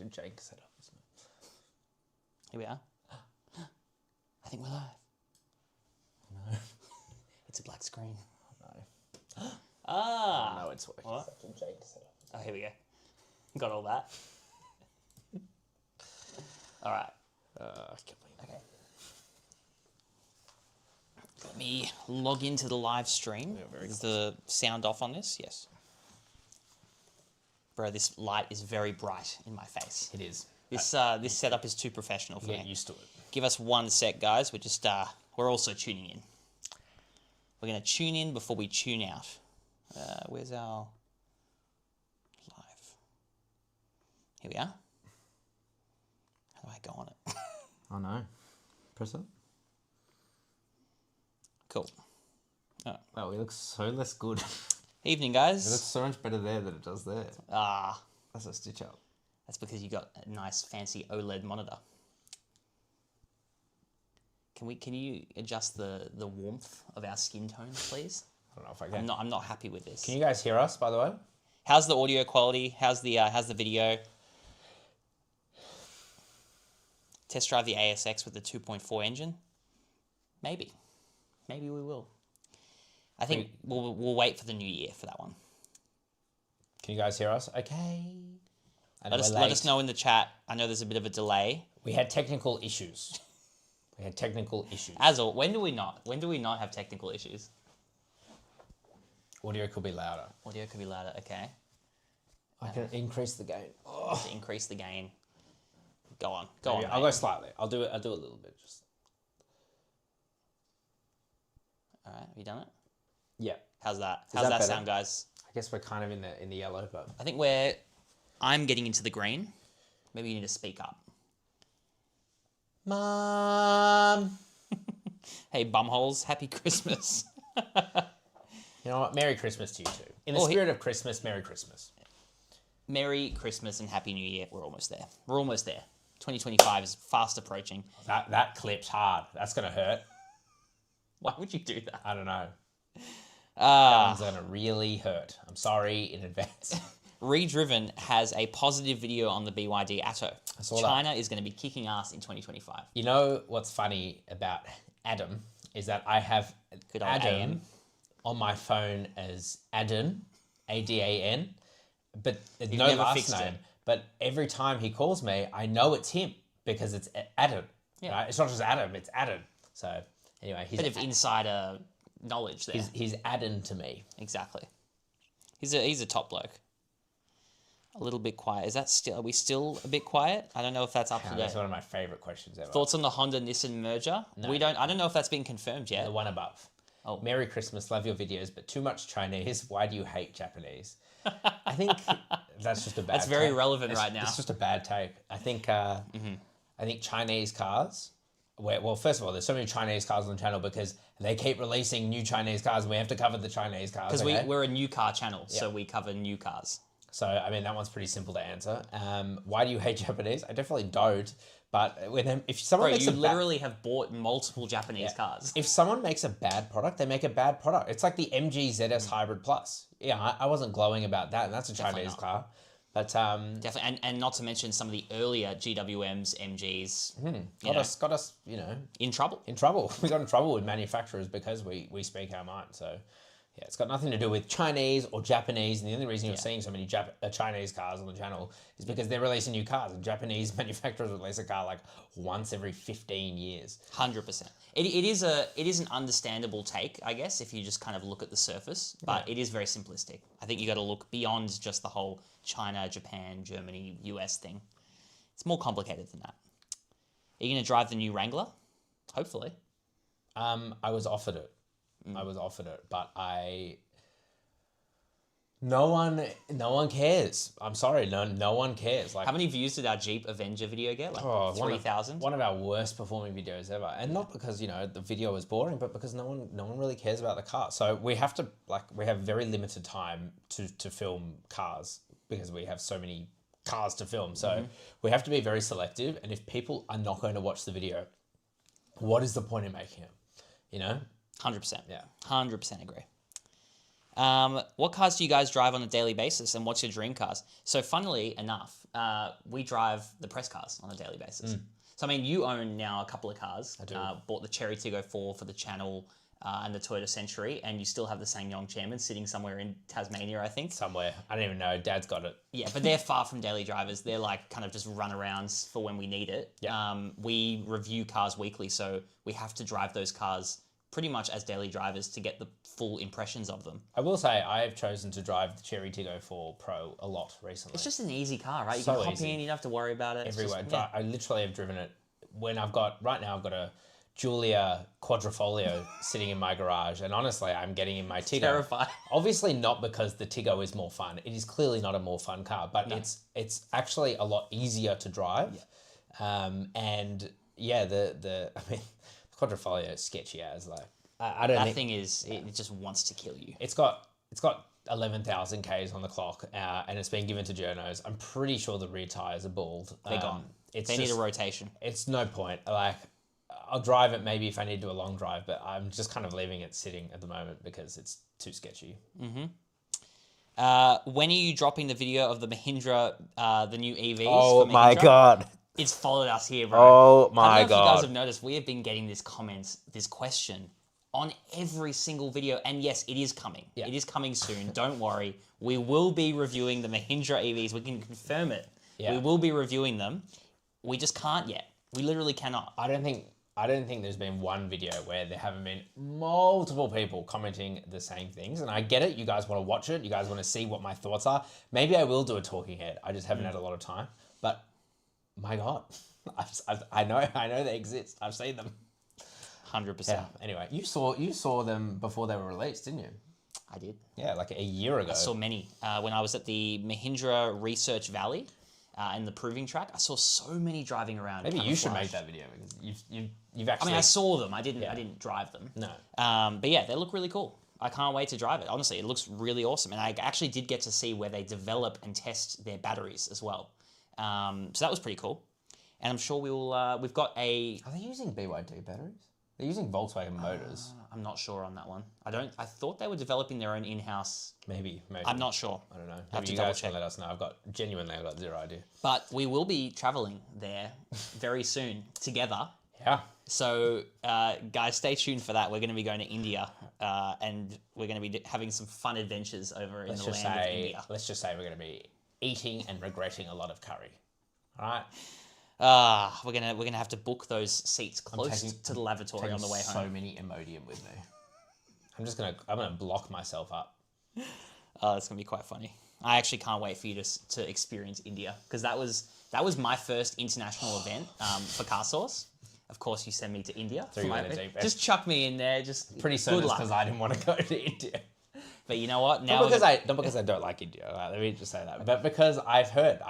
a jank setup, isn't it? Here we are. I think we're live. No. It's a black screen. No. Ah. No, it's working. What? Such a jank setup. Oh, here we go. Got all that. All right. I can't believe Okay. Let me log into the live stream. Yeah, very Is the sound off on this? Yes. Bro, this light is very bright in my face. it is. This this setup is too professional for Get me. used to it. Give us 1 sec, guys. We're just we're also tuning in. We're gonna tune in before we tune out. Where's our live? Here we are. How do I go on it? Oh no. Press it. Cool. Oh. Wow, it looks so less good. Evening, It looks guys. so much better there than it does there. That's a stitch up. That's because you got a nice fancy OLED monitor. Can you adjust the warmth of our skin tones, please? I don't know if I can. I'm not happy with this. Can you guys hear us, by the way? How's the audio quality? How's the video? Test drive the ASX with the 2.4 engine? Maybe we will. I think we'll wait for the new year for that one. Can you guys hear us? Okay. Let us know in the chat. I know there's a bit of a delay. We had technical issues. As all, when do we not? When do we not have technical issues? Audio could be louder. Audio could be louder. Okay. I can increase the gain. To increase the gain. Go on. Go on. I'll go slightly. I'll do a little bit. Just. All right. Have you done it? Yeah. How's that? Is How's that that better? sound, guys? I guess we're kind of in the yellow, but I think I'm getting into the green. Maybe you need to speak up. Mom. Hey, bumholes. Happy Christmas. You know what? Merry Christmas to you too. In the Oh, spirit of Christmas, Merry Christmas. Merry Christmas and Happy New Year. We're almost there. 2025 is fast approaching. That clip's hard. That's gonna hurt. Why would you do that? I don't know. That one's gonna really hurt. I'm sorry in advance. Redriven has a positive video on the BYD Atto. saw that. China is going to be kicking ass in 2025. You know what's funny about Adam is that I have Good old Adam AM. on my phone as Adan, A-D-A-N, but no never last fixed name. it. But every time he calls me, I know it's him because it's Adam. Yeah. Right? It's not just Adam, it's Adan. So anyway, Bit of insider knowledge there. he's Adan to me. Exactly. He's a top bloke. A little bit quiet. Are we still a bit quiet? I don't know if that's up to That's date. one of my favorite questions ever. Thoughts on the Honda Nissan merger? I don't know if that's been confirmed yet. The one above. Oh. Merry Christmas, love your videos, but too much Chinese. Why do you hate Japanese? I think that's just a bad That's very take. relevant right now. It's just a bad take. I think I think Chinese cars. Well, first of all, there's so many Chinese cars on the channel because they keep releasing new Chinese cars, and we have to cover the Chinese cars. Because okay? we're a new car channel, so we cover new cars. So I mean, that one's pretty simple to answer. Why do you hate Japanese? I definitely don't. But if someone Bro, makes you literally have bought multiple Japanese cars. if someone makes a bad product, they make a bad product. It's like the MG ZS Hybrid Plus. Yeah, I wasn't glowing about that, and that's a Definitely Chinese not. car. But Definitely, and not to mention some of the earlier GWMs, MGs, got us, in trouble. in trouble. We got in trouble with manufacturers because we speak our mind. So yeah, it's got nothing to do with Chinese or Japanese. And the only reason you're seeing so many Chinese cars on the channel is because they're releasing new cars. And Japanese manufacturers release a car like once every 15 years. 100%. It is an understandable take, I guess, if you just kind of look at the surface, but it is very simplistic. I think you got to look beyond just the whole China, Japan, Germany, US thing. It's more complicated than that. Are you going to drive the new Wrangler? Hopefully. I was offered it. But no one cares. I'm sorry, no one cares. Like, How many views did our Jeep Avenger video get? Like 3,000? One of our worst performing videos ever, and not because the video was boring, but because no one really cares about the car. So we have very limited time to film cars because we have so many cars to film. So we have to be very selective. And if people are not going to watch the video, what is the point in making it? 100%. Yeah. 100% agree. What cars do you guys drive on a daily basis, and what's your dream cars? So, funnily enough, we drive the press cars on a daily basis. So, I mean, you own now a couple of cars. I do. Bought the Cherry Tiggo 4 for the channel and the Toyota Century, and you still have the SsangYong Chairman sitting somewhere in Tasmania, I think. Somewhere. I don't even know. Dad's got it. Yeah, but they're far from daily drivers. They're like kind of just runarounds for when we need it. Yeah. We review cars weekly, so we have to drive those cars pretty much as daily drivers to get the full impressions of them. I will say I have chosen to drive the Cherry Tiggo 4 Pro a lot recently. It's just an easy car, right? You So can hop easy. in, you don't have to worry about it. It's Everywhere. just- yeah. I literally have driven it when right now I've got a Giulia Quadrifoglio sitting in my garage, and honestly, I'm getting in my Tiggo. Terrified. Obviously not because the Tiggo is more fun. It is clearly not a more fun car, but it's actually a lot easier to drive. Yeah. And yeah, the Quadrifoglio is sketchy as like I don't That think thing is, it just wants to kill you. it's got 11,000 Ks on the clock, and it's been given to journos. I'm pretty sure the rear tires are bald. They're gone. It's They need just- a rotation. It's no point. Like, I'll drive it maybe if I need to do a long drive, but I'm just kind of leaving it sitting at the moment because it's too sketchy. When are you dropping the video of the Mahindra, the new EVs? Oh for my Mahindra? God. It's followed us here, bro. Oh I don't my know if you guys God. have noticed, we have been getting this question on every single video, and yes, it is coming. Yeah. It is coming soon. Don't worry. We will be reviewing the Mahindra EVs. We can confirm it. Yeah. We will be reviewing them. We just can't yet. We literally cannot. I don't think there's been one video where there haven't been multiple people commenting the same things. And I get it. You guys want to watch it. You guys want to see what my thoughts are. Maybe I will do a talking head. I just haven't had a lot of time. But my God, I know they exist. I've seen them. 100%. Yeah. Anyway, you saw them before they were released, didn't you? I did. Yeah, like a year ago. I saw many. When I was at the Mahindra Research Valley and the proving track, I saw so many driving around. Maybe you should camouflage. make that video because you've actually. I mean, I saw them. I didn't drive them. No. But yeah, they look really cool. I can't wait to drive it. Honestly, it looks really awesome. And I actually did get to see where they develop and test their batteries as well. So that was pretty cool. And I'm sure we've got a... Are they using BYD batteries? They're using Volkswagen motors. I'm not sure on that one. I thought they were developing their own in-house... Maybe. I'm not sure. I don't know. have Maybe to you double guys can check. let us know. I've got zero idea. But we will be traveling there very soon together. Yeah. So, guys, stay tuned for that. We're going to be going to India, and we're going to be having some fun adventures over in the land of India. Let's just say we're going to be eating and regretting a lot of curry. All right. We're gonna have to book those seats close to the lavatory on the way home. So many Imodium with me. I'm gonna block myself up. Oh, that's gonna be quite funny. I actually can't wait for you to experience India, because that was my first international event for CarSauce. Of course, you send me to India. Threw you in the deep end. Just chuck me in there. Just Pretty certain good it's luck. because I didn't want to go to India. But you know what? Now Not because I don't like India. Let me just say that. But because I've heard,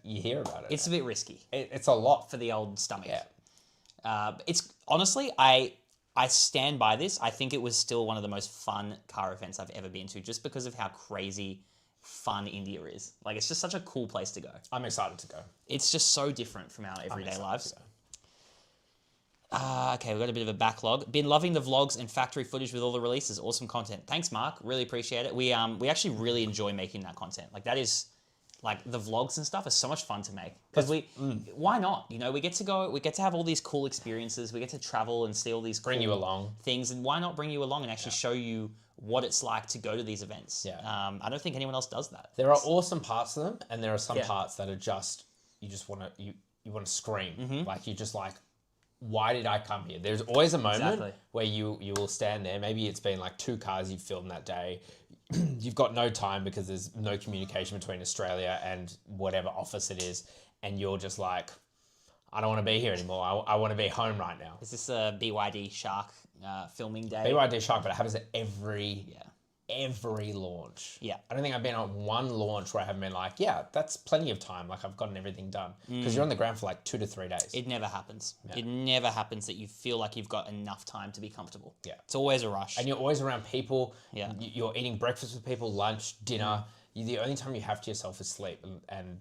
you hear about it. it's a bit risky It's a lot. for the old stomach. Yeah. It's honestly, I stand by this. I think it was still one of the most fun car events I've ever been to, just because of how crazy fun India is. Like, it's just such a cool place to go. I'm excited to go. It's just so different from our everyday excited lives. to go. Okay, we've got a bit of a backlog. Been loving the vlogs and factory footage with all the releases. Awesome content. Thanks, Mark. Really appreciate it. We actually really enjoy making that content. Like, that is, like, the vlogs and stuff is so much fun to make. Because why not? You know, we get to have all these cool experiences. We get to travel and see all these Bring you along. things. And why not bring you along and actually show you what it's like to go to these events? Yeah. I don't think anyone else does that. There are awesome parts to them, and there are some Yeah. parts that are just you want to scream. Mm-hmm. Like you just like, why did I come here? There's always a moment Exactly. where you will stand there. Maybe it's been like 2 cars you've filmed that day. You've got no time because there's no communication between Australia and whatever office it is, and you're just like, I don't want to be here anymore. I want to be home right now. Is this a BYD Shark filming day? BYD Shark, but it happens at every launch. Yeah. I don't think I've been on one launch where I haven't been like, yeah, that's plenty of time. Like I've gotten everything done. Because you're on the ground for like 2 to 3 days. It never happens. It never happens that you feel like you've got enough time to be comfortable. Yeah. It's always a rush. And you're always around people. Yeah. You're eating breakfast with people, lunch, dinner. The only time you have to yourself is sleep. And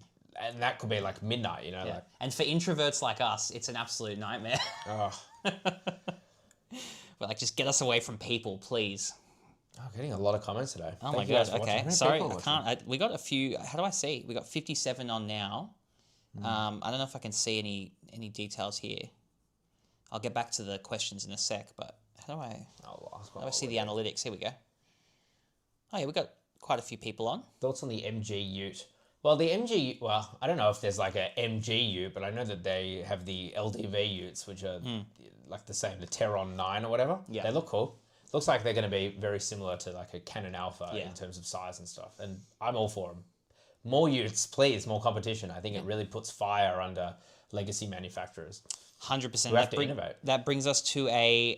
that could be like midnight, you know? Yeah. Like, And for introverts like us, it's an absolute nightmare. oh, But like, just get us away from people, please. Oh, getting a lot of comments today. Oh Thank my you guys god. for watching. How Okay. many Sorry, people I are can't. We got a few. How do I see? We got 57 on now. I don't know if I can see any details here. I'll get back to the questions in a sec. But how do I? How do I see the analytics? Here we go. Oh yeah, we got quite a few people on. Thoughts on the MG Ute? Well, the MG, well, I don't know if there's like a MG Ute, but I know that they have the LDV Utes, which are like the same, the Terron 9 or whatever. Yeah. They look cool. Looks like they're going to be very similar to like a Canon Alpha Yeah. in terms of size and stuff. And I'm all for them. More Utes, please, more competition. I think it really puts fire under legacy manufacturers. 100%. We have to innovate. That brings us to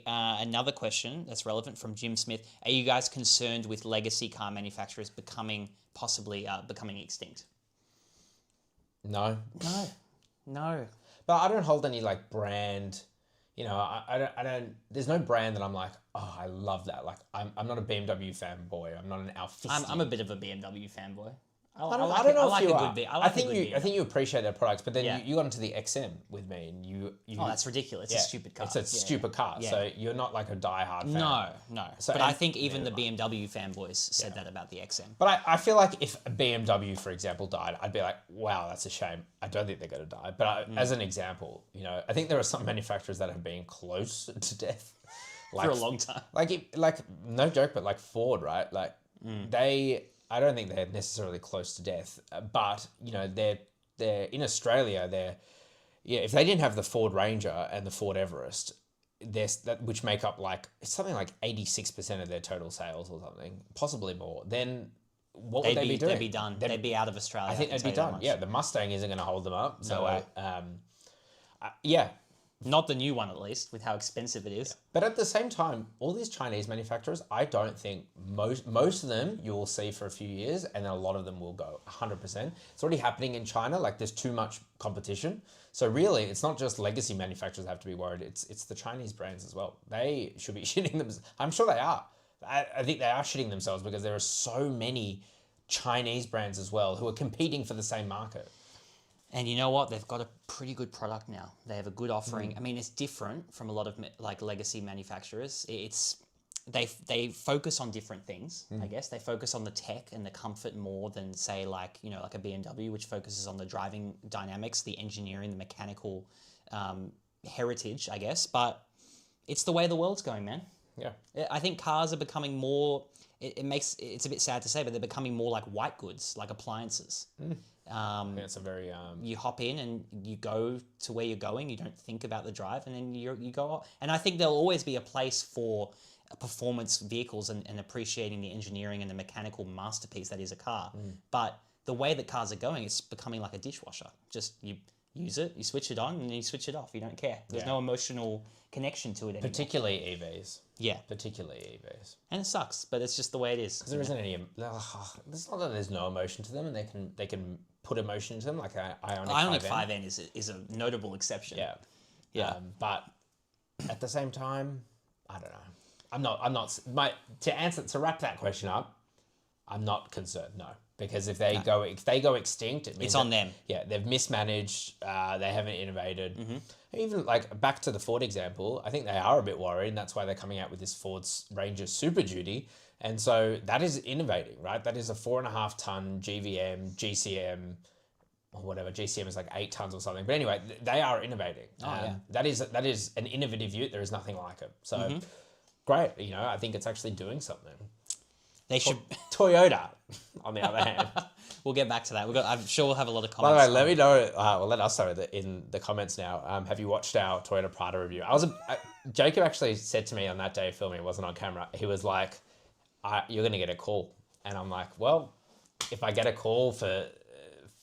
another question that's relevant from Jim Smith. Are you guys concerned with legacy car manufacturers possibly becoming extinct? No. No. But I don't hold any like brand, you know, I don't, there's no brand that I'm like, oh, I love that. Like, I'm not a BMW fanboy. I'm not an Alpha. I'm a bit of a BMW fanboy. I don't know if you are. I think BMW. you appreciate their products, but then Yeah. you got into the XM with me, and you Oh, that's ridiculous. It's a stupid car. It's a stupid car, Yeah. so you're not like a diehard fan. No. So- But I and- think even the BMW fanboys said that about the XM. But I feel like if a BMW, for example, died, I'd be like, wow, that's a shame. I don't think they're going to die. But as an example, you know, I think there are some manufacturers that have been close to death. Like, For a long time. Like no joke, but like Ford, right? Like I don't think they're necessarily close to death, but you know, they're in Australia. If they didn't have the Ford Ranger and the Ford Everest, which make up like it's something like 86% of their total sales or something, possibly more, then what would they be doing? They'd be done. They'd be out of Australia. I think they'd be done. Yeah, the Mustang isn't going to hold them up. So, way. yeah. Not the new one, at least, with how expensive it is. But at the same time, all these Chinese manufacturers, I don't think most of them you will see for a few years, and then a lot of them will go 100%. It's already happening in China. Like there's too much competition. So really, it's not just legacy manufacturers that have to be worried. It's the Chinese brands as well. They should be shitting themselves. I'm sure they are. I think they are shitting themselves because there are so many Chinese brands as well who are competing for the same market. And you know what? They've got a pretty good product now. They have a good offering. I mean, it's different from a lot of like legacy manufacturers. They focus on different things. I guess they focus on the tech and the comfort more than say like like a BMW, which focuses on the driving dynamics, the engineering, the mechanical heritage. I guess, but it's the way the world's going, man. Yeah. I think cars are becoming more. It's a bit sad to say, but they're becoming more like white goods, like appliances. It's a very You hop in and you go to where you're going. You don't think about the drive, and then you go off. And I think there'll always be a place for performance vehicles and appreciating the engineering and the mechanical masterpiece that is a car. But the way that cars are going, it's becoming like a dishwasher. Just you use it, you switch it on, and then you switch it off. You don't care. There's no emotional connection to it anymore. particularly EVs. Yeah, Particularly EVs. and it sucks, but it's just the way it is. Because there isn't any. It's not that there's no emotion to them, and they can put emotion into them. Like Ioniq Ioniq 5N. 5N is a notable exception. Yeah. But at the same time, I don't know. To wrap that question up, I'm not concerned. No, because if they go extinct, it means It's on them. Yeah, they've mismanaged. They haven't innovated. Even like back to the Ford example, I think they are a bit worried, and that's why they're coming out with this Ford's Ranger Super Duty. And so that is innovating, right? That is a 4.5 ton GVM, GCM, or whatever. GCM is like 8 tons or something. But anyway, they are innovating. That is an innovative ute. There is nothing like it. So great. I think it's actually doing something. They should. Toyota, on the other hand. We'll get back to that. I'm sure we'll have a lot of By comments. the way, let me know. Let us know in the comments now. Have you watched our Toyota Prado review? Jacob actually said to me on that day of filming, it wasn't on camera. He was like, "You're gonna get a call," and I'm like, "Well, if I get a call from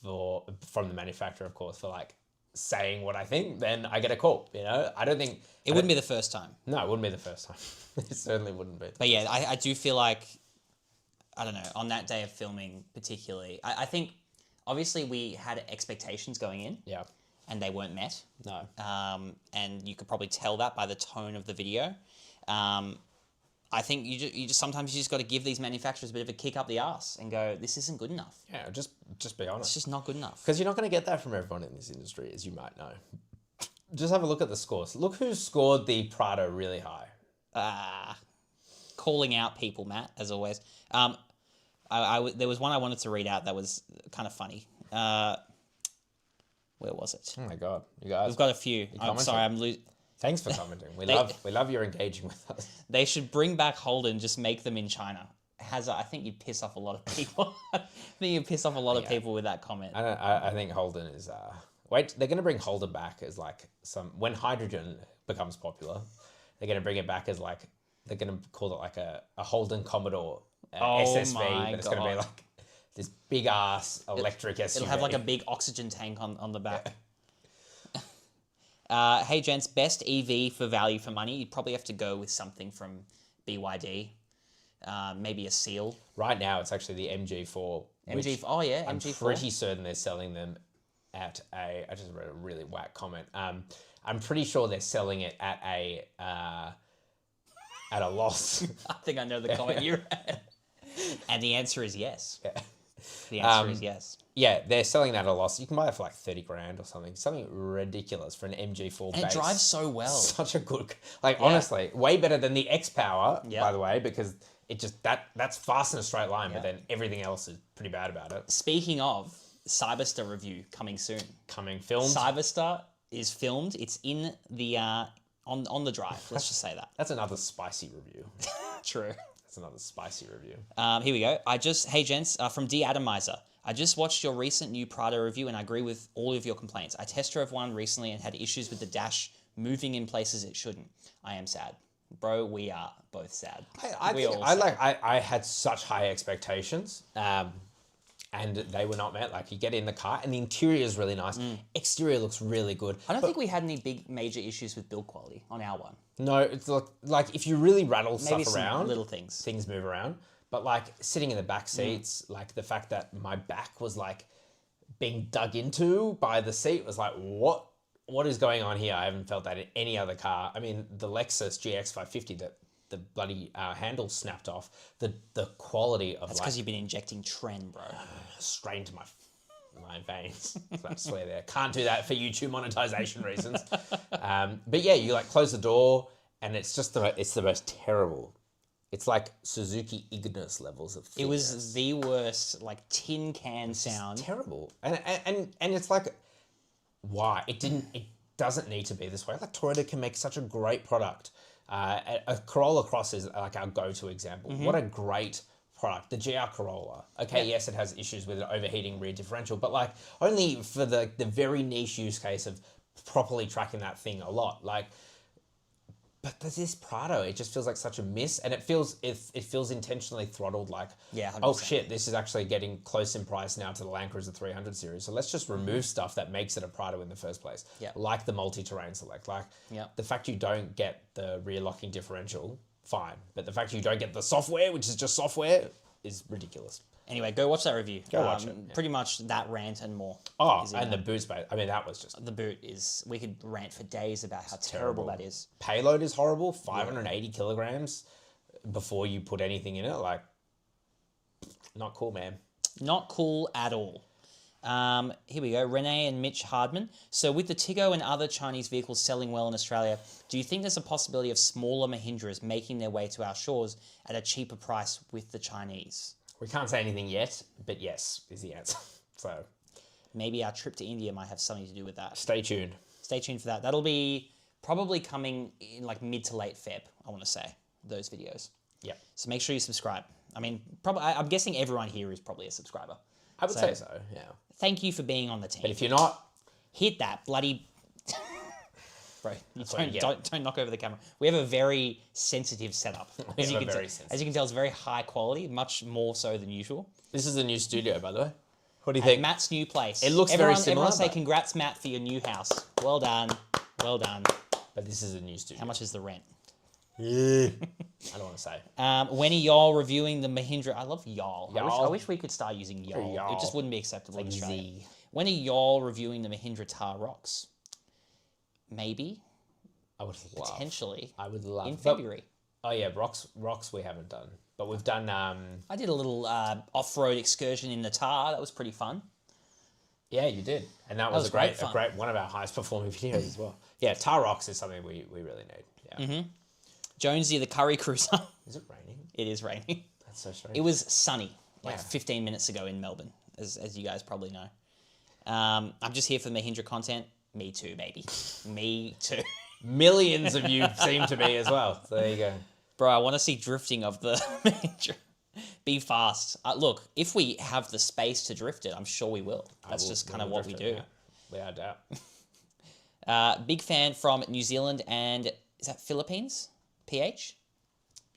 the manufacturer, of course, for like saying what I think, then I get a call. I don't think it wouldn't be the first time. No, it wouldn't be the first time. It certainly wouldn't be. But yeah, I do feel like, I don't know, on that day of filming particularly, I think obviously we had expectations going in. Yeah. And they weren't met. No. And you could probably tell that by the tone of the video. I think you just sometimes you just got to give these manufacturers a bit of a kick up the ass and go, this isn't good enough. Yeah, just be honest. It's just not good enough. Because you're not going to get that from everyone in this industry, as you might know. Just have a look at the scores. Look who scored the Prado really high. calling out people, Matt, as always. There was one I wanted to read out that was kind of funny. Where was it? Oh my god, you guys! We've got a few. I'm sorry, Thanks for commenting. We love your engaging with us. They should bring back Holden. Just make them in China. I think you'd piss off a lot of people. I think you'd piss off a lot of people with that comment. I think Holden is. Wait, they're going to bring Holden back as like when hydrogen becomes popular. They're going to bring it back as like they're going to call it like a Holden Commodore SSV, but it's going to be like this big ass electric SUV. It'll have like a big oxygen tank on the back. Hey gents, best EV for value for money. You'd probably have to go with something from BYD. Maybe a Seal. Right now, it's actually the MG4. MG4. I'm pretty certain they're selling them at a. I just read a really whack comment. I'm pretty sure they're selling it at a loss. I think I know the comment you read. And the answer is yes. Yeah. The answer is yes. Yeah, they're selling that at a loss. You can buy it for like 30 grand or something ridiculous for an MG4 and base. It drives so well. Such a good, honestly, way better than the X-Power, by the way, because it just, that's fast in a straight line, but then everything else is pretty bad about it. Speaking of, Cyberster review coming soon. Filmed. Cyberster is filmed. It's in the, on the drive. Let's just say that. That's another spicy review. True. That's another spicy review. Here we go. Hey gents, from D Atomizer. I just watched your recent new Prado review and I agree with all of your complaints. I test drove one recently and had issues with the dash moving in places it shouldn't. I am sad. Bro, we are both sad. I had such high expectations, and they were not met. Like, you get in the car and the interior is really nice. Exterior looks really good. I don't think we had any big major issues with build quality on our one. No, it's like if you really rattle Maybe stuff around, little things move around. But like sitting in the back seats, like the fact that my back was like being dug into by the seat was like, what is going on here? I haven't felt that in any other car. I mean, the Lexus GX 550 that the bloody handle snapped off. The quality of That's because you've been injecting Tren, bro. Straight into my veins. So I swear there. Can't do that for YouTube monetization reasons. But yeah, you like close the door and it's just it's the most terrible. It's like Suzuki Ignis levels of thickness. It was the worst, like tin can sound. Terrible. And it's like, why? It doesn't need to be this way. Like Toyota can make such a great product. A Corolla Cross is like our go-to example. What a great product. The GR Corolla. Okay, yes, it has issues with an overheating rear differential, but like only for the very niche use case of properly tracking that thing a lot. Like, but this Prado, it just feels like such a miss, and it feels intentionally throttled. Like, 100%. Oh shit, this is actually getting close in price now to the Land Cruiser 300 series. So let's just remove stuff that makes it a Prado in the first place. Yeah. Like the multi-terrain select. Like the fact you don't get the rear locking differential, fine, but the fact you don't get the software, which is just software, is ridiculous. Anyway, go watch that review. Go watch it. Yeah. Pretty much that rant and more. Oh, and the boot space. I mean, that was just... The boot is... We could rant for days about how terrible that is. Payload is horrible. 580 kilograms before you put anything in it. Like, not cool, man. Not cool at all. Here we go. Renee and Mitch Hardman. So with the Tiggo and other Chinese vehicles selling well in Australia, do you think there's a possibility of smaller Mahindras making their way to our shores at a cheaper price with the Chinese? We can't say anything yet, but yes is the answer. So maybe our trip to India might have something to do with that. Stay tuned. Stay tuned for that. That'll be probably coming in like mid to late Feb, I want to say, those videos. Yep. So make sure you subscribe. I mean, I'm guessing everyone here is probably a subscriber. I would say so, yeah. Thank you for being on the team. But if you're not... Hit that bloody... Bro, don't knock over the camera. We have a very sensitive setup. As you can tell, it's very high quality, much more so than usual. This is a new studio, by the way. What do you think? Matt's new place. It looks very similar. Everyone say congrats, Matt, for your new house. Well done. Well done. But this is a new studio. How much is the rent? Yeah. I don't want to say. When are y'all reviewing the Mahindra? I love y'all. Y'all. I wish we could start using y'all. Y'all. It just wouldn't be acceptable in Australia. Z. When are y'all reviewing the Mahindra Tar Rocks? Maybe. I would love. Potentially. I would love. In February. Oh yeah, rocks we haven't done. But we've done... I did a little off-road excursion in the Tar. That was pretty fun. Yeah, you did. And that was a great one of our highest performing videos as well. Yeah, Tar Rocks is something we really need. Yeah. Jonesy, the Curry Cruiser. Is it raining? It is raining. That's so strange. It was sunny like Yeah. 15 minutes ago in Melbourne, as you guys probably know. I'm just here for Mahindra content. Me too, baby. Me too. Millions of you seem to be as well. So there you go. Bro, I want to see drifting of the Mahindra. Be fast. Look, if we have the space to drift it, I'm sure we will. That's just kind of what we do. Without doubt. Big fan from New Zealand and is that Philippines? PH?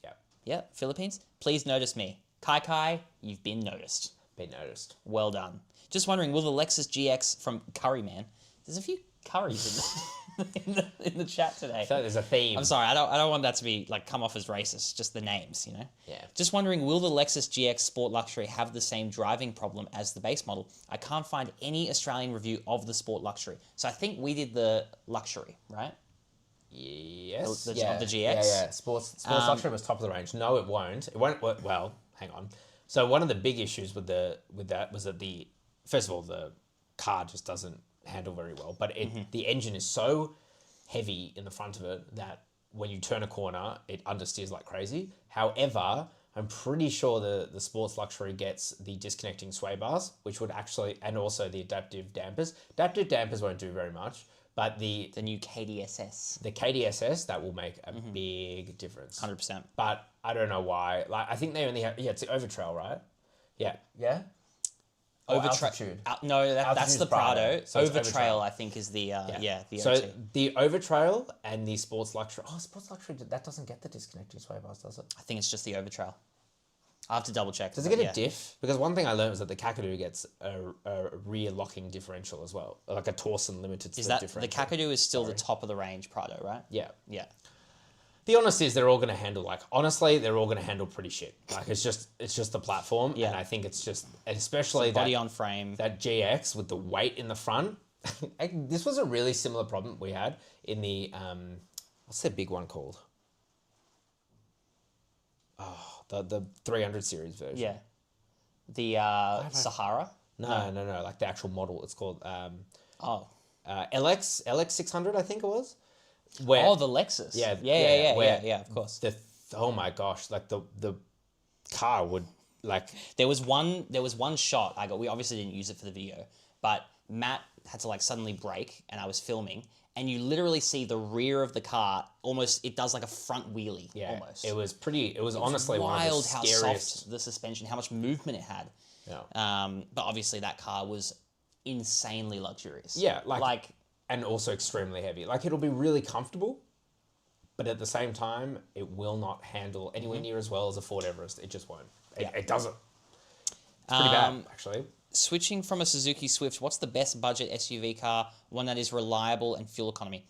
Yeah. Yeah, Philippines. Please notice me. Kai Kai, you've been noticed. Been noticed. Well done. Just wondering, will the Lexus GX from Curryman? There's a few curries in the chat today. So there's a theme. I'm sorry, I don't want that to be like come off as racist. Just the names, you know. Yeah. Just wondering, will the Lexus GX Sport Luxury have the same driving problem as the base model? I can't find any Australian review of the Sport Luxury. So I think we did the Luxury, right? Yes. The GX? Yeah. Sports Luxury was top of the range. No, it won't. It won't. Well, hang on. So one of the big issues with that was that first of all the car just doesn't handle very well, but the engine is so heavy in the front of it that when you turn a corner, it understeers like crazy. However, I'm pretty sure the Sports Luxury gets the disconnecting sway bars, which would actually, and also the adaptive dampers. Adaptive dampers won't do very much, but the new KDSS. The KDSS, that will make a big difference. 100%. But I don't know why. Like, I think they only have, it's the Overtrail, right? Yeah. Yeah? Altitude. No, that's Altitude's the Prado. So it's Overtrail, I think, is the the So OT. the Overtrail and the Sports Luxury. Oh, Sports Luxury, that doesn't get the disconnecting sway bars, does it? I think it's just the Overtrail. I'll have to double check. Does it get a diff? Because one thing I learned was that the Kakadu gets a rear locking differential as well, like a Torsen limited slip differential. The Kakadu is still the top of the range Prado, right? Yeah. Yeah. The honest is they're all going to handle they're all going to handle pretty shit. Like it's just the platform, and I think it's just, especially body on frame, that GX with the weight in the front. This was a really similar problem we had in the what's the big one called? Oh, the 300 series version. Yeah. The Sahara. No, like the actual model. It's called LX 600, I think it was. Where, the Lexus. Yeah, of course. Oh my gosh, like the car would like. There was one shot I got. We obviously didn't use it for the video, but Matt had to like suddenly brake, and I was filming, and you literally see the rear of the car almost. It does like a front wheelie. Yeah, almost. It was pretty. It was honestly wild one of the scariest. how soft the suspension, how much movement it had. Yeah. But obviously that car was insanely luxurious. Yeah, like. And also extremely heavy. Like, it'll be really comfortable, but at the same time, it will not handle anywhere near as well as a Ford Everest. It just won't. It doesn't. It's pretty bad, actually. Switching from a Suzuki Swift, what's the best budget SUV car? One that is reliable and fuel economy.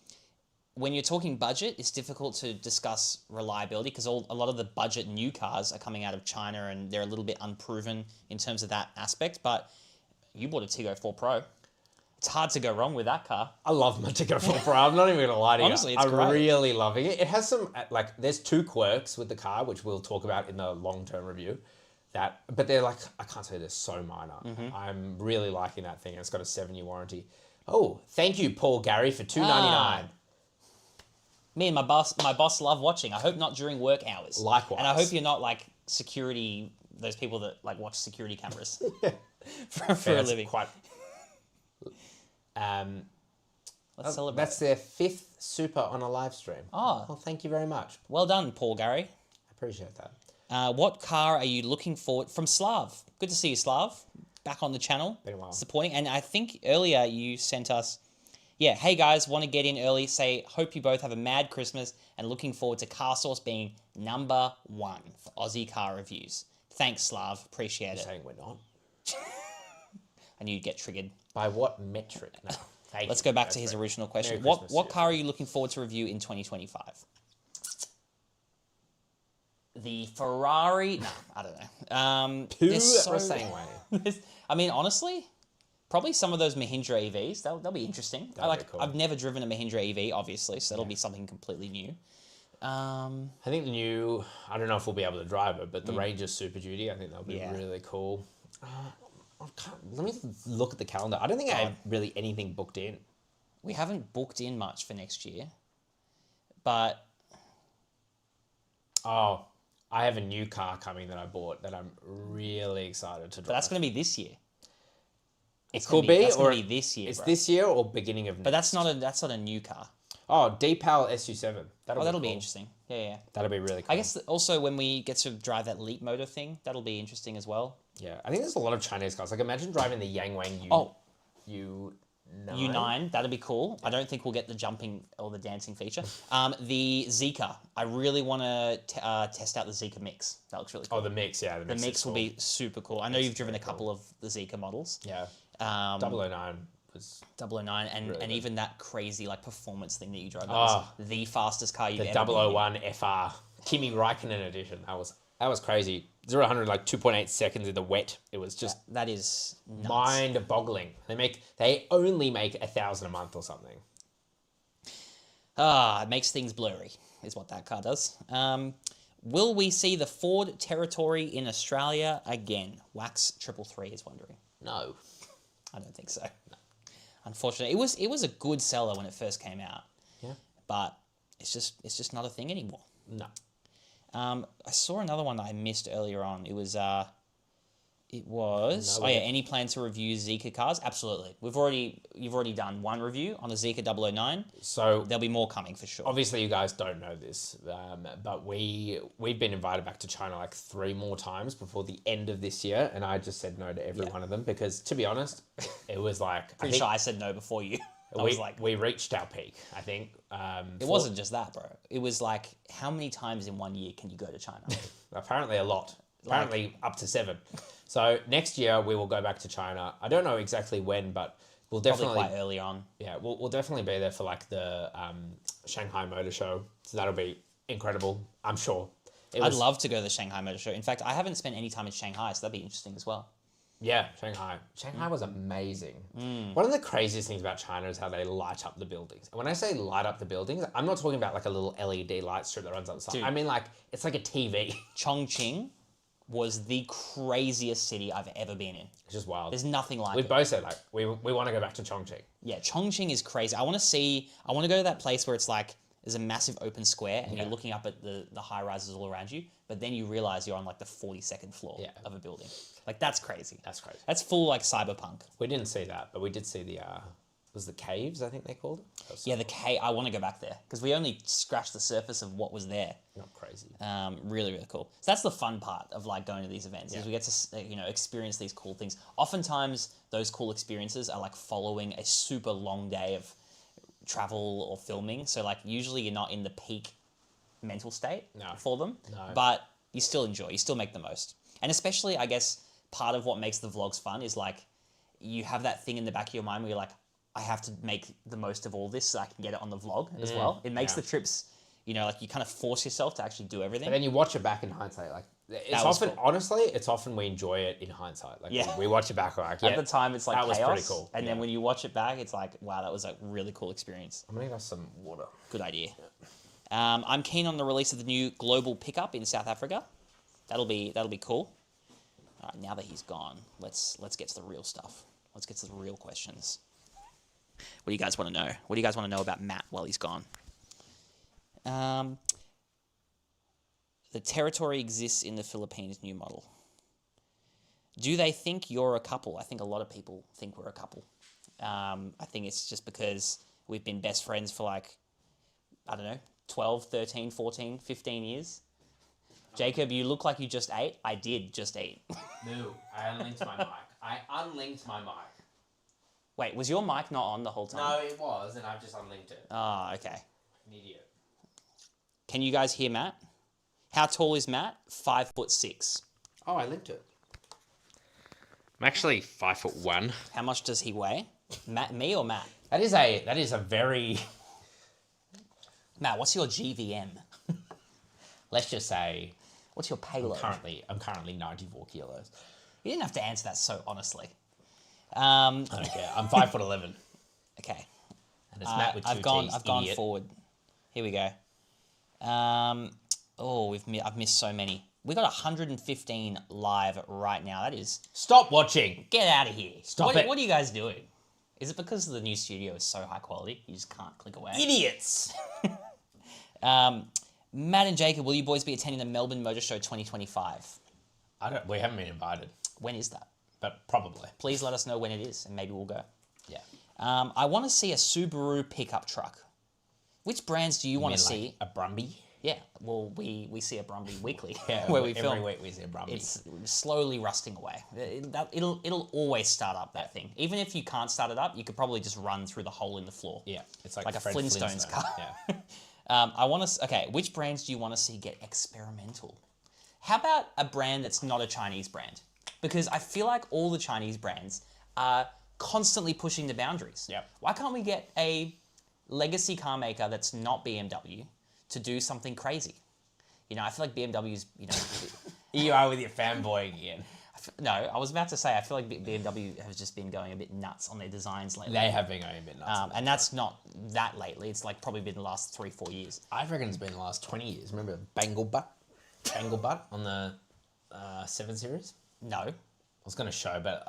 When you're talking budget, it's difficult to discuss reliability because a lot of the budget new cars are coming out of China and they're a little bit unproven in terms of that aspect. But you bought a Tiggo 4 Pro. It's hard to go wrong with that car. I love my Tiggo 4 Pro. I'm not even going to lie to you. Honestly, it's great. I'm really loving it. It has some, like, there's two quirks with the car, which we'll talk about in the long-term review. But they're like, I can't say they're so minor. I'm really liking that thing. It's got a 7-year warranty. Oh, thank you, Paul Gary, for $2.99. Me and my boss love watching. I hope not during work hours. Likewise. And I hope you're not like security, those people that like watch security cameras for a living. Quite. Let's celebrate. That's their 5th super on a live stream. Oh. Well, thank you very much. Well done, Paul Gary. I appreciate that. What car are you looking forward from Slav? Good to see you, Slav. Back on the channel. Been a while. Supporting. And I think earlier you sent us, hey guys, want to get in early. Say, hope you both have a mad Christmas and looking forward to CarSauce being #1 for Aussie car reviews. Thanks, Slav. Appreciate it. Saying we're not. I knew you'd get triggered. By what metric? No. Let's go back to his original question. What car are you looking forward to review in 2025? The Ferrari? No, I don't know. I mean, honestly, probably some of those Mahindra EVs. They'll be interesting. Cool. I've never driven a Mahindra EV, obviously, so that'll be something completely new. I think the new, I don't know if we'll be able to drive it, but the Ranger Super Duty, I think that'll be really cool. Let me look at the calendar. I don't think I have really anything booked in. We haven't booked in much for next year, but Oh, I have a new car coming that I bought that I'm really excited to drive. But that's going to be this year. It could be, That's or going to be this year, it's bro. this year or beginning of next. But that's not a new car. Oh, D-Pal SU7. That'll be cool. interesting. Yeah. That'll be really cool. I guess also when we get to drive that Leap motor thing, that'll be interesting as well. Yeah, I think there's a lot of Chinese cars. Like, imagine driving the Yangwang U9. U9, that'd be cool. I don't think we'll get the jumping or the dancing feature. The Zika, I really want to test out the Zika Mix. That looks really cool. Oh, the Mix, yeah. The Mix will be super cool. I know you've driven a couple of the Zika models. Yeah. 009 was... 009 and really even that crazy like performance thing that you drove. That Oh, was the fastest car you've the ever been in. 001 FR. Kimi Raikkonen edition. That was crazy. 0 to 100 like 2.8 seconds in the wet. It was just That is nuts. mind-boggling. They only make 1,000 a month or something. It makes things blurry, is what that car does. Will we see the Ford Territory in Australia again? Wax 333 is wondering. No. I don't think so. No. Unfortunately, it was a good seller when it first came out. Yeah. But it's just not a thing anymore. No. I saw another one that I missed earlier on. It was any plan to review Zika cars? Absolutely. You've already done one review on the Zika 009. So There'll be more coming for sure. obviously you guys don't know this, but we've been invited back to China like 3 more times before the end of this year, and I just said no to every one of them because, to be honest, it was like Pretty sure I said no before you. I was like, we reached our peak. I think it wasn't just that, bro. It was like, how many times in 1 year can you go to China? apparently a lot. Apparently up to 7. So next year we will go back to China. I don't know exactly when, but we'll definitely Probably quite early on. Yeah, we'll definitely be there for like the Shanghai Motor Show. So that'll be incredible, I'm sure. I'd love to go to the Shanghai Motor Show. In fact, I haven't spent any time in Shanghai, so that'd be interesting as well. Yeah, Shanghai. Shanghai was amazing. One of the craziest things about China is how they light up the buildings. And when I say light up the buildings, I'm not talking about like a little LED light strip that runs outside. Dude. I mean like, it's like a TV. Chongqing was the craziest city I've ever been in. It's just wild. There's nothing like We it. both said like, we want to go back to Chongqing. Yeah, Chongqing is crazy. I want to go to that place where it's like, there's a massive open square and you're looking up at the high rises all around you, but then you realize you're on like the 42nd floor of a building. Like, that's crazy. That's crazy. That's full like cyberpunk. We didn't see that, but we did see the, was the caves, I think they called it? Yeah, the cave. I want to go back there because we only scratched the surface of what was there. Not crazy. Really, really cool. So that's the fun part of like going to these events is we get to experience these cool things. Oftentimes, those cool experiences are like following a super long day of travel or filming. So like usually you're not in the peak mental state for them, but you still enjoy. You still make the most. And especially, I guess, part of what makes the vlogs fun is like you have that thing in the back of your mind where you're like, I have to make the most of all this so I can get it on the vlog as well. It makes the trips, like you kind of force yourself to actually do everything. And then you watch it back in hindsight, like it's often, honestly, it's often we enjoy it in hindsight. Like we watch it back, like at the time it's like that chaos, was pretty cool. And then when you watch it back, it's like, wow, that was a really cool experience. I'm gonna have some water. Good idea. I'm keen on the release of the new global pickup in South Africa. That'll be cool. All right, now that he's gone, let's get to the real stuff. Let's get to the real questions. What do you guys want to know? What do you guys want to know about Matt while he's gone? The Territory exists in the Philippines, new model. Do they think you're a couple? I think a lot of people think we're a couple. I think it's just because we've been best friends for like, I don't know, 12, 13, 14, 15 years. Jacob, you look like you just ate. I did just eat. No, I unlinked my mic. I unlinked my mic. Wait, was your mic not on the whole time? No, it was, and I've just unlinked it. Oh, okay. An idiot. Can you guys hear Matt? How tall is Matt? 5'6". Oh, I linked it. I'm actually 5'1". How much does he weigh? Matt, me or Matt? That is a very... Matt, what's your GVM? Let's just say... What's your payload? I'm currently 94 kilos. You didn't have to answer that so honestly. I don't care. I'm 5'11". Okay. And it's Matt with two I've gone idiot. forward. Here we go. I've missed so many. We got 115 live right now. That is... Stop watching. Get out of here. Stop it. What are you guys doing? Is it because the new studio is so high quality, you just can't click away? Idiots. Matt and Jacob, will you boys be attending the Melbourne Motor Show 2025? We haven't been invited, When is that? but probably. Please let us know when it is, and maybe we'll go. Yeah. I want to see a Subaru pickup truck. Which brands do you want to see? A Brumby? Yeah, well, we see a Brumby weekly Yeah, where we film. every week we see a Brumby. It's slowly rusting away. It'll always start up, that thing. Even if you can't start it up, you could probably just run through the hole in the floor. Yeah, it's like a Fred Flintstones car. Yeah. I want to. Okay, which brands do you want to see get experimental? How about a brand that's not a Chinese brand? Because I feel like all the Chinese brands are constantly pushing the boundaries. Yep. Why can't we get a legacy car maker that's not BMW to do something crazy? You know, I feel like BMW's, You are with your fanboying again. No, I was about to say, I feel like BMW has just been going a bit nuts on their designs lately. They have been going a bit nuts. And that's not that lately. It's like probably been the last 3-4 years. I reckon it's been the last 20 years. Remember Bangle Butt on the 7 Series? No. I was going to show, but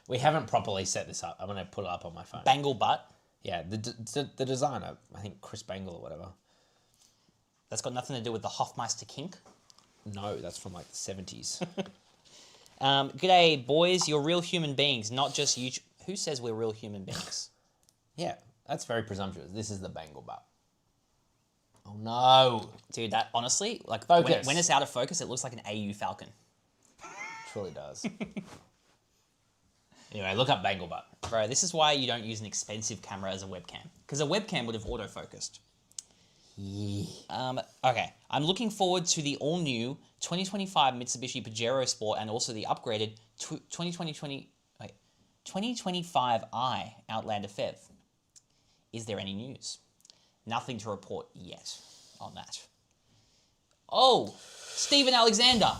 we haven't properly set this up. I'm going to put it up on my phone. Bangle butt. Yeah, the designer, I think Chris Bangle or whatever. That's got nothing to do with the Hofmeister kink. No, that's from like the 70s. G'day, boys. You're real human beings, not just you. Who says we're real human beings? Yeah, that's very presumptuous. This is the Bangle Butt. Oh no. Dude, that honestly, like Focus. when it's out of focus, it looks like an AU Falcon. Truly does. Anyway, look up Bangle Butt. Bro, this is why you don't use an expensive camera as a webcam. Because a webcam would have autofocused. Yeah. Okay, I'm looking forward to the all-new 2025 Mitsubishi Pajero Sport and also the upgraded 2025i Outlander PHEV. Is there any news? Nothing to report yet on that. Oh, Stephen Alexander.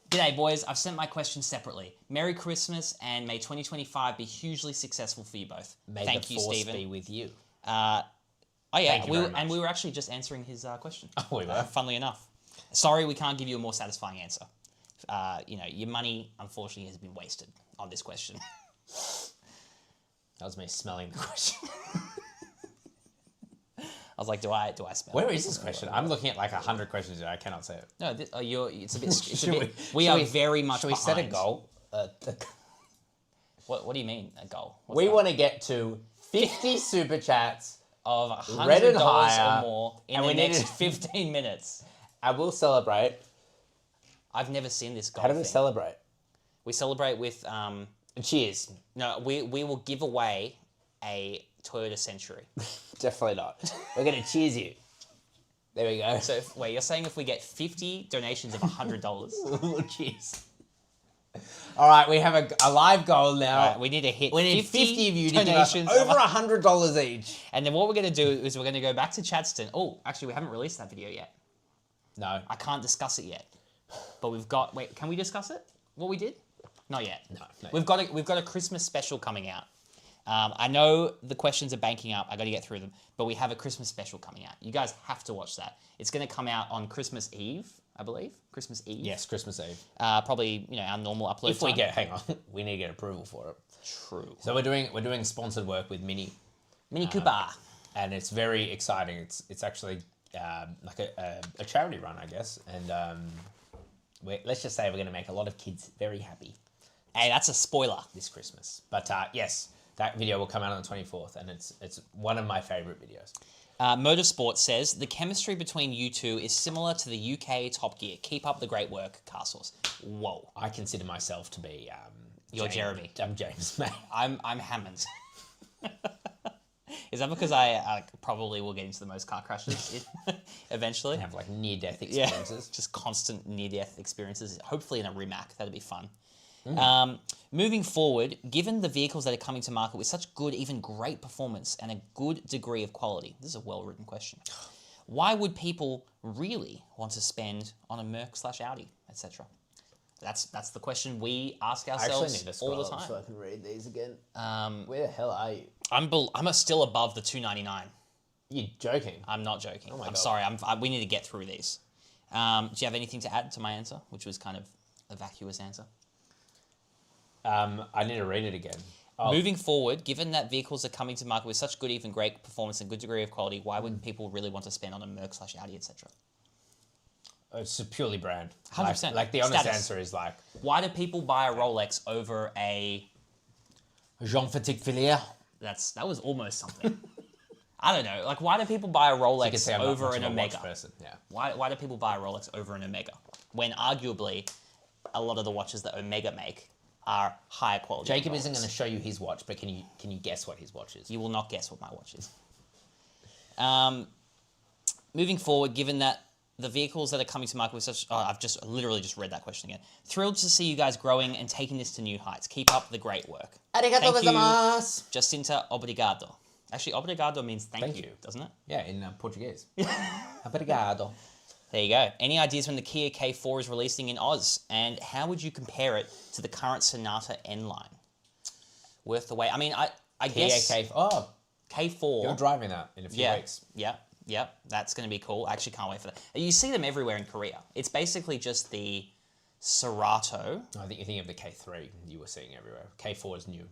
G'day, boys. I've sent my questions separately. Merry Christmas and may 2025 be hugely successful for you both. Thank you, Force Stephen. be with you. Oh yeah, Thank you very much. we were actually just answering his question. Oh, we were? Funnily enough. Sorry, we can't give you a more satisfying answer. Your money, unfortunately, has been wasted on this question. That was me smelling the question. I was like, do I smell? Where is this question? I'm looking at like 100 questions and I cannot say it. No, it's a bit. It's a Should bit. We are very much. Should we set a behind. goal? What do you mean a goal? What's We that? want to get to 50 super chats, of Red and $100 higher, or more in and the we need next it- 15 minutes. and we'll celebrate. I've never seen this goal. How do we thing. celebrate? We celebrate with Cheers. no. We will give away a Toyota Century. Definitely not. We're going to cheers you. There we go. So wait, you're saying if we get 50 donations of $100, Cheers. All right, we have a live goal now. we need to hit. We need 50 of you to give us donations over $100 each. And then what we're going to do is we're going to go back to Chadston. Oh, actually, we haven't released that video yet. No. I can't discuss it yet. But we've got. Wait, can we discuss it? What we did? Not yet. No. We've got a Christmas special coming out. I know the questions are banking up. I got to get through them, but we have a Christmas special coming out. You guys have to watch that. It's going to come out on Christmas Eve, I believe. Christmas Eve. Yes, Christmas Eve. Probably our normal upload If we time. hang on, we need to get approval for it. True. So we're doing sponsored work with Mini, Mini Cooper. and it's very exciting. It's actually like a charity run, I guess, and let's just say we're going to make a lot of kids very happy Hey, that's a spoiler. this Christmas. But yes, that video will come out on the 24th, and it's one of my favorite videos. Motorsport says the chemistry between you two is similar to the UK Top Gear. Keep up the great work, CarSauce. Whoa. I consider myself to be You're Jeremy. I'm James, mate. I'm Hammond. Is that because I probably will get into the most car crashes eventually? I have like near-death Yeah, experiences. just constant near-death experiences. Hopefully in a Rimac, that'd be fun. Moving forward, given the vehicles that are coming to market with such good, even great performance and a good degree of quality, this is a well-written question. Why would people really want to spend on a Merc/Audi, etc.? That's the question we ask I actually ourselves need to scroll all the up time. so I can read these again. Where the hell are you? I'm still above the 299. You're joking. I'm not joking. Oh my I'm God. sorry. We need to get through these. Do you have anything to add to my answer, which was kind of a vacuous answer? I need to read it again. Moving forward, given that vehicles are coming to market with such good, even great performance and good degree of quality, why would people really want to spend on a Merc/Audi, etc.? It's a purely brand. 100%. Like the honest Status. answer is like Why do people buy a Rolex over a... Jean Filier. That was almost something. I don't know. Like, why do people buy a Rolex over an Omega? Person. Yeah. Why do people buy a Rolex over an Omega? When arguably, a lot of the watches that Omega make are higher quality. Jacob isn't going to show you his watch, but can you guess what his watch is? You will not guess what my watch is. Moving forward, given that the vehicles that are coming to market with such... Oh, I've literally just read that question again. Thrilled to see you guys growing and taking this to new heights. Keep up the great work. Arigato gozaimasu. Jacinta obrigado. Actually, obrigado means thank you, doesn't it? Yeah, in Portuguese. Obrigado. There you go. Any ideas when the Kia K4 is releasing in Oz? And how would you compare it to the current Sonata N line? Worth the wait. I mean, I guess... Kia K... Oh, K4... You're driving that in a few weeks. Yeah, that's going to be cool. I actually can't wait for that. You see them everywhere in Korea. It's basically just the Cerato. No, I think you're thinking of the K3 you were seeing everywhere. K4 is new.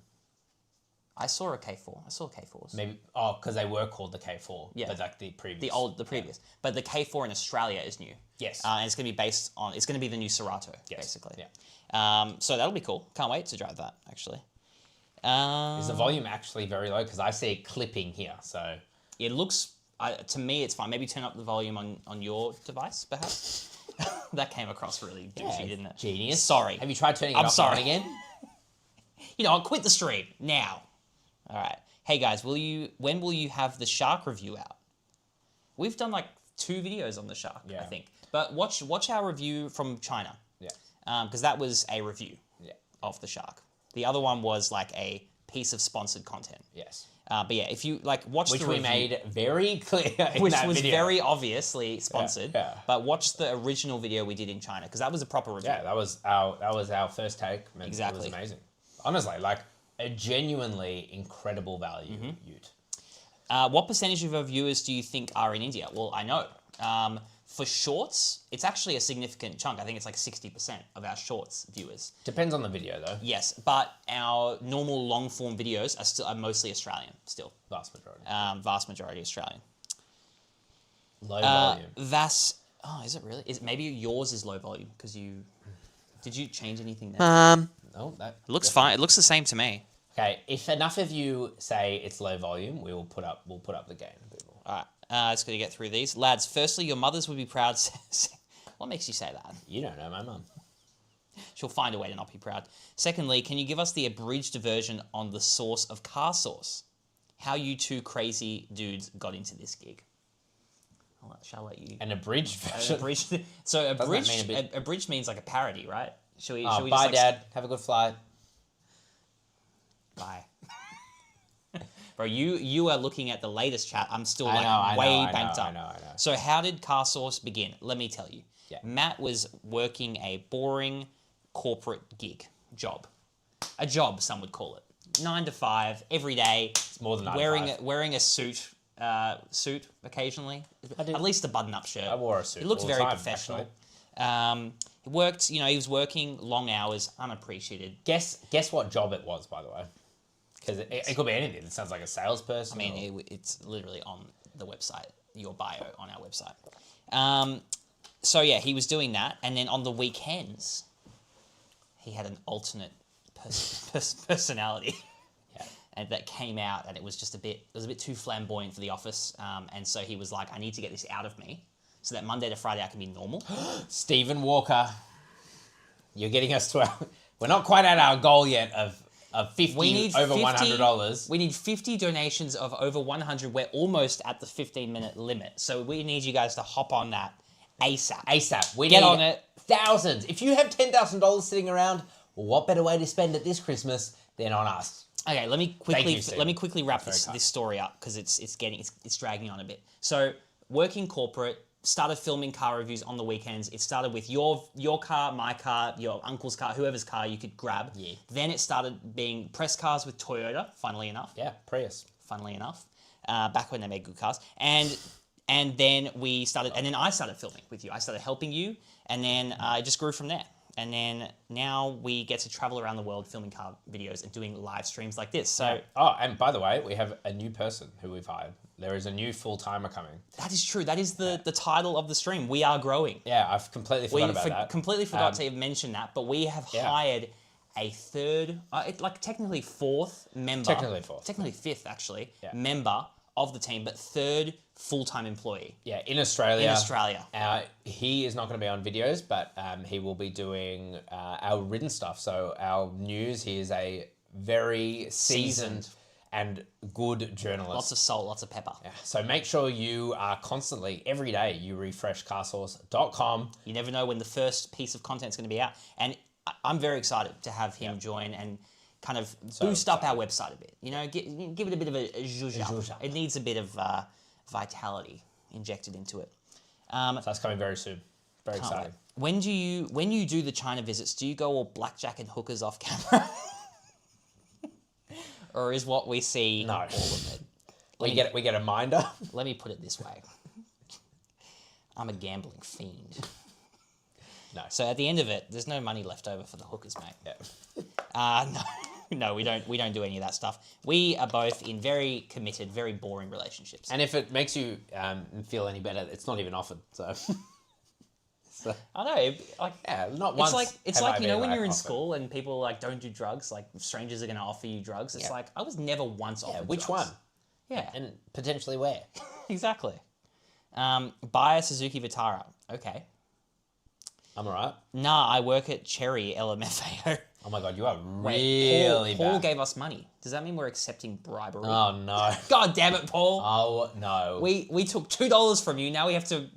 I saw a K4. I saw K4s. Maybe, because they were called the K4. Yeah. But like the previous. The previous. Yeah. But the K4 in Australia is new. Yes. And it's going to be it's going to be the new Cerato, basically. Yeah. So that'll be cool. Can't wait to drive that, actually. Is the volume actually very low? Because I see it clipping here, so. It looks... to me, it's fine. Maybe turn up the volume on your device, perhaps. That came across really douchey, didn't it? Genius. Sorry. Have you tried turning it off again? I'll quit the stream now. All right. Hey guys, when will you have the Shark review out? We've done like 2 videos on the Shark, I think. But watch our review from China. Yeah. Because that was a review of the Shark. The other one was like a piece of sponsored content. Yes. But yeah, if you watch the review, which we made very clear which was very obviously sponsored. Yeah. But watch the original video we did in China because that was a proper review. Yeah, that was our first take. Exactly. It was amazing. Honestly, like a genuinely incredible value ute. What percentage of our viewers do you think are in India? Well, I know. For shorts, it's actually a significant chunk. I think it's like 60% of our shorts viewers. Depends on the video, though. Yes, but our normal long-form videos are mostly Australian still. Vast majority. Vast majority Australian. Low volume. Is it really? Maybe yours is low volume because you... Did you change anything there? No, that... It looks fine. It looks the same to me. Okay, if enough of you say it's low volume, we'll put up the gain a bit more. All right. Just going to get through these. Lads, firstly, your mothers would be proud. What makes you say that? You don't know my mum. She'll find a way to not be proud. Secondly, can you give us the abridged version on the source of CarSauce? How you 2 crazy dudes got into this gig? Shall I let you... An abridged version? So abridged means like a parody, right? Shall we bye, Dad. Have a good flight. Bye. Bro, you are looking at the latest chat. I'm still way banked up. I know. So how did CarSauce begin? Let me tell you. Yeah. Matt was working a boring corporate job. A job, some would call it. 9 to 5, every day. It's more than 9 wearing to 5. Wearing a suit occasionally. At least a button-up shirt. I wore a suit. It looked very time, professional. He worked, he was working long hours, unappreciated. Guess what job it was, by the way. Because it could be anything. It sounds like a salesperson. I mean, it's literally on the website, your bio on our website. So yeah, he was doing that, and then on the weekends, he had an alternate personality, and that came out, and it was a bit too flamboyant for the office, and so he was like, I need to get this out of me, so that Monday to Friday I can be normal. Stephen Walker, you're getting us to we're not quite at our goal yet of 50 over $100. We need 50 donations of over 100. We're almost at the 15-minute limit. So we need you guys to hop on that ASAP. ASAP. We Get need on it. Thousands. If you have $10,000 sitting around, well, what better way to spend it this Christmas than on us? Okay, let me quickly wrap this story up because it's dragging on a bit. So working corporate, started filming car reviews on the weekends. It started with your car, my car, your uncle's car, whoever's car you could grab. Yeah. Then it started being press cars with Toyota, funnily enough. Yeah, Prius. Funnily enough. Back when they made good cars. And then I started filming with you. I started helping you, and then it just grew from there. And then now we get to travel around the world filming car videos and doing live streams like this. So Oh, and by the way, we have a new person who we've hired. There is a new full-timer coming. that is true. That is the title of the stream. We are growing. Yeah, I've completely forgot about that. Completely forgot to even mention that, but we have hired a third, technically fourth member. Technically fourth. Technically fifth, actually, member of the team, but third full-time employee. Yeah, in Australia. In Australia. He is not going to be on videos, but he will be doing our written stuff. So our news, he is a very seasoned and good journalist. Lots of salt, lots of pepper. Yeah. So make sure you are constantly, every day, you refresh carsauce.com. You never know when the first piece of content is going to be out. And I'm very excited to have him join and kind of boost up our website a bit. You know, give it a bit of a zhuzh up. It needs a bit of vitality injected into it. So that's coming very soon. Very exciting. When you do the China visits, do you go all blackjack and hookers off camera? Or is what we see all of it? We get a minder. Let me put it this way. I'm a gambling fiend. No. So at the end of it, there's no money left over for the hookers, mate. Yeah. No, we don't do any of that stuff. We are both in very committed, very boring relationships. And if it makes you feel any better, it's not even offered. So, I know, not once. It's like you know when you're in school and people like don't do drugs, like strangers are going to offer you drugs. It's like I was never once offered. Which drugs. one? Yeah, and potentially where? Exactly. Buy a Suzuki Vitara. Okay. I'm alright. Nah, I work at Cherry LMFAO. Oh my god, you are really Paul bad. gave us money. Does that mean we're accepting bribery? Oh no. God damn it, Paul. Oh no. We took $2 from you. Now we have to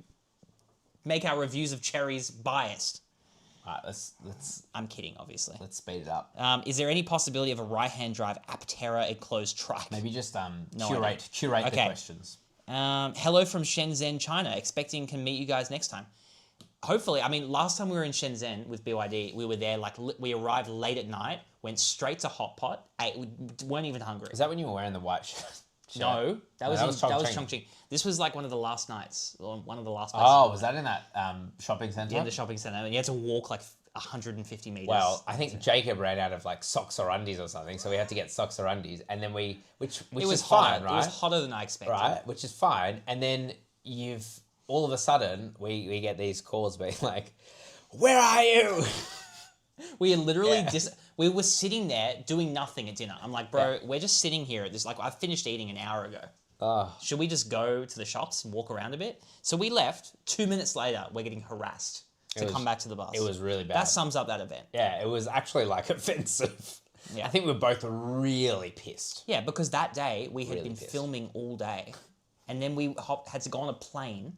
make our reviews of Cherries biased. Alright, let's I'm kidding, obviously. let's speed it up. Is there any possibility of a right-hand drive Aptera enclosed trike? Maybe just No curate the questions. Hello from Shenzhen, China. Expecting can meet you guys next time. Hopefully, I mean, last time we were in Shenzhen with BYD, we were there, we arrived late at night, went straight to Hot Pot, we weren't even hungry. Is that when you were wearing the white shirt? No, that was Chongqing. Chongqing. This was like one of the last nights, or one of the last nights. Oh, was that in that shopping centre? Yeah, in the shopping centre. And you had to walk like 150 metres. Well, I think Jacob ran out of like socks or undies or something, so we had to get socks or undies, and then which was fine, right? It was hotter than I expected. Right, which is fine, and then all of a sudden, we get these calls being like, where are you? We literally we were sitting there doing nothing at dinner. I'm like, bro, we're just sitting here at this, like, I finished eating an hour ago. Should we just go to the shops and walk around a bit? So we left. 2 minutes later, we're getting harassed to come back to the bus. It was really bad. That sums up that event. Yeah, it was actually like offensive. Yeah. I think we were both really pissed. Yeah, because that day we had been filming all day. And then we had to go on a plane.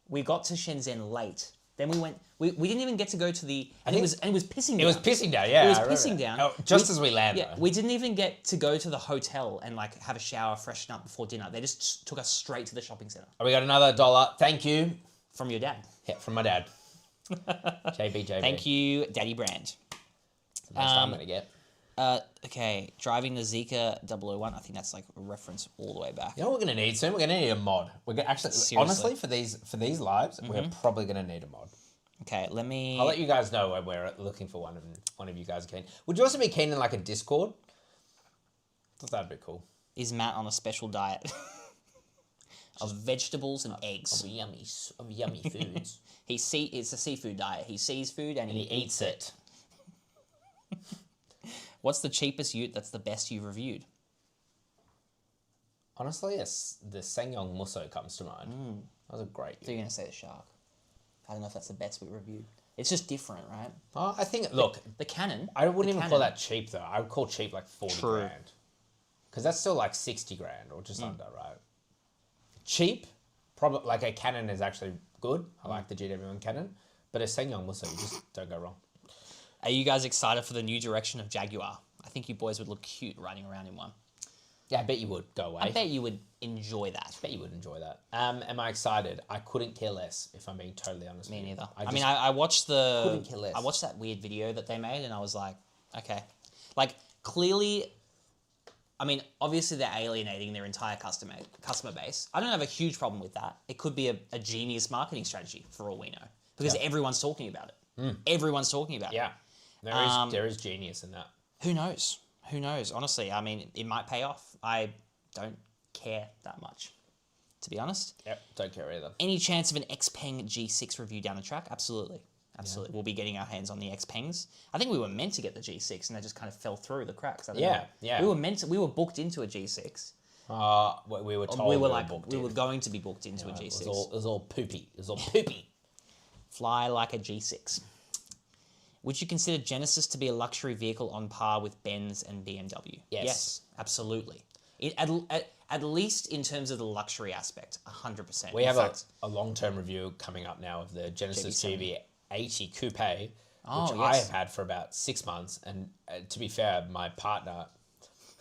We got to Shenzhen late. Then we went. We didn't even get to go to the. And it was pissing down. It was pissing down. Yeah, it was pissing down. Oh, just as we landed. Yeah, we didn't even get to go to the hotel and like have a shower, freshen up before dinner. They just took us straight to the shopping center. Oh, we got another $1. Thank you. From your dad. Yeah, from my dad. JB. Thank you, Daddy Brand. That's the most I'm gonna get. Okay, driving the Zika 001. I think that's like a reference all the way back. You know what we're gonna need soon? We're gonna need a mod. We're gonna actually, honestly, for these lives, we're probably gonna need a mod. Okay, let me. I'll let you guys know when we're looking for one of you guys keen. Would you also be keen in like a Discord? I thought that'd be cool. Is Matt on a special diet of vegetables and eggs? Of yummy foods. It's a seafood diet. He sees food and he eats it. What's the cheapest ute that's the best you've reviewed? Honestly, the Sangyong Musso comes to mind. That was a great ute. So you're going to say the Shark. I don't know if that's the best we reviewed. It's just different, right? I think, look... The Canon... I wouldn't even call that cheap, though. I would call cheap like 40 grand. Because that's still like 60 grand or just under, right? Cheap, probably like a Canon is actually good. I like the GW1 Canon. But a Sangyong Musso, you just don't go wrong. Are you guys excited for the new direction of Jaguar? I think you boys would look cute riding around in one. Yeah, I bet you would. Go away. I bet you would enjoy that. I bet you would enjoy that. Am I excited? I couldn't care less, if I'm being totally honest with you. Me neither. I watched couldn't care less. I watched that weird video that they made and I was like, okay. Like, clearly, I mean, obviously they're alienating their entire customer base. I don't have a huge problem with that. It could be a genius marketing strategy for all we know. Because everyone's talking about it. everyone's talking about. Yeah, there is genius in that. Who knows? Who knows? Honestly, I mean, it might pay off. I don't care that much, to be honest. Yep, don't care either. Any chance of an Xpeng G6 review down the track? Absolutely. Absolutely. We'll be getting our hands on the Xpengs. I think we were meant to get the G6 and they just kind of fell through the cracks. I don't know. Yeah. We were booked into a G6. We were told We we were going to be booked into a It G6. was all poopy. It was all poopy. Fly like a G6. Would you consider Genesis to be a luxury vehicle on par with Benz and BMW? Yes. Absolutely. At least in terms of the luxury aspect, 100%. We have a long-term review coming up now of the Genesis GV80 Coupe, which I have had for about 6 months. And to be fair, my partner,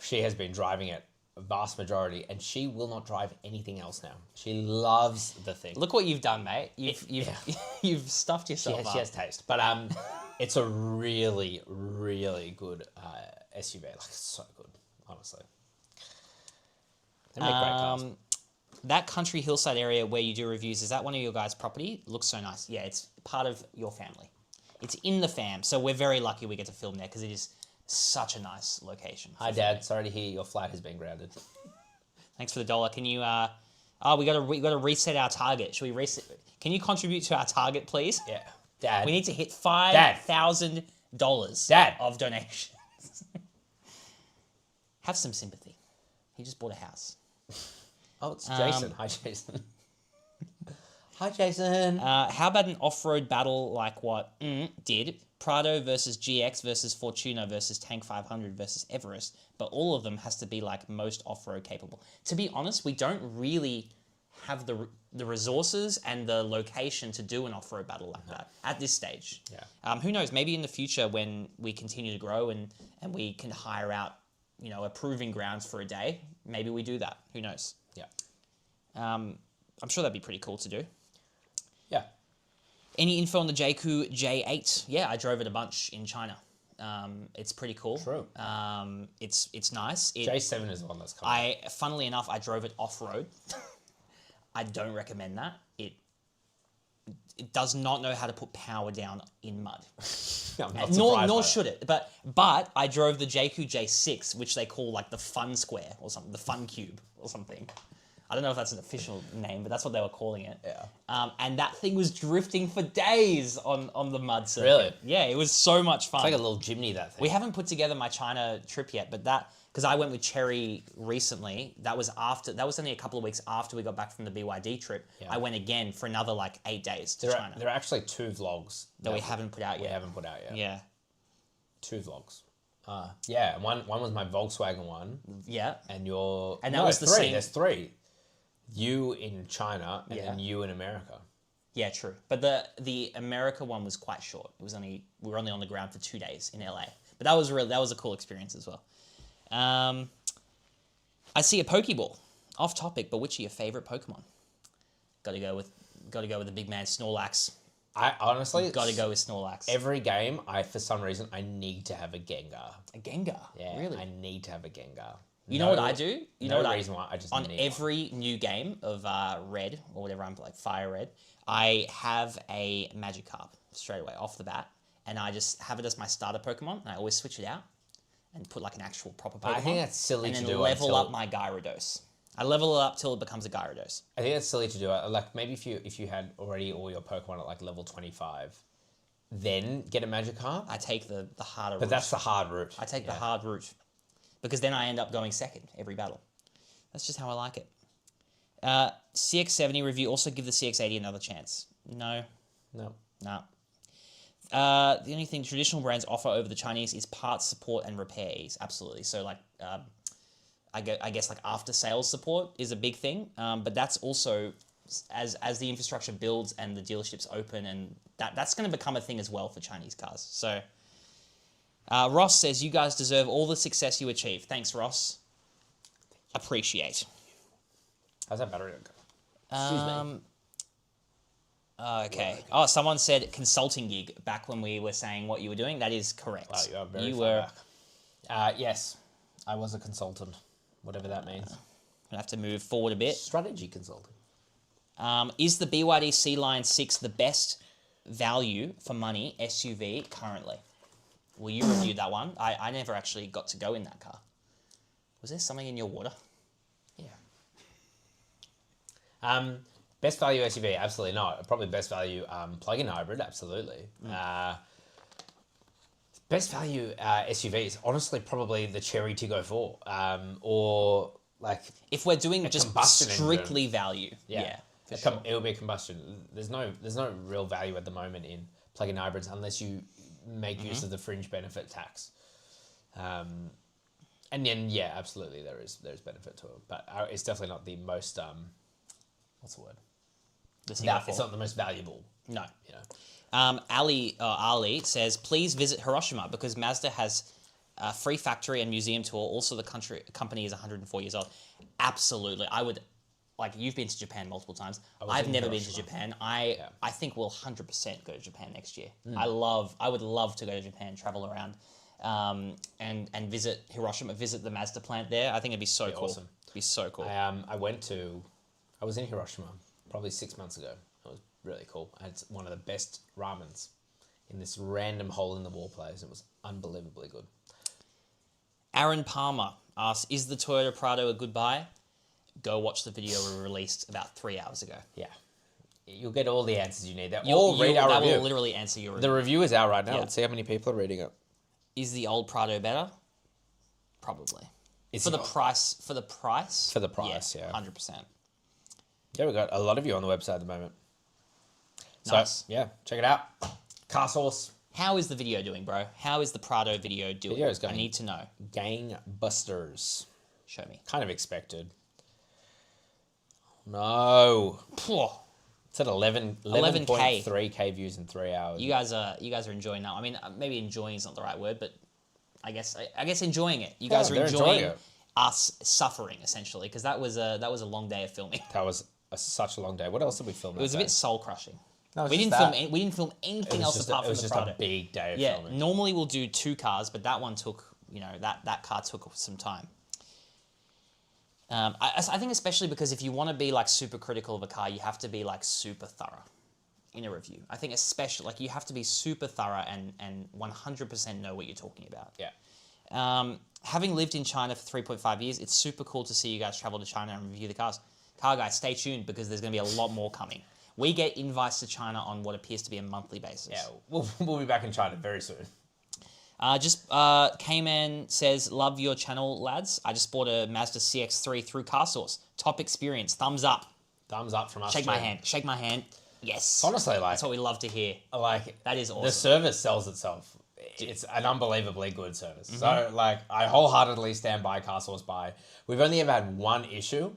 she has been driving it a vast majority, and she will not drive anything else now. She loves the thing. Look what you've done, mate. You've stuffed yourself up. She has taste, but it's a really, really good SUV. Like, it's so good, honestly. They make great cars. That country hillside area where you do reviews, is that one of your guys' property? It looks so nice. Yeah, it's part of your family. It's in the fam, so we're very lucky we get to film there because it is such a nice location. Hi, Dad. Sorry to hear your flat has been grounded. Thanks for the $1. Can you? We got to reset our target. Should we reset? Can you contribute to our target, please? Yeah, Dad. We need to hit $5,000 of donations. Have some sympathy. He just bought a house. Oh, it's Jason. Hi, Jason. Hi, Jason. How about an off-road battle like what did? Prado versus GX versus Fortuna versus Tank 500 versus Everest, but all of them has to be like most off-road capable. To be honest, we don't really have the resources and the location to do an off-road battle like that at this stage. Yeah. Who knows? Maybe in the future when we continue to grow and we can hire out, a proving grounds for a day, maybe we do that. Who knows? Yeah. I'm sure that'd be pretty cool to do. Yeah. Any info on the JQ J8? Yeah, I drove it a bunch in China. It's pretty cool. True. It's nice. J7 is the one that's coming. Funnily enough, I drove it off-road. I don't recommend that. It does not know how to put power down in mud. Nor should it. But I drove the JQ J6, which they call like the Fun Square or something, the Fun Cube or something. I don't know if that's an official name, but that's what they were calling it. Yeah. And that thing was drifting for days on the mud circuit. Really? Yeah, it was so much fun. It's like a little chimney, that thing. We haven't put together my China trip yet, but because I went with Cherry recently, that was only a couple of weeks after we got back from the BYD trip. Yeah. I went again for another like 8 days to China. There are actually 2 vlogs that we haven't put out yet. We haven't put out yet. Yeah. 2 vlogs. Yeah, one was my Volkswagen one. Yeah. And that was the 3. same. There's 3. You in China and then you in America. Yeah, true. But the America one was quite short. We were only on the ground for 2 days in LA. But that was a cool experience as well. I see a Pokeball. Off topic, but which are your favorite Pokemon? Got to go with the big man Snorlax. I honestly got to go with Snorlax. Every game, for some reason I need to have a Gengar. A Gengar? Yeah, really? I need to have a Gengar. You know what I do? Reason why I just on need every new game of Red or whatever, I'm like Fire Red, I have a Magikarp straight away off the bat, and I just have it as my starter Pokemon, and I always switch it out and put like an actual proper Pokemon. I think that's silly to do. And then level up my Gyarados. I level it up till it becomes a Gyarados. I think that's silly to do. Like maybe if you had already all your Pokemon at like level 25, then get a Magikarp. I take the harder route. But that's the hard route. I take the hard route. Because then I end up going second every battle. That's just how I like it. CX-70 review, also give the CX-80 another chance. No. The only thing traditional brands offer over the Chinese is parts support and repair ease. Absolutely. So like, I guess like after sales support is a big thing. But that's also as the infrastructure builds and the dealerships open, and that's going to become a thing as well for Chinese cars. So Ross says, you guys deserve all the success you achieve. Thanks, Ross. Appreciate. How's that battery go? Excuse me. Okay. Oh, someone said consulting gig back when we were saying what you were doing. That is correct. Wow, you are very far back. Yes, I was a consultant, whatever that means. I'm going to have to move forward a bit. Strategy consulting. Is the BYD C Line 6 the best value for money SUV currently. Will you review that one? I never actually got to go in that car. Was there something in your water? Yeah. Best value SUV, absolutely not. Probably best value plug-in hybrid, absolutely. Best value SUV is honestly probably the Chery Tiggo 4, or like if we're doing just combustion strictly engine. value, for sure. It will be a combustion. There's no real value at the moment in plug-in hybrids unless you make use of the fringe benefit tax. And then absolutely there's benefit to it, but it's definitely not the most what's the word? It's not the most valuable. No. You know. Ali says, please visit Hiroshima because Mazda has a free factory and museum tour. Also, the company is 104 years old. Absolutely. I would, like, you've been to Japan multiple times. I've never been to Japan. I think we'll 100% go to Japan next year. I would love to go to Japan, travel around, and visit Hiroshima, visit the Mazda plant there. I think it'd be so cool. Awesome. It'd be so cool. I was in Hiroshima probably 6 months ago. It was really cool. I had one of the best ramens in this random hole-in-the-wall place. It was unbelievably good. Aaron Palmer asks, is the Toyota Prado a good buy? Go watch the video we released about 3 hours ago. Yeah. You'll get all the answers you need. Read our that review. will literally answer your review. The review is out right now. Yeah. Let's see how many people are reading it. Is the old Prado better? Probably. For the the price? For the price, yeah. 100%. Yeah, we've got a lot of you on the website at the moment. Nice. So, yeah, check it out. CarSauce. How is the video doing, bro? How is the Prado video doing? Video's going I need to know. Gangbusters. Show me. Kind of expected. No. It's at 11.3K views in 3 hours. You guys are enjoying that. I mean, maybe enjoying is not the right word, but I guess enjoying it. You guys are enjoying us suffering essentially, because that was a long day of filming. That was such a long day. What else did we film? It was a bit soul crushing. No, we didn't film anything else apart from the Prado. It was just a big day of filming. Yeah, normally we'll do 2 cars, but that one took, that car took some time. I think especially because if you want to be like super critical of a car, you have to be like super thorough in a review. I think especially like you have to be super thorough and 100% know what you're talking about. Yeah. Having lived in China for 3.5 years, it's super cool to see you guys travel to China and review the cars. Car guys, stay tuned because there's going to be a lot more coming. We get invites to China on what appears to be a monthly basis. Yeah, we'll be back in China very soon. K-Man says, love your channel, lads. I just bought a Mazda CX-3 through CarSauce. Top experience. Thumbs up. Thumbs up from us. Shake my hand. Shake my hand. Yes. Honestly, that's what we love to hear. Like, that is awesome. The service sells itself. It's an unbelievably good service. So, like, I wholeheartly stand by CarSauce buy. We've only ever had one issue.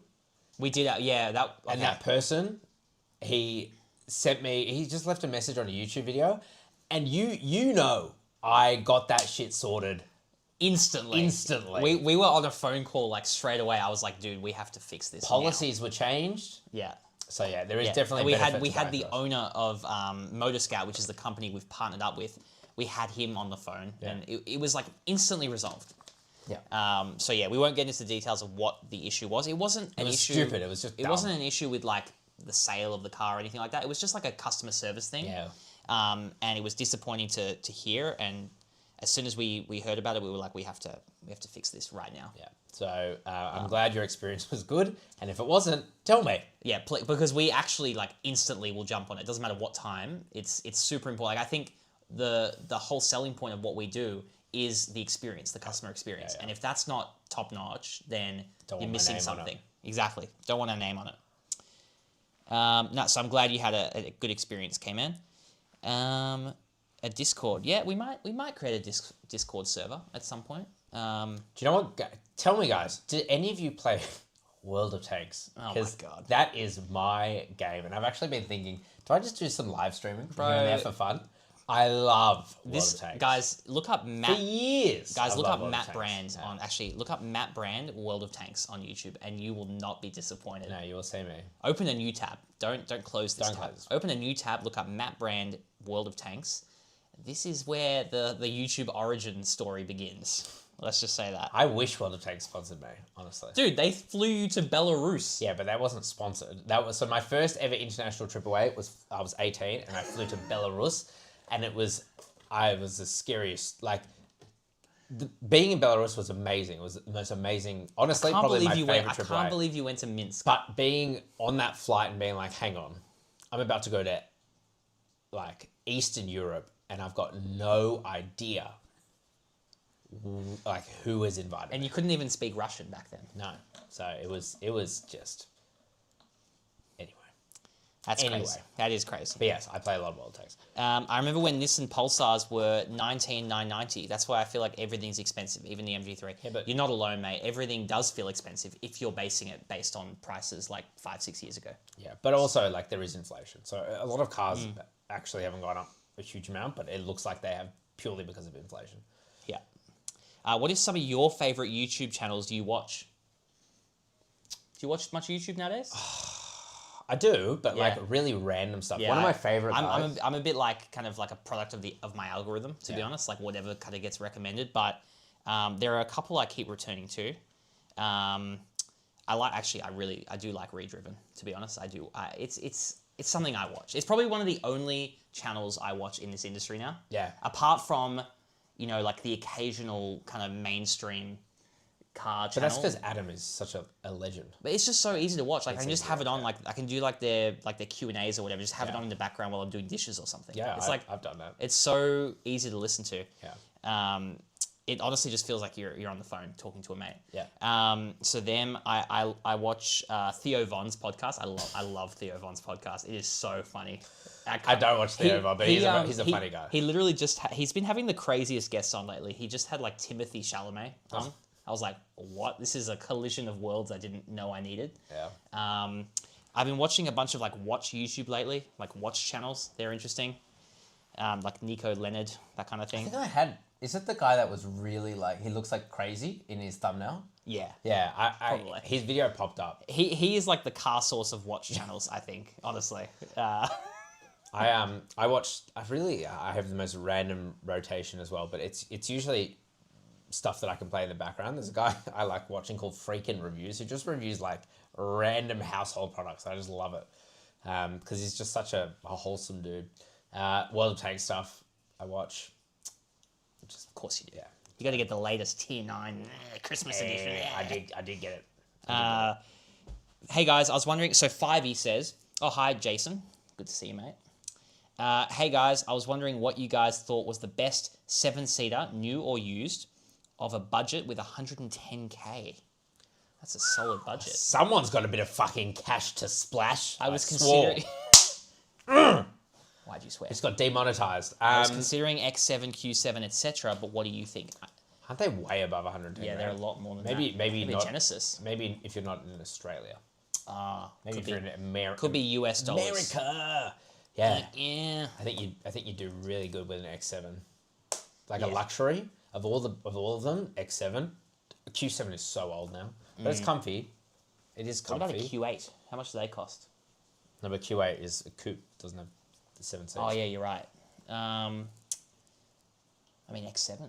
We did, yeah. And that person, he just left a message on a YouTube video, and you know I got that shit sorted. Instantly. We were on a phone call, like, straight away. I was like, dude, we have to fix this Policies were changed. Yeah. So, yeah, there is definitely we had the owner of Motor Scout, which is the company we've partnered up with. We had him on the phone, and it was, like, instantly resolved. Yeah. So, yeah, we won't get into the details of what the issue was. It wasn't an issue. It was stupid. It was just dumb. It wasn't an issue with, like, the sale of the car or anything like that. It was just, like, a customer service thing. Yeah. And it was disappointing to hear, and as soon as we heard about it, we were like, we have to fix this right now. Yeah. So I'm glad your experience was good, and if it wasn't, tell me. Yeah, because we actually like instantly will jump on it. It doesn't matter what time. It's super important. Like, I think the whole selling point of what we do is the experience, the customer experience, and if that's not top notch, then you're missing something. Exactly. Don't want our name on it. No, so I'm glad you had a good experience, K-Man. A Discord. Yeah, we might create a Discord server at some point. Do you know what? Tell me, guys, did any of you play World of Tanks? Oh my God. That is my game, and I've actually been thinking, do I just do some live streaming here and there for fun? I love World of Tanks. Guys, look up Matt. For years. Guys, look up Matt Brand look up Matt Brand World of Tanks on YouTube, and you will not be disappointed. No, you will see me. Open a new tab. Don't close this tab. Open a new tab. Look up Matt Brand World of Tanks. this is where the YouTube origin story begins. Let's just say that. I wish World of Tanks sponsored me, honestly. Dude, they flew you to Belarus. Yeah, but that wasn't sponsored. That was so my first ever international trip away was I was 18 and I flew to Belarus, and it was the scariest. Like being in Belarus was amazing. It was the most amazing. Honestly, probably my favorite trip away. I can't believe you went to Minsk. But being on that flight and being like, hang on, I'm about to go to like Eastern Europe, and I've got no idea like who has invited And me. you couldn't even speak Russian back then. No, so it was just anyway. That's crazy. That is crazy. But yes, I play a lot of World of Tanks. I remember when Nissan Pulsars were 19,990. That's why I feel like everything's expensive, even the MG3. Yeah, but you're not alone, mate. Everything does feel expensive if you're basing it based on prices like 5-6 years ago. Yeah, but also like there is inflation, so a lot of cars actually haven't gone up a huge amount, but it looks like they have purely because of inflation. Yeah. What is some of your favorite YouTube channels do you watch? Do you watch much YouTube nowadays? I do, but Yeah. like really random stuff. Yeah, One of my favorite guys. I'm a bit like kind of like a product of my algorithm, to be honest. Like whatever kind of gets recommended, but there are a couple I keep returning to. I do like Redriven, to be honest. I do. It's something I watch. It's probably one of the only channels I watch in this industry now. Yeah. Apart from, like the occasional kind of mainstream car But channel. that's because Adam is such a legend. But it's just so easy to watch. Like I can just easy have to it on. watch, Like I can do like their Q&As or whatever. Just have it Yeah. on in the background while I'm doing dishes or something. Yeah, It's I've done that. it's so easy to listen to. Yeah. It honestly just feels like you're on the phone talking to a mate. Yeah. So I watch Theo Von's podcast. I love Theo Von's podcast. It is so funny. I don't watch Theo Von, but he's a funny guy. He literally he's been having the craziest guests on lately. He just had like Timothy Chalamet on. Oh. I was like, what? This is a collision of worlds I didn't know I needed. Yeah. I've been watching a bunch of like watch YouTube lately, like watch channels. They're interesting. Like Nico Leonard, that kind of I thing. think I had. Is it the guy that was really like he looks like crazy in his thumbnail? Yeah. Yeah, Probably. his video popped up. He is like the CarSauce of watch channels, I think, honestly. I have the most random rotation as well, but it's usually stuff that I can play in the background. There's a guy I like watching called Freakin' Reviews who just reviews like random household products. I just love it because he's just such a wholesome dude. World of Tanks stuff I watch. Of course you do. Yeah. You got to get the latest Tier 9 Christmas edition. I did get it. Hey guys, I was wondering, so 5e says, oh hi Jason, good to see you mate. Hey guys, I was wondering what you guys thought was the best 7-seater, new or used, of a budget with 110k. That's a solid budget. Someone's got a bit of fucking cash to splash. I was swore. considering... Why'd you swear? It's got demonetized. I was considering X7, Q7, etc., but what do you think? Aren't they way above 110? Yeah, they're a lot more than maybe that. Maybe not. Genesis. Maybe if you're not in Australia. Could Maybe if be, you're in America. could be US dollars. America. Yeah. Yeah. I think you do really good with an X7. Like a luxury of all of them, X7. Q7 is so old now, but it's comfy. It is What comfy. about a Q8? How much do they cost? No, but Q8 is a coupe. Doesn't have the 7 seats. Oh yeah, you're right. I mean X7,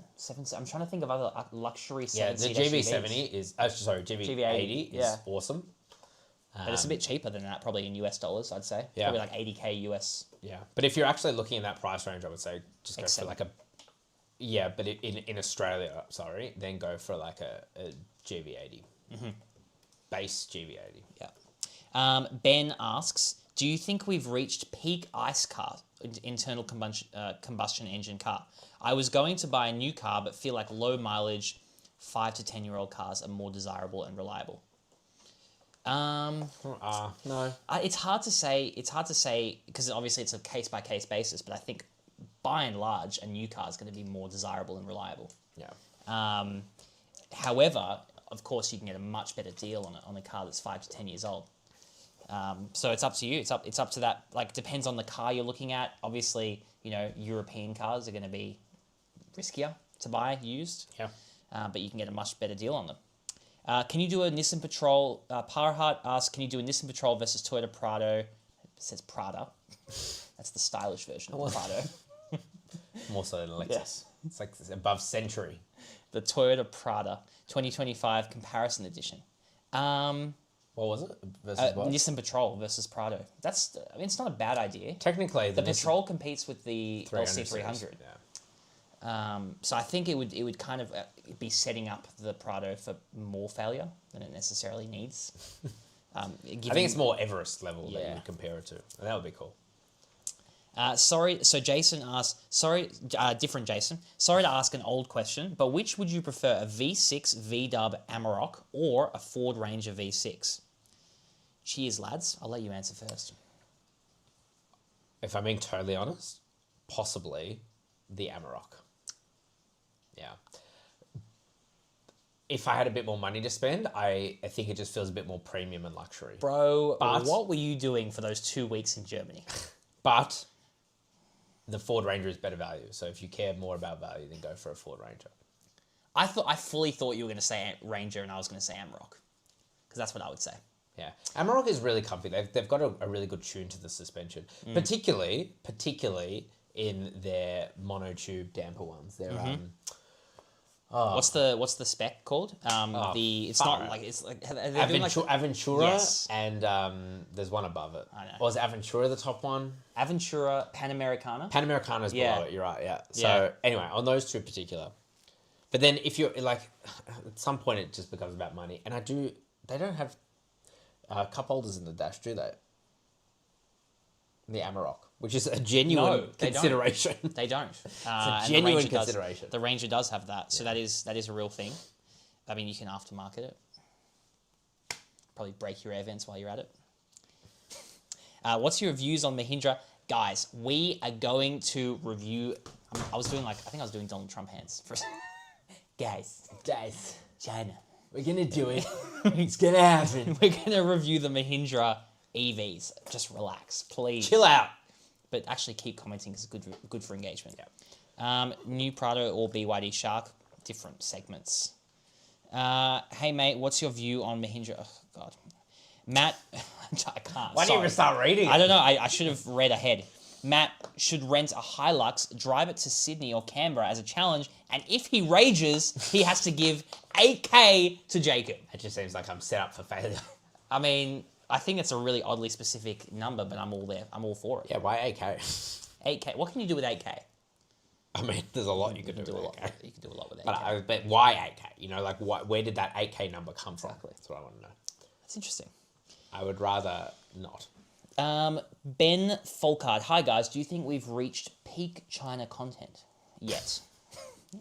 I'm trying to think of other luxury 7-seat the SUVs. GV70 is GV80 is awesome. But it's a bit cheaper than that, probably in US dollars, I'd say. Yeah. Probably like 80k US. Yeah, but if you're actually looking in that price range, I would say just go X7. for like a. Yeah, but in Australia, then go for like a GV80, base GV80. Yeah. Ben asks, do you think we've reached peak ICE car, internal combustion engine car? I was going to buy a new car, but feel like low mileage, 5 to 10-year-old cars are more desirable and reliable. No. It's hard to say. It's hard to say because obviously it's a case-by-case basis, but I think by and large, a new car is going to be more desirable and reliable. Yeah. However, of course, you can get a much better deal on a car that's 5 to 10 years old. So it's up to you. It's up to that. Like, depends on the car you're looking at. Obviously, European cars are going to be riskier to buy used. Yeah. But you can get a much better deal on them. Can you do a Nissan Patrol? Powerheart asks, can you do a Nissan Patrol versus Toyota Prado? It says Prada. That's the stylish version of the Prado. More so than a Lexus. It's like above Century. The Toyota Prado 2025 comparison edition. What was it? Versus what? Nissan Patrol versus Prado. It's not a bad idea. Technically, The Patrol competes with the LC300. Yeah. So I think it would kind of be setting up the Prado for more failure than it necessarily needs. I think it's more Everest level that you would compare it to. And that would be cool. Sorry, so Jason asked, different Jason. Sorry to ask an old question, but which would you prefer, a V6 V-Dub Amarok or a Ford Ranger V6? Cheers, lads. I'll let you answer first. If I'm being totally honest, possibly the Amarok. Yeah. If I had a bit more money to spend, I think it just feels a bit more premium and luxury. Bro, what were you doing for those 2 weeks in Germany? But the Ford Ranger is better value. So if you care more about value, then go for a Ford Ranger. I fully thought you were going to say Ranger and I was going to say Amarok. Because that's what I would say. Yeah. Amarok is really comfy. They've got a really good tune to the suspension. Particularly in their monotube damper ones. They're what's the spec called? Aventura, yes. and there's one above it. I know. Or is Aventura the top one? Aventura Panamericana. Panamericana's below it. You're right. Yeah. So anyway, on those two particular. But then if you're like, at some point it just becomes about money, and they don't have cup holders in the dash, do they? The Amarok, which is a genuine consideration. They don't. It's a genuine consideration. The Ranger does have that, so that is a real thing. I mean, you can aftermarket it. Probably break your air vents while you're at it. What's your views on Mahindra? Guys, we are going to review... I think I was doing Donald Trump hands. Guys, China. We're going to do it. It's going to happen. We're going to review the Mahindra EVs. Just relax, please. Chill out. But actually keep commenting because it's good for engagement. Yeah. New Prado or BYD Shark, different segments. Hey, mate, what's your view on Mahindra? Oh, God. Matt, I can't. Why didn't you even start reading it? I don't know. I should have read ahead. Matt should rent a Hilux, drive it to Sydney or Canberra as a challenge, and if he rages, he has to give 8K to Jacob. It just seems like I'm set up for failure. I mean, I think it's a really oddly specific number, but I'm all there. I'm all for it. Yeah, why 8K? 8K. What can you do with 8K? I mean, there's a lot you can do with 8K. You can do a lot with 8K. But why 8K? You know, like, where did that 8K number come from? Exactly. That's what I want to know. That's interesting. I would rather not. Ben Folkard. Hi, guys. Do you think we've reached peak China content yet?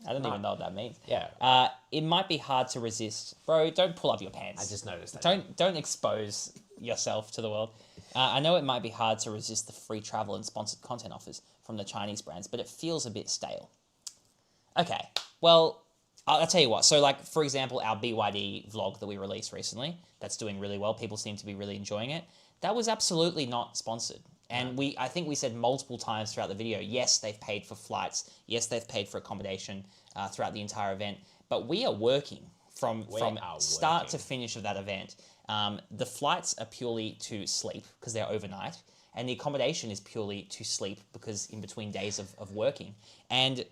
I don't even know what that means. Yeah. It might be hard to resist. Bro, don't pull up your pants. I just noticed that. Don't expose yourself to the world. I know it might be hard to resist the free travel and sponsored content offers from the Chinese brands, but it feels a bit stale. Okay. Well, I'll tell you what. So, like, for example, our BYD vlog that we released recently, that's doing really well. People seem to be really enjoying it. That was absolutely not sponsored. And I think we said multiple times throughout the video, yes, they've paid for flights. Yes, they've paid for accommodation throughout the entire event. But we are working from start to finish of that event. The flights are purely to sleep because they're overnight. And the accommodation is purely to sleep because in between days of working. And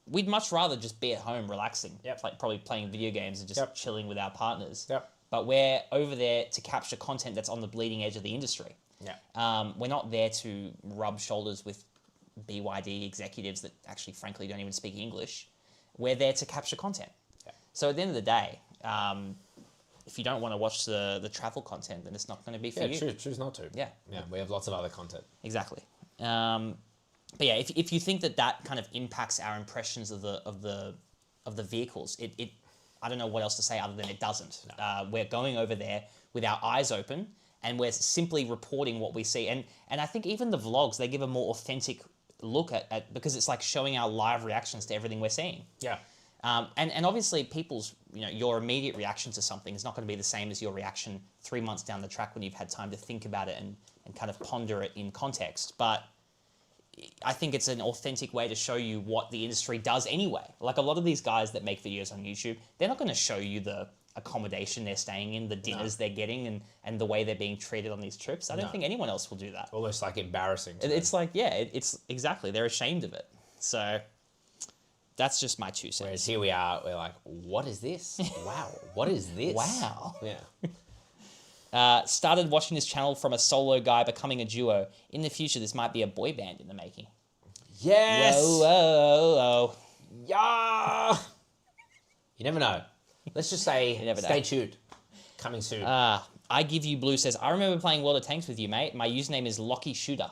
we'd much rather just be at home relaxing, like probably playing video games and just chilling with our partners. But we're over there to capture content that's on the bleeding edge of the industry. We're not there to rub shoulders with BYD executives that actually, frankly, don't even speak English. We're there to capture content. So at the end of the day, if you don't want to watch the travel content, then it's not going to be for you. Choose not to. Yeah, we have lots of other content. Exactly. But yeah, if you think that kind of impacts our impressions of the vehicles, it I don't know what else to say other than it doesn't. No. We're going over there with our eyes open, and we're simply reporting what we see. And I think even the vlogs, they give a more authentic look at because it's like showing our live reactions to everything we're seeing. Yeah. And obviously people's, your immediate reaction to something is not going to be the same as your reaction 3 months down the track when you've had time to think about it and kind of ponder it in context. But I think it's an authentic way to show you what the industry does anyway. Like a lot of these guys that make videos on YouTube, they're not going to show you the accommodation they're staying in, the dinners they're getting, and the way they're being treated on these trips. I don't think anyone else will do that. Almost like embarrassing. It's like, it's exactly, they're ashamed of it. So that's just my 2 cents. Whereas here we are, we're like, what is this? Wow, what is this? Wow. Yeah. Started watching this channel from a solo guy becoming a duo. In the future, this might be a boy band in the making. Yes. Whoa, whoa, whoa. Yeah. You never know. Let's just say, never know. stay tuned. Coming soon. I Give You Blue says, I remember playing World of Tanks with you, mate. My username is Locky Shooter.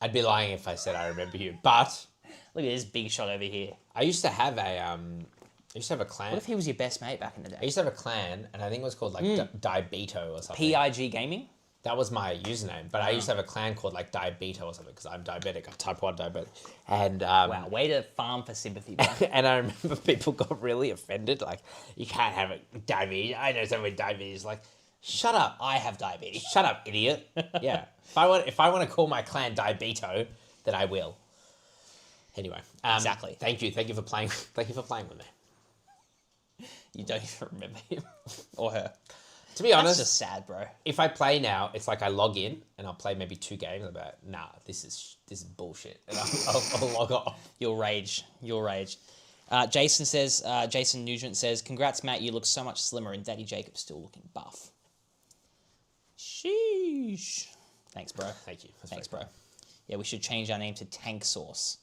I'd be lying if I said I remember you, but Look at this big shot over here. I used to have a clan. What if he was your best mate back in the day? I used to have a clan, and I think it was called like Diabeto or something. PIG Gaming? That was my username, but I used to have a clan called like Diabeto or something because I'm diabetic. I'm type 1 diabetic. And Wow, way to farm for sympathy, bro. and I remember people got really offended. Like, you can't have it diabetes. I know someone with diabetes. Like, shut up. I have diabetes. Shut up, idiot. Yeah. If I want to call my clan Diabeto, then I will. Anyway. Exactly. Thank you. Thank you for playing. Thank you for playing with me. You don't even remember him or her. To be honest, That's just sad, bro. if I play now, it's like I log in and I'll play maybe 2 games. I'm like, nah, this is bullshit, and I'll log off. You'll rage. You'll rage. Jason Nugent says, congrats, Matt. You look so much slimmer and Daddy Jacob's still looking buff. Sheesh. Thanks, bro. Thank you. Thanks, bro. Yeah, we should change our name to Tank Sauce.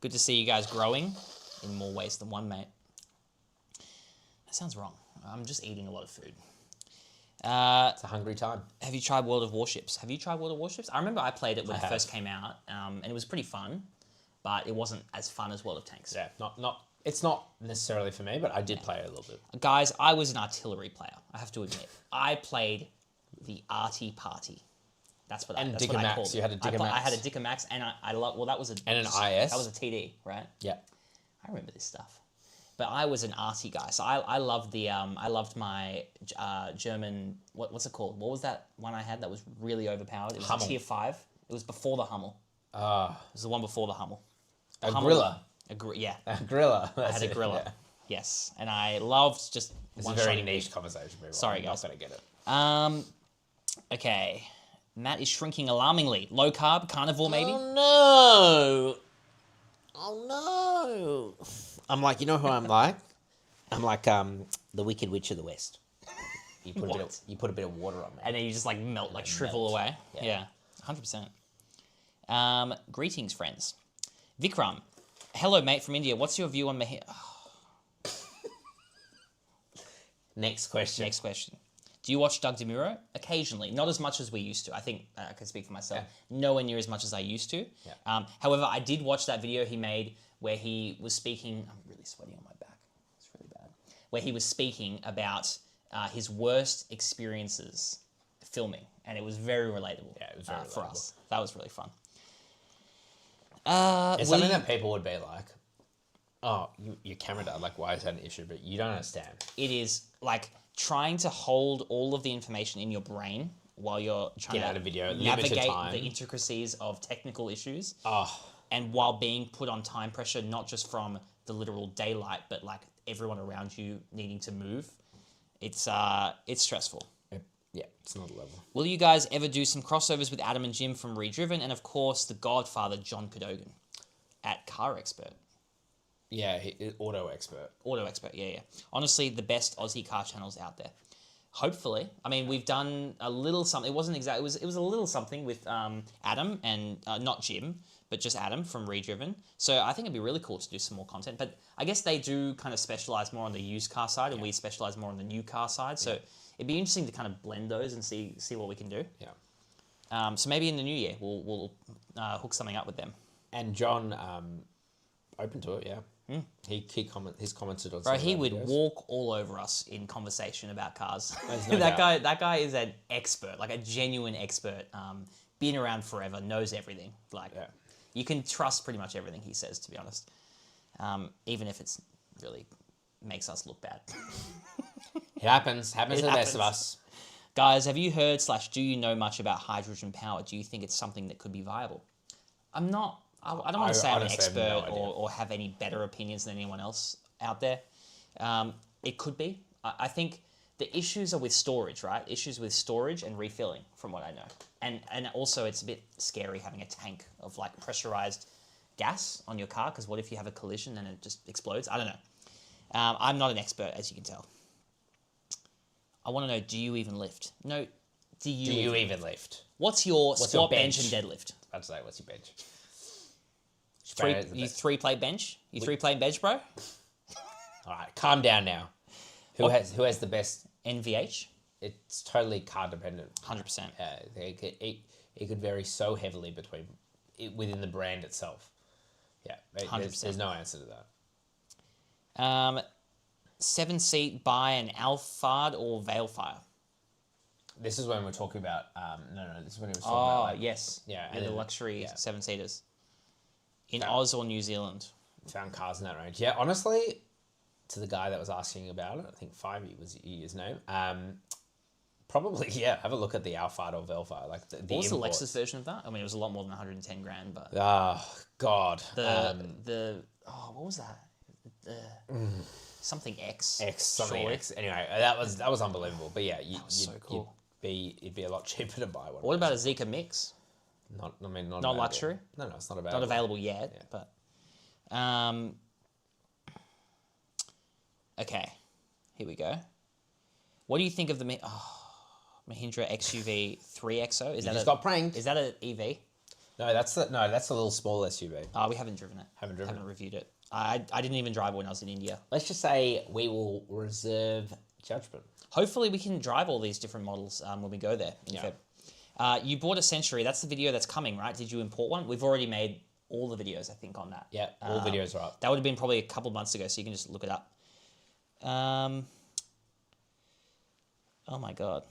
Good to see you guys growing in more ways than one, mate. That sounds wrong. I'm just eating a lot of food. It's a hungry time. Have you tried World of Warships? Have you tried World of Warships? I remember I played it when it first came out, and it was pretty fun, but it wasn't as fun as World of Tanks. Yeah, it's not necessarily for me, but I did play it a little bit. Guys, I was an artillery player, I have to admit. I played the arty party. That's what I called it. You had a Digger Max. I had a Digger Max, and I love. Well, that was and an IS. That was a TD, right? Yeah. I remember this stuff. But I was an arty guy, so I loved the I loved my German. What's it called? What was that one I had that was really overpowered? It was Hummel. a tier 5. It was before the Hummel. It was the one before the Hummel. A Grilla. Yeah. A Grilla. I had a Grilla. Yeah. Yes, and I loved just It's one a very shot. niche conversation. People. Sorry, I'm guys. not gonna get it. Okay. Matt is shrinking alarmingly. Low carb, carnivore maybe? Oh no! Oh no! I'm like, you know who I'm like? I'm like the Wicked Witch of the West. You put a bit of water on me. And then you just like melt, like shrivel melt. away. Yeah. 100%. Greetings, friends. Vikram. Hello, mate from India. What's your view on Mahindra? Next question. Next question. Do you watch Doug DeMuro? Occasionally. Not as much as we used to. I think I can speak for myself. Yeah. Nowhere near as much as I used to. Yeah. However, I did watch that video he made where he was speaking... I'm really sweaty on my back. It's really bad. Where he was speaking about his worst experiences filming. And it was very relatable, Yeah, it was very for relatable. us. That was really fun. It's something that people would be like, oh, your camera died. Like, why is that an issue? But you don't understand. It is like trying to hold all of the information in your brain while you're trying Get to out a video, limited navigate time. the intricacies of technical issues. Oh, And while being put on time pressure, not just from the literal daylight, but like everyone around you needing to move. It's stressful. yeah, it's not a level. Will you guys ever do some crossovers with Adam and Jim from Redriven? And of course, the Godfather, John Cadogan at Car Expert. Yeah, auto expert. Auto Expert, yeah. Honestly, the best Aussie car channels out there. Hopefully. I mean, we've done a little something. It wasn't exactly. It was a little something with Adam and not Jim, but just Adam from Redriven. So I think it'd be really cool to do some more content. But I guess they do kind of specialize more on the used car side, and we specialize more on the new car side. So it'd be interesting to kind of blend those and see what we can do. Yeah. So maybe in the new year we'll hook something up with them. And John, open to it. Yeah. He's commented on. Bro, some he of our would videos. walk all over us in conversation about cars. There's no that doubt. guy is an expert, like a genuine expert. Been around forever, knows everything. Like you can trust pretty much everything he says, to be honest. Even if it's really makes us look bad. It happens. Happens to the best of us. Guys, have you heard / do you know much about hydrogen power? Do you think it's something that could be viable? I'm not. I don't want to say I'm an honestly have expert no idea. or have any better opinions than anyone else out there. It could be. I think the issues are with storage, right? Issues with storage and refilling, from what I know. And also, it's a bit scary having a tank of like pressurized gas on your car, because what if you have a collision and it just explodes? I don't know. I'm not an expert, as you can tell. I want to know, do you even lift? No, do you even lift? What's your squat, bench, bench? and deadlift? I'd say, what's your bench? You 3-plate bench? You 3-plate bench, bro? All right, calm down now. Who has the best? NVH? It's totally car dependent. 100%. It could vary so heavily within the brand itself. Yeah, 100%. There's no answer to that. 7-seat by an Alphard or Veilfire? This is when we're talking about this is when he was talking about yes. yeah, the luxury 7-seaters. In Oz or New Zealand? Found cars in that range. Yeah, honestly, to the guy that was asking about it, I think 5E was his name. Probably, yeah. Have a look at the Alphard or Velfire. Like the what was imports. the Lexus version of that? I mean, it was a lot more than 110 grand, but Oh God. What was that? Something X. Something surely. X. Anyway, that was unbelievable. But yeah, so cool. It'd be a lot cheaper to buy one. What about a Zika Mix? Not Not luxury? No, it's not available. Not available yet, but okay. Here we go. What do you think of the Mahindra XUV 3XO? You just got pranked. Is that an EV? No, that's a little small SUV. We haven't driven it. Haven't reviewed it. I didn't even drive it when I was in India. Let's just say we will reserve judgment. Hopefully we can drive all these different models when we go there in Feb. You bought a Century. That's the video that's coming, right? Did you import one? We've already made all the videos, I think, on that. Yeah, all videos are up. That would have been probably a couple months ago, so you can just look it up. Oh my God.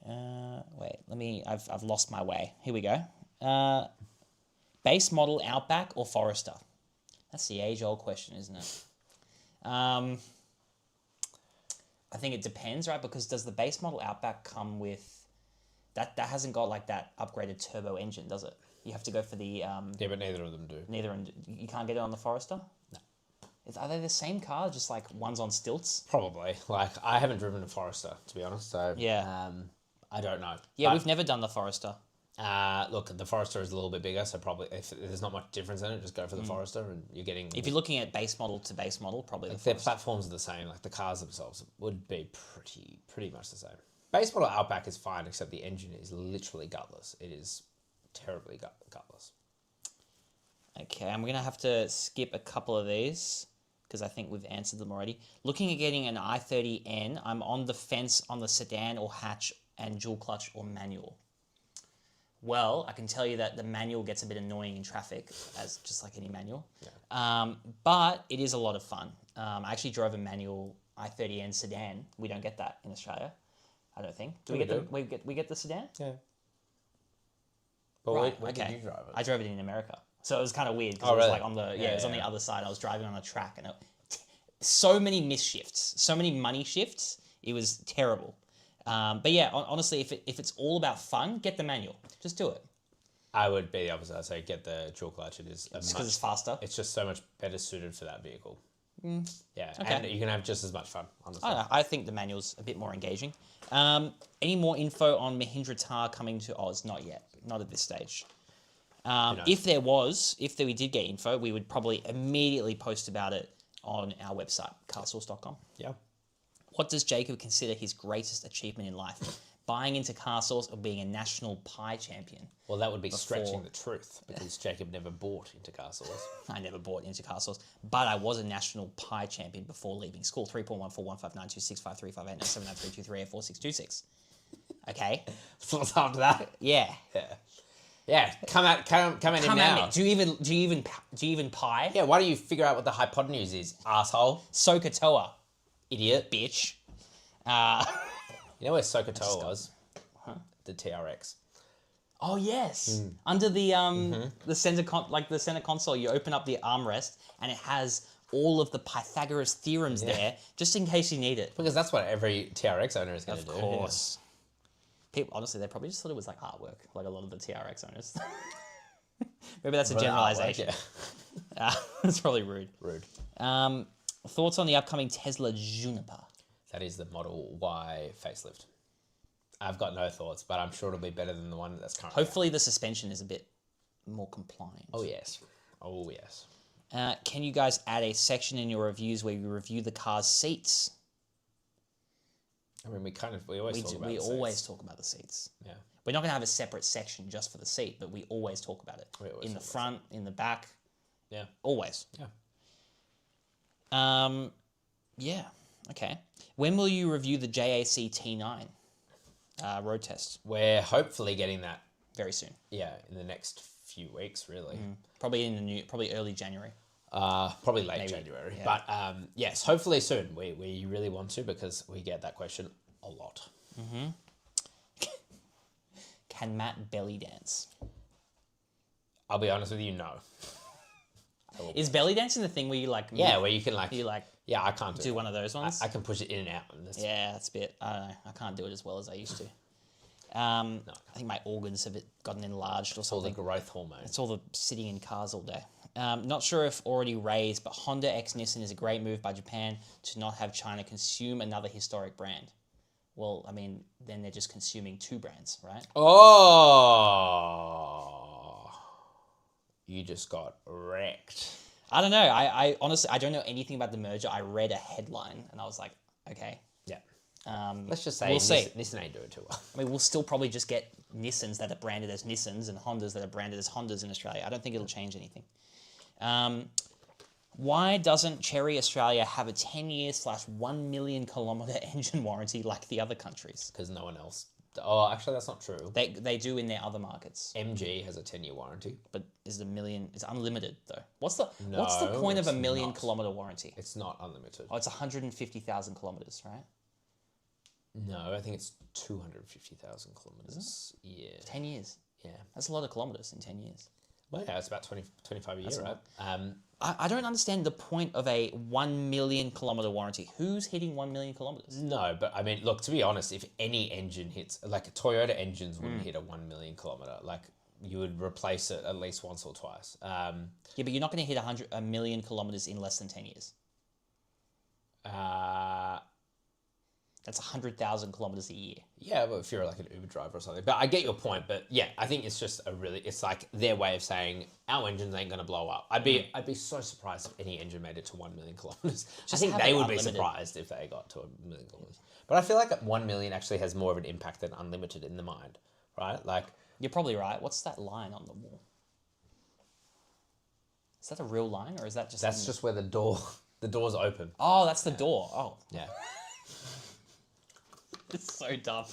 Wait, I've lost my way. Here we go. Base model Outback or Forester? That's the age-old question, isn't it? I think it depends, right? Because does the base model Outback come with... That hasn't got like that upgraded turbo engine, does it? You have to go for the... Yeah, but neither of them do. You can't get it on the Forester? No. Are they the same car, just like one's on stilts? Probably. Like, I haven't driven a Forester, to be honest, so... Yeah. I don't know. Yeah, we've never done the Forester. Look, the Forester is a little bit bigger, so probably if there's not much difference in it, just go for the Forester, and you're getting... If you're looking at base model to base model, probably the their Forester. platforms are the same. Like, the cars themselves would be pretty much the same. Base model Outback is fine, except the engine is literally gutless. It is terribly gutless. Okay, I'm going to have to skip a couple of these because I think we've answered them already. Looking at getting an i30N, I'm on the fence on the sedan or hatch and dual clutch or manual. Well, I can tell you that the manual gets a bit annoying in traffic, as just like any manual. Yeah. But it is a lot of fun. I actually drove a manual i30N sedan. We don't get that in Australia, I don't think. Do we get the sedan? Yeah. But Right, where okay. did you drive it? I drove it in America, so it was kind of weird because Oh, it was really? like on the it was on the other side. I was driving on a track, and so many misshifts, so many money shifts. It was terrible. But yeah, honestly, if it's all about fun, get the manual. Just do it. I would be the opposite. I'd say get the dual clutch. It is Just because it's faster. It's just so much better suited for that vehicle. Yeah, Okay. and you can have just as much fun, honestly. I don't know. I think the manual's a bit more engaging. Any more info on Mahindra Tar coming to Oz? Not yet. Not at this stage. If we did get info, we would probably immediately post about it on our website, CarSauce.com. Yeah. What does Jacob consider his greatest achievement in life? Buying into CarSauce or being a national pie champion? Well, that would be stretching the truth because Jacob never bought into CarSauce. I never bought into CarSauce, but I was a national pie champion before leaving school. 3.1415926535897932384626. Okay. What's after that? Yeah. Yeah. Come at him now. me. Do you even pie? Yeah. Why don't you figure out what the hypotenuse is, asshole? Sokotoa, Idiot. bitch. You know where Sokotoa was? The TRX. Oh yes, under the center the center console, you open up the armrest and it has all of the Pythagoras theorems there, just in case you need it. Because that's what every TRX owner is going to do. Of course. People, honestly, they probably just thought it was like artwork, like a lot of the TRX owners. Maybe that's a generalization. Yeah. That's probably rude. Rude. Thoughts on the upcoming Tesla Juniper? That is the Model Y facelift. I've got no thoughts, but I'm sure it'll be better than the one that's currently out. Hopefully the suspension is a bit more compliant. Oh, yes. Oh, yes. Can you guys add a section in your reviews where you review the car's seats? I mean, we always talk about We the always seats. talk about the seats. Yeah. We're not going to have a separate section just for the seat, but we always talk about it. We always In the talk about front, in the back, Yeah. always. Yeah. Yeah. Okay. When will you review the JAC T9 road test? We're hopefully getting that, Very soon. in the next few weeks, really. Probably early January. Probably late January. yeah. But yes, hopefully soon. We really want to because we get that question a lot. Can Matt belly dance? I'll be honest with you, no. Is belly dancing the thing where you like? Yeah, where you can like... You like Yeah, I can't do one of those ones? I can push it in and out. And Yeah, that's a bit. I don't know. I can't do it as well as I used to. I think my organs have gotten enlarged or all the something. growth hormone. It's all the sitting in cars all day. Not sure if already raised, but Honda x Nissan is a great move by Japan to not have China consume another historic brand. Well, I mean, then they're just consuming two brands, right? Oh, you just got wrecked. I don't know. I honestly, I don't know anything about the merger. I read a headline and I was like, okay. Yeah. Um, Let's just say we'll see. Nissan ain't doing too well. I mean, we'll still probably just get Nissans that are branded as Nissans and Hondas that are branded as Hondas in Australia. I don't think it'll change anything. Why doesn't Chery Australia have a 10-year/1 million kilometre engine warranty like the other countries? Because no one else... Oh, actually, that's not true. They do in their other markets. MG has a 10-year warranty. But is the million... It's unlimited, though. What's the No, point of a it's million not. kilometre warranty? It's not unlimited. Oh, it's 150,000 kilometres, right? No, I think it's 250,000 kilometres. Yeah. 10 years. Yeah. That's a lot of kilometres in 10 years. Well, yeah, it's about 25 a year, right? I don't understand the point of a 1 million kilometre warranty. Who's hitting 1 million kilometres? No, but I mean, look, to be honest, if any engine hits, like Toyota engines wouldn't hit a 1 million kilometre. Like, you would replace it at least once or twice. Yeah, but you're not going to hit a million kilometres in less than 10 years. That's 100,000 kilometres a year. Yeah, but if you're like an Uber driver or something. But I get your point. But yeah, I think it's just it's like their way of saying our engines ain't going to blow up. I'd be so surprised if any engine made it to 1 million kilometres. I think have they it would be unlimited. surprised if they got to 1 million kilometres. But I feel like 1 million actually has more of an impact than unlimited in the mind, right? Like, You're probably right. What's that line on the wall? Is that a real line or is that just... that's just where the door's open. Oh, that's the door. Oh, Yeah. it's so dumb.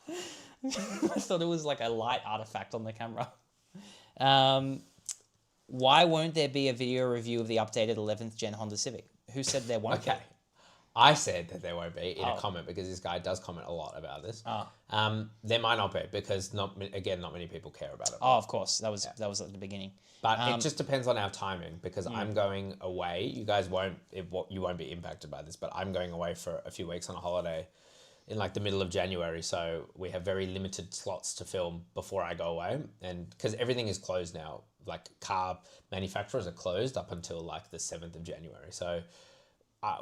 I thought it was like a light artifact on the camera. Why won't there be a video review of the updated 11th gen Honda Civic? Who said there won't Okay. I said that there won't be in a comment because this guy does comment a lot about this. There might not be because not many people care about it. Oh, of course. That was at the beginning. But it just depends on our timing because I'm going away. You guys you won't be impacted by this, but I'm going away for a few weeks on a holiday in like the middle of January. So we have very limited slots to film before I go away. And because everything is closed now, like car manufacturers are closed up until like the 7th of January. So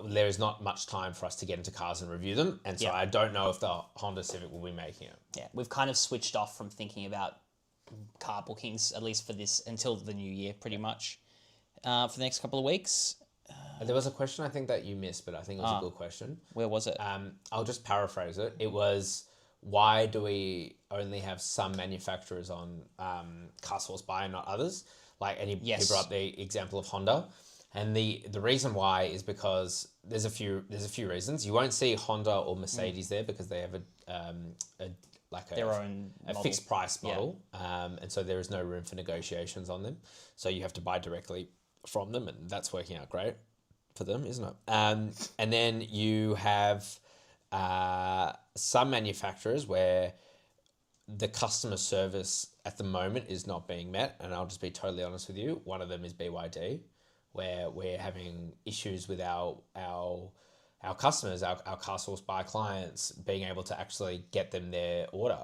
there is not much time for us to get into cars and review them. And so I don't know if the Honda Civic will be making it. Yeah, we've kind of switched off from thinking about car bookings, at least for this, until the new year, pretty much. For the next couple of weeks. There was a question I think that you missed, but I think it was a good question. Where was it? I'll just paraphrase it. It was, why do we only have some manufacturers on CarSauce Buy and not others? And he brought up the example of Honda. And the reason why is because there's a few reasons. You won't see Honda or Mercedes there because they have their own a model. fixed price model, and so there is no room for negotiations on them. So you have to buy directly from them, and that's working out great for them, isn't it? And then you have some manufacturers where the customer service at the moment is not being met, and I'll just be totally honest with you. One of them is BYD, where we're having issues with our customers, our CarSauce Buy clients, being able to actually get them their order.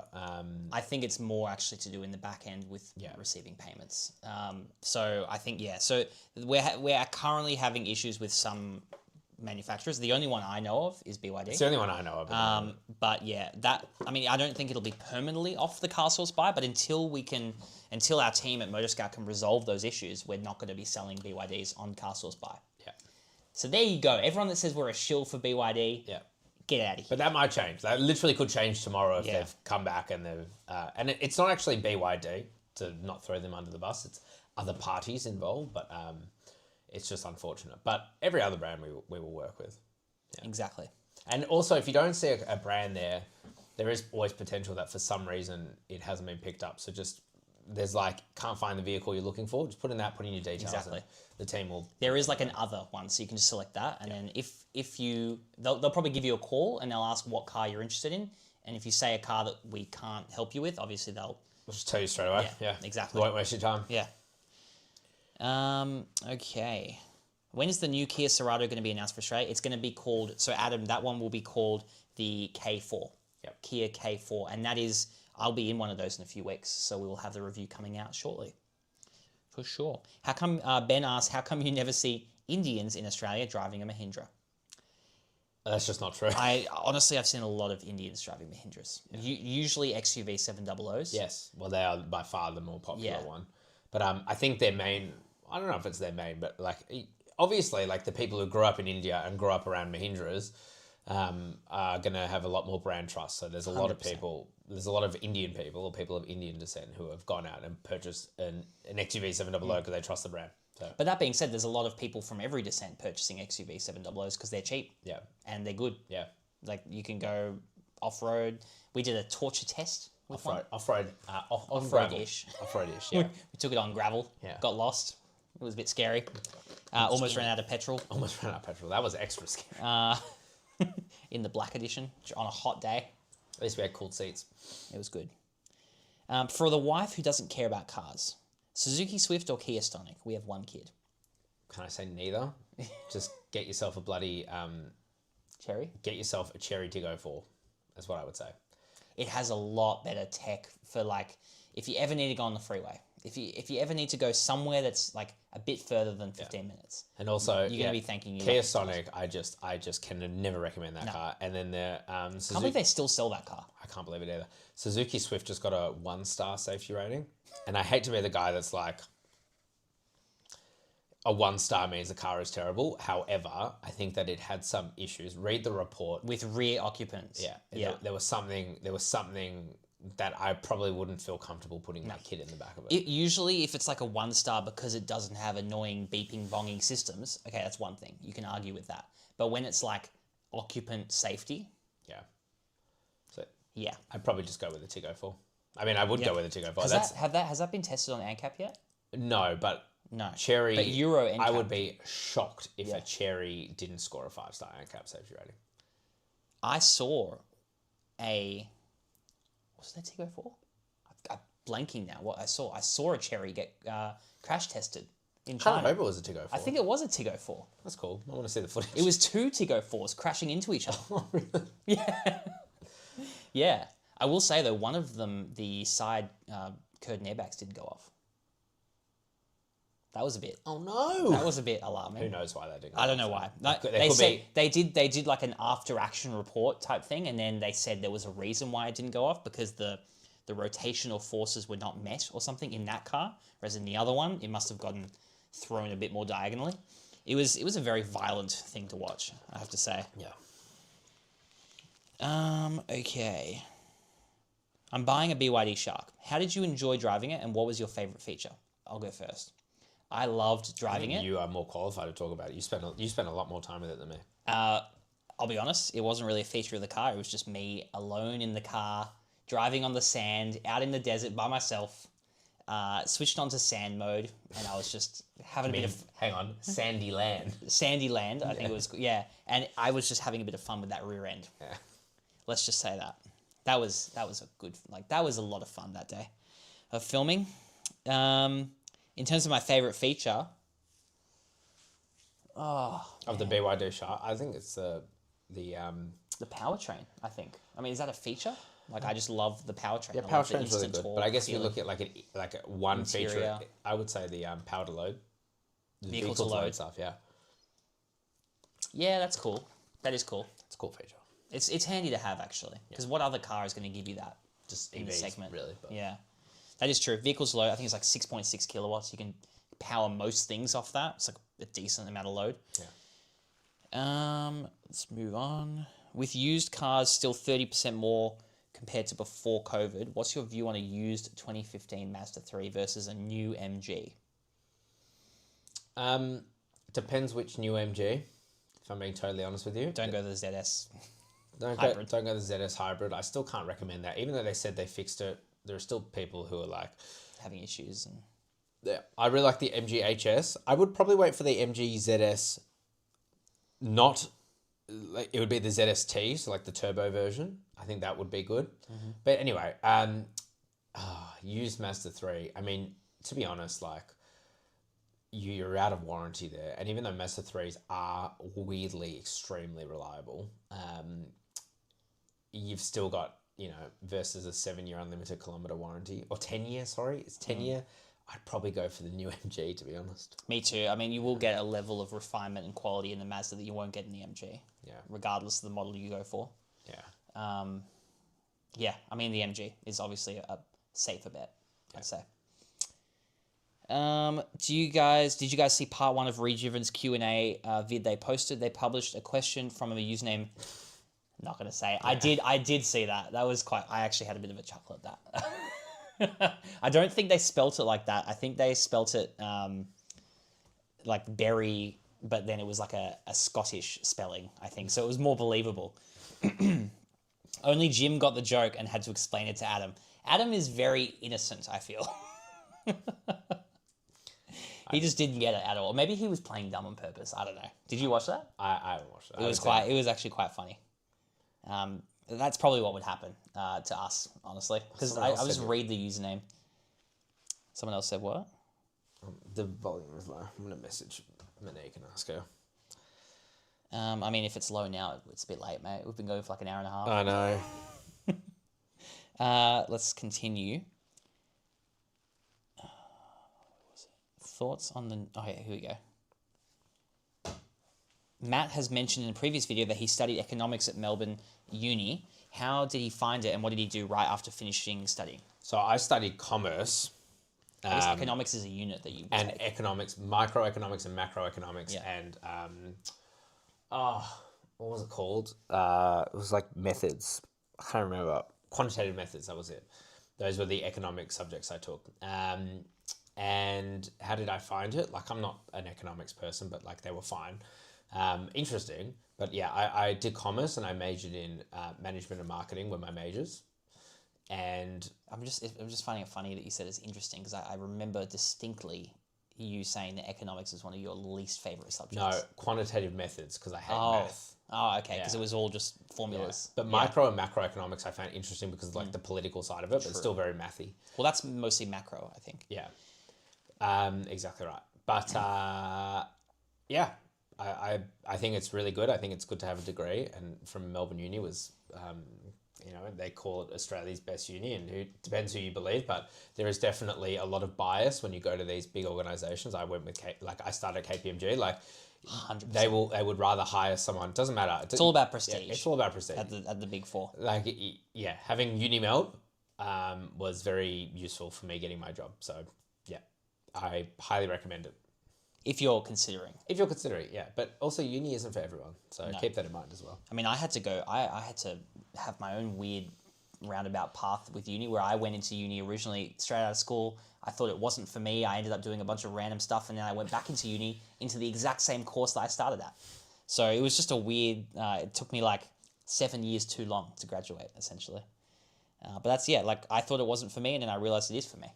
I think it's more actually to do in the back end with receiving payments. So I think, so we're currently having issues with some manufacturers. The only one I know of is BYD. It's the only one I know of. But yeah, I don't think it'll be permanently off the CarSauce buy, but until our team at Motorscout can resolve those issues, we're not going to be selling BYDs on CarSauce buy. Yeah. So there you go. Everyone that says we're a shill for BYD, Yeah. get out of here. But that might change. That literally could change tomorrow if Yeah. they've come back and they've... and it's not actually BYD, to not throw them under the bus. It's other parties involved, but it's just unfortunate. But every other brand we will work with. Yeah. Exactly. And also, if you don't see a brand there is always potential that for some reason it hasn't been picked up. So just... There's can't find the vehicle you're looking for. Just put in your details. Exactly. The team will... There is an other one, so you can just select that. And then if you... They'll probably give you a call and they'll ask what car you're interested in. And if you say a car that we can't help you with, obviously they'll... We'll just tell you straight away. Yeah, exactly. Won't waste your time. Yeah. Okay. When is the new Kia Cerato going to be announced for Australia? It's going to be called... So Adam, that one will be called the K4. Yep. Kia K4. And that is... I'll be in one of those in a few weeks, so we will have the review coming out shortly. For sure. How come, Ben asks, how come you never see Indians in Australia driving a Mahindra? That's just not true. Honestly, I've seen a lot of Indians driving Mahindras. Yeah. Usually XUV 700s. Yes. Well, they are by far the more popular one. But I think their main... I don't know if it's their main, but obviously the people who grew up in India and grew up around Mahindras are going to have a lot more brand trust. So there's a lot of people... There's a lot of Indian people or people of Indian descent who have gone out and purchased an XUV 700 because they trust the brand. So. But that being said, there's a lot of people from every descent purchasing XUV 700s because they're cheap. Yeah. And they're good. Yeah. You can go off-road. We did a torture test with Off-road-ish. Off-road-ish, yeah. We took it on gravel. Yeah. Got lost. It was a bit scary. Almost ran out of petrol. Almost ran out of petrol. That was extra scary. In the black edition on a hot day. At least we had cooled seats. It was good. For the wife who doesn't care about cars, Suzuki Swift or Kia Stonic? We have one kid. Can I say neither? Just get yourself a bloody... Cherry? Get yourself a Cherry Tiggo 4. That's what I would say. It has a lot better tech for if you ever need to go on the freeway. If you ever need to go somewhere that's a bit further than 15 minutes. And also, you're going to be thanking you. Kia Sonic, I just can never recommend that car. And then the Suzuki... Can't believe they still sell that car. I can't believe it either. Suzuki Swift just got a 1-star safety rating. And I hate to be the guy that's a 1-star means the car is terrible. However, I think that it had some issues. Read the report. With rear occupants. Yeah. There was something that I probably wouldn't feel comfortable putting my kid in the back of it. Usually, if it's a 1-star because it doesn't have annoying beeping, bonging systems, okay, that's one thing. You can argue with that. But when it's occupant safety... Yeah. So yeah. I'd probably just go with the Tiggo 4. I mean, I would go with the Tiggo 4. Has that been tested on ANCAP yet? No, but... No. Cherry... But Euro NCAP... I would be shocked if a Cherry didn't score a 5-star ANCAP safety rating. I saw a... Was that Tiggo 4? I'm blanking now what I saw. I saw a Cherry get crash tested in China. I hope it was a Tiggo 4. I think it was a Tiggo 4. That's cool. I want to see the footage. It was 2 Tiggo 4s crashing into each other. Oh, really? Yeah. Yeah. I will say, though, one of them, the side curtain airbags didn't go off. That was a bit... Oh, no! That was a bit alarming. Who knows why they didn't go I don't know why. They did an after-action report type thing, and then they said there was a reason why it didn't go off, because the rotational forces were not met or something in that car, whereas in the other one, it must have gotten thrown a bit more diagonally. It was a very violent thing to watch, I have to say. Yeah. Okay. I'm buying a BYD Shark. How did you enjoy driving it, and what was your favorite feature? I'll go first. I loved driving it. You are more qualified to talk about it. You spent a lot more time with it than me. I'll be honest, it wasn't really a feature of the car. It was just me alone in the car, driving on the sand, out in the desert by myself. Switched on to sand mode, and I was just having a bit of... Hang on, Sandy Land. Sandy Land, I think it was... Yeah, and I was just having a bit of fun with that rear end. Yeah. Let's just say that. That was a good... that was a lot of fun that day of filming. In terms of my favourite feature... Of the BYD Shark, I think it's the powertrain, I think. I mean, is that a feature? I just love the powertrain. Yeah, powertrain's really good. But I guess if you look at one interior feature, I would say the power to load. The vehicle to load stuff, yeah. Yeah, that's cool. That is cool. It's a cool feature. It's handy to have actually, because what other car is going to give you that? Just In the EVs, segment. really. But Yeah, that is true. Vehicles load, I think it's like 6.6 kilowatts. You can power most things off that. It's like a decent amount of load. Yeah. Let's move on. With used cars still 30% more compared to before COVID, what's your view on a used 2015 Mazda 3 versus a new MG? Depends which new MG, if I'm being totally honest with you. Don't go to the ZS. Don't go to the ZS Hybrid. I still can't recommend that. Even though they said they fixed it, there are still people who are like... Having issues. And Yeah, I really like the MG HS. I would probably wait for the MG ZS, not... Like, it would be the ZST, so like the turbo version. I think that would be good. But anyway, used Mazda 3. I mean, to be honest, like, you're out of warranty there. And even though Mazda 3s are weirdly extremely reliable, you've still got, versus a 7-year unlimited kilometer warranty, or 10 year, sorry, it's 10 year. I'd probably go for the new MG, to be honest. me too. I mean, you will get a level of refinement and quality in the Mazda that you won't get in the MG. Yeah. Regardless of the model you go for. Yeah. Yeah, I mean, the MG is obviously a safer bet, I'd say. Did you guys see part 1 of Rejuven's Q&A vid they posted? They published a question from a username. Not gonna say. Yeah. I did see that. That was I actually had a bit of a chuckle at that. I don't think they spelt it like that. I think they spelt it like berry, but then it was like a Scottish spelling, I think. So it was more believable. Only Jim got the joke and had to explain it to Adam. Adam is very innocent, I feel. He just didn't get it at all. Maybe he was playing dumb on purpose. I don't know. Did you watch that? I haven't watched it. It was actually quite funny. That's probably what would happen to us, honestly. Because I'll just read the username. Someone else said what? The volume is low. I'm going to message Monique and ask her. I mean, if it's low now, it's a bit late, mate. We've been going for like an hour and a half. I know. Let's continue. Thoughts on the... Oh, yeah, here we go. Matt has mentioned in a previous video that he studied economics at Melbourne Uni. How did he find it, and what did he do right after finishing studying? So I studied commerce. I guess economics is a unit that you and take. Economics, microeconomics and macroeconomics, and what was it called? It was like methods. I can't remember. Quantitative methods. That was it. Those were the economic subjects I took. And how did I find it? Like, I'm not an economics person, but like they were fine. Interesting. But yeah, I did commerce and I majored in management and marketing were my majors. And I'm just finding it funny that you said it's interesting, because I remember distinctly you saying that economics is one of your least favorite subjects. No, quantitative methods, because I hate math. Oh, okay, because it was all just formulas. Yeah. But micro and macroeconomics I found interesting because of like the political side of it, but it's still very mathy. Well, that's mostly macro, I think. Yeah. Exactly right. But yeah, I think it's really good. I think it's good to have a degree, and from Melbourne Uni was, they call it Australia's best uni, and it depends who you believe, but there is definitely a lot of bias when you go to these big organizations. I went with I started at KPMG, like 100%. they would rather hire someone. Doesn't matter. It's all about prestige. Yeah, it's all about prestige at the big four. Like having Uni Meld was very useful for me getting my job. So yeah, I highly recommend it. If you're considering. Yeah. But also uni isn't for everyone. So keep that in mind as well. I mean, I had to have my own weird roundabout path with uni, where I went into uni originally straight out of school. I thought it wasn't for me. I ended up doing a bunch of random stuff, and then I went back into uni into the exact same course that I started at. So it was just a weird, it took me like 7 years too long to graduate, essentially. But that's, I thought it wasn't for me, and then I realized it is for me.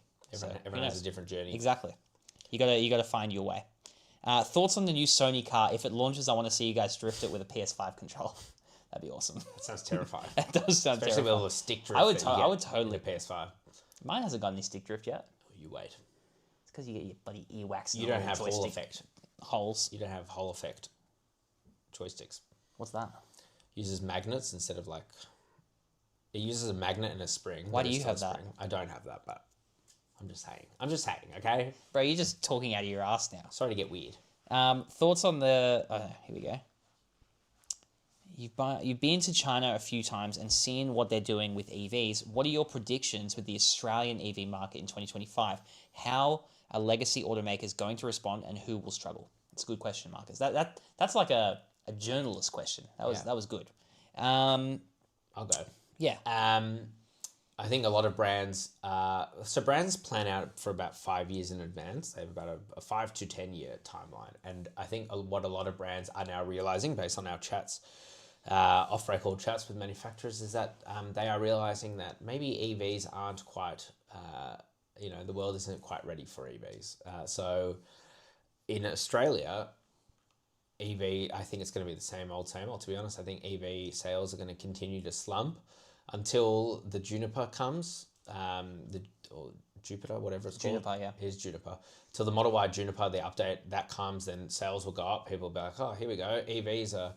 Everyone has a different journey. Exactly. You gotta find your way. Thoughts on the new Sony car? If it launches, I want to see you guys drift it with a PS5 controller. That'd be awesome. That sounds terrifying. That does sound Especially terrifying. with all the stick drift. I would totally. The PS5. Mine hasn't got any stick drift yet. You wait. It's because you get your bloody earwax. You don't have Hall effect. Holes. You don't have Hall effect joysticks. What's that? Uses magnets instead of like... It uses a magnet and a spring. Why do you have that? I don't have that, but I'm just saying, okay? Bro, you're just talking out of your ass now. Sorry to get weird. Thoughts on the... Oh, here we go. You've been to China a few times and seen what they're doing with EVs. What are your predictions with the Australian EV market in 2025? How are legacy automakers going to respond, and who will struggle? It's a good question, Marcus. That's like a journalist question. That was good. I'll go. Yeah. I think a lot of brands, so brands plan out for about 5 years in advance. They have about a 5 to 10 year timeline. And I think what a lot of brands are now realizing based on our chats, off-record chats with manufacturers, is that they are realizing that maybe EVs aren't quite, the world isn't quite ready for EVs. So in Australia, EV, I think it's going to be the same old, to be honest. I think EV sales are going to continue to slump until the Juniper comes, or Jupiter, whatever it's called. Juniper, yeah. Here's Juniper. Till the Model Y Juniper, the update, that comes, then sales will go up. People will be like, oh, here we go. EVs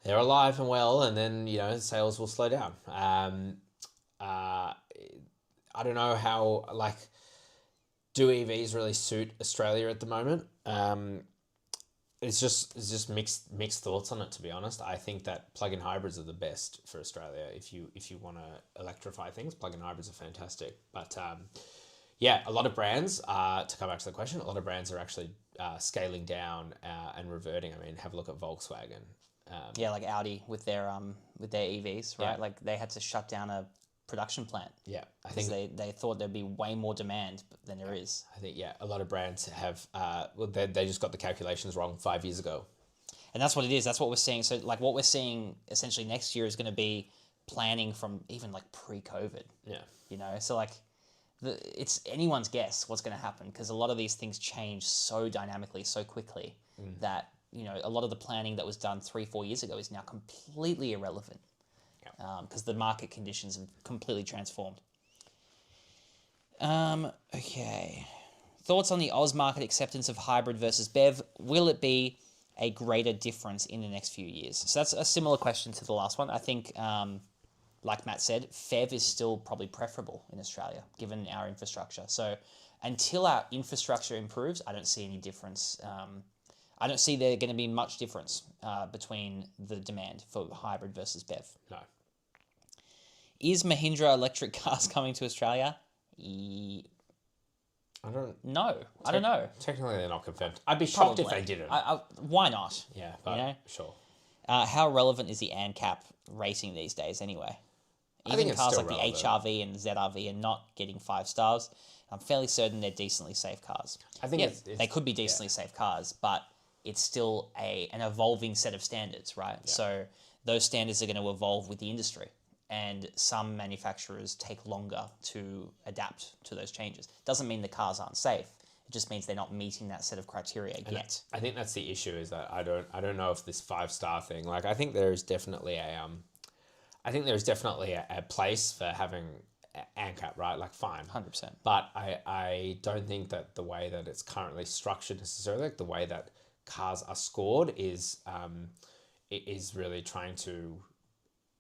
they're alive and well, and then, sales will slow down. I don't know how, do EVs really suit Australia at the moment? It's just mixed thoughts on it, to be honest. I think that plug-in hybrids are the best for Australia. If you want to electrify things, plug-in hybrids are fantastic. But a lot of brands, to come back to the question, a lot of brands are actually scaling down and reverting. I mean, have a look at Volkswagen. Like Audi with their EVs, right? Yeah. Like they had to shut down a production plant. Yeah, I think they thought there'd be way more demand than there is. I think a lot of brands have they just got the calculations wrong 5 years ago, and that's what it is. That's what we're seeing. So like what we're seeing essentially next year is going to be planning from even like pre-COVID. Yeah, so like it's anyone's guess what's going to happen, because a lot of these things change so dynamically, so quickly that a lot of the planning that was done 3-4 years ago is now completely irrelevant. Because the market conditions have completely transformed. Okay. Thoughts on the Oz market acceptance of hybrid versus BEV? Will it be a greater difference in the next few years? So that's a similar question to the last one. I think, like Matt said, PHEV is still probably preferable in Australia, given our infrastructure. So until our infrastructure improves, I don't see any difference. I don't see there going to be much difference between the demand for hybrid versus BEV. No. Is Mahindra electric cars coming to Australia? I don't know. Technically, they're not confirmed. I'd be shocked if they didn't. Why not? Yeah, but sure. How relevant is the ANCAP racing these days anyway? Even cars like relevant. The HRV and ZRV are not getting 5 stars. I'm fairly certain they're decently safe cars. I think they could be decently safe cars, but it's still an evolving set of standards, right? Yeah. So those standards are going to evolve with the industry. And some manufacturers take longer to adapt to those changes. Doesn't mean the cars aren't safe. It just means they're not meeting that set of criteria yet. I think that's the issue, is that I don't know if this 5-star thing, like I think there is definitely a place for having ANCAP, right? Like fine. 100%. But I don't think that the way that it's currently structured necessarily, like the way that cars are scored is really trying to,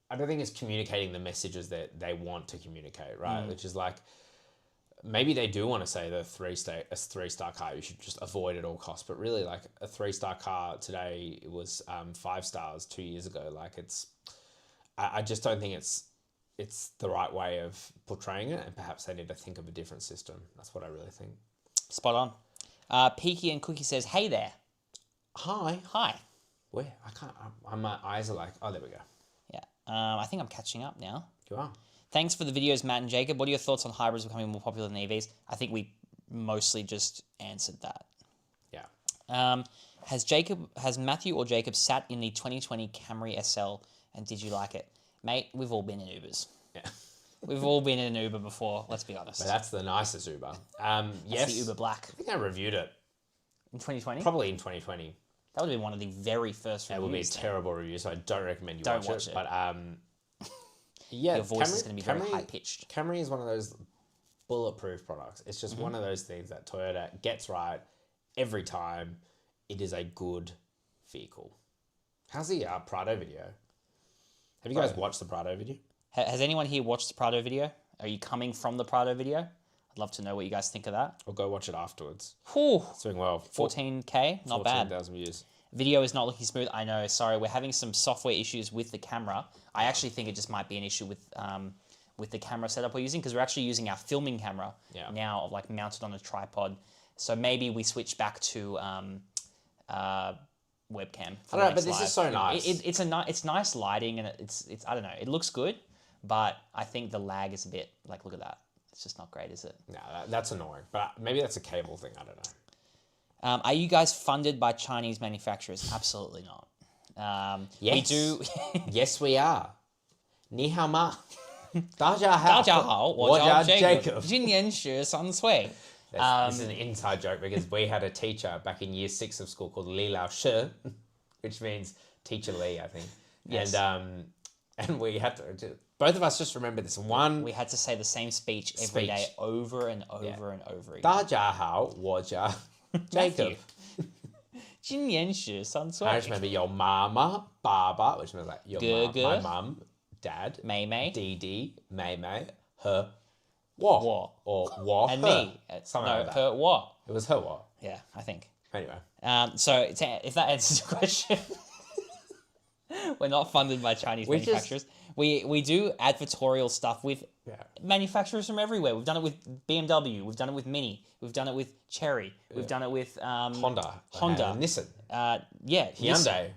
I don't think it's communicating the messages that they want to communicate, right? Which is like, maybe they do want to say a 3-star car, you should just avoid at all costs. But really, like a 3-star car today, it was 5 stars 2 years ago. Like I just don't think it's the right way of portraying it. And perhaps they need to think of a different system. That's what I really think. Spot on. Peaky and Cookie says, hey there. Hi. Where? I can't, my eyes are like, oh, there we go. Yeah. I think I'm catching up now. You are. Thanks for the videos, Matt and Jacob. What are your thoughts on hybrids becoming more popular than EVs? I think we mostly just answered that. Yeah. Has Matthew or Jacob sat in the 2020 Camry SL, and did you like it? Mate, we've all been in Ubers. Yeah. We've all been in an Uber before, let's be honest. But that's the nicest Uber. That's yes. the Uber Black. I think I reviewed it. In 2020? Probably in 2020. That would have been one of the very first reviews. It would be a terrible review, so I don't recommend you watch it. But yeah, your voice is going to be very high-pitched. Camry is one of those bulletproof products. It's just one of those things that Toyota gets right every time. It is a good vehicle. How's the Prado video? Have you guys watched the Prado video? Has anyone here watched the Prado video? Are you coming from the Prado video? I'd love to know what you guys think of that. Or go watch it afterwards. Whew, It's doing well. 14K, not bad. 14,000 views. Video is not looking smooth. I know. Sorry, we're having some software issues with the camera. I actually think it just might be an issue with the camera setup we're using, because we're actually using our filming camera now, like mounted on a tripod. So maybe we switch back to webcam. I don't know, but this is so nice. It's nice lighting, and it's I don't know. It looks good, but I think the lag is a bit like, look at that. It's just not great, is it? No, that's annoying. But maybe that's a cable thing. I don't know. Are you guys funded by Chinese manufacturers? Absolutely not. Yes. We do. Yes, we are. 你好吗？大家好。大家好，我叫 Jacob. 今年学3岁。 This is an inside joke because we had a teacher back in year 6 of school called Li Lao Shi, which means teacher Lee, I think. Yes. And we had to both of us just remember this one. We had to say the same speech every day over and over and over again. 大家好，我叫 Jacob. 今年学3岁。 I just remember your mama, baba, which means like your my mum, dad, 妹妹 Dee, Mei, her, or wa, and her. me. Something No, like that. her what? It was her what? Yeah, I think. Anyway. So if that answers your question, we're not funded by Chinese manufacturers. We do advertorial stuff with manufacturers from everywhere. We've done it with BMW. We've done it with Mini. We've done it with Chery. We've done it with Honda. Nissan. Yeah. Hyundai.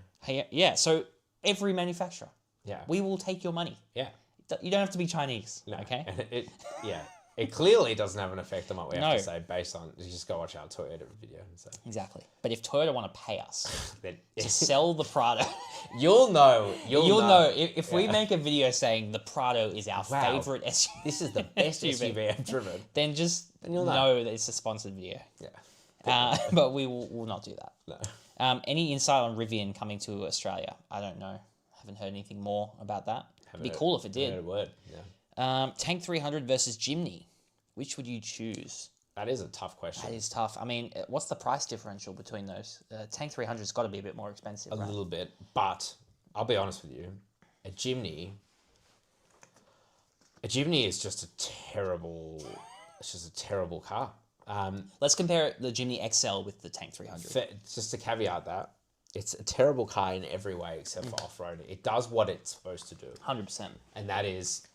Yeah. So every manufacturer. Yeah. We will take your money. Yeah. You don't have to be Chinese. No. Okay. And it clearly doesn't have an effect on what we have No. to say based on. You just go watch our Toyota video and say. Exactly. But if Toyota want to pay us Then, to sell the Prado, you'll know. You'll know if we make a video saying the Prado is our Wow. favorite SUV. This is the best SUV I've driven. Then just you'll know that it's a sponsored video. Yeah. But we will not do that. No. Any insight on Rivian coming to Australia? I don't know. Haven't heard anything more about that. It'd be cool if it did. Heard a word. Yeah. Tank 300 versus Jimny. Which would you choose? That is a tough question. That is tough. I mean, what's the price differential between those? Tank 300's got to be a bit more expensive, A right? little bit, but I'll be honest with you. A Jimny is just a terrible. It's just a terrible car. Let's compare the Jimny XL with the Tank 300. Just to caveat that, it's a terrible car in every way except for off-roading. It does what it's supposed to do. 100%. And that is,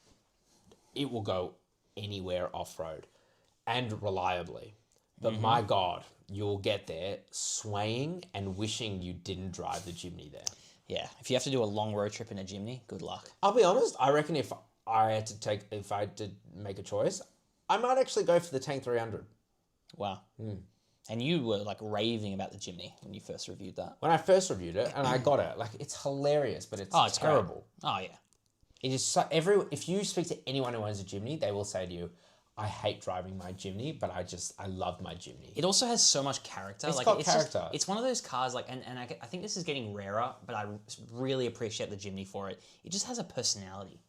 it will go anywhere off-road and reliably. But my God, you'll get there swaying and wishing you didn't drive the Jimny there. Yeah, if you have to do a long road trip in a Jimny, good luck. I'll be honest, I reckon if I had to make a choice, I might actually go for the Tank 300. Wow. And you were like raving about the Jimny when you first reviewed that. When I first reviewed it, and I got it, like it's hilarious, but it's terrible. Great. Oh yeah. It is if you speak to anyone who owns a Jimny, they will say to you, I hate driving my Jimny, but I love my Jimny. It also has so much character. It's got character. It's one of those cars, like, and I think this is getting rarer, but I really appreciate the Jimny for it. It just has a personality,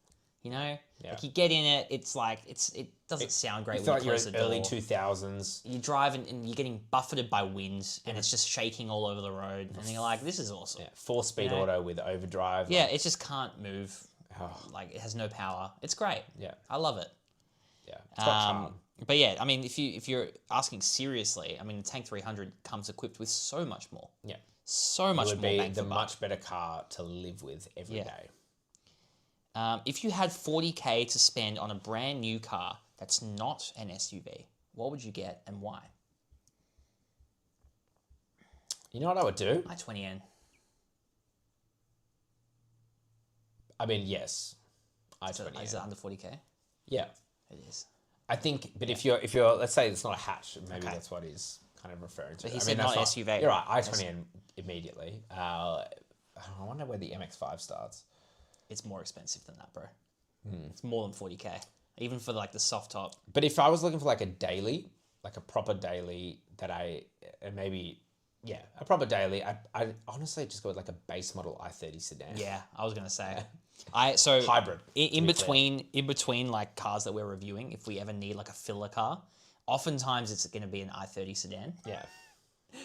you know? Yeah. Like you get in it, it's like, it doesn't sound great You when feel you like close you're the early door. 2000s. You drive and you're getting buffeted by wind and it's just shaking all over the road. And you're like, this is awesome. Yeah, 4-speed auto with overdrive. Yeah, it just can't move. Oh. Like it has no power. It's great. Yeah. I love it. Yeah. It's got charm. But yeah, I mean, if you're asking seriously, I mean, the Tank 300 comes equipped with so much more. Yeah. So much It would more be bang the for buck. much better car to live with every day. If you had 40K to spend on a brand new car that's not an SUV, what would you get and why? You know what I would do? i20N. I mean, yes. Is it under 40K? Yeah. It is. I think, but if you're, let's say it's not a hatch, maybe that's what he's kind of referring to. But he said not SUV. You're right, i20N immediately. I wonder where the MX-5 starts. It's more expensive than that, bro. It's more than 40K, even for like the soft top. But if I was looking for like a daily, like a proper daily a proper daily, I honestly just go with like a base model i30 sedan. Yeah, I was gonna say. So hybrid. In between like cars that we're reviewing, if we ever need like a filler car, oftentimes it's going to be an i30 sedan. Yeah.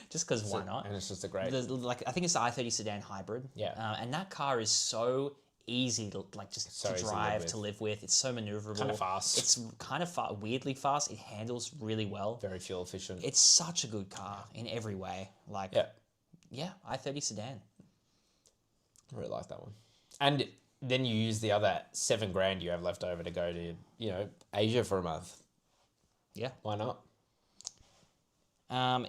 Just because why not? And it's just a great. I think it's the i30 sedan hybrid. Yeah. And that car is so easy to like just So to easy to live drive, with. to live with. It's so maneuverable. Kind of fast. It's kind of weirdly fast. It handles really well. Very fuel efficient. It's such a good car in every way. Like, Yeah, i30 sedan. I really like that one. And then you use the other $7,000 you have left over to go to, Asia for a month. Yeah. Why not?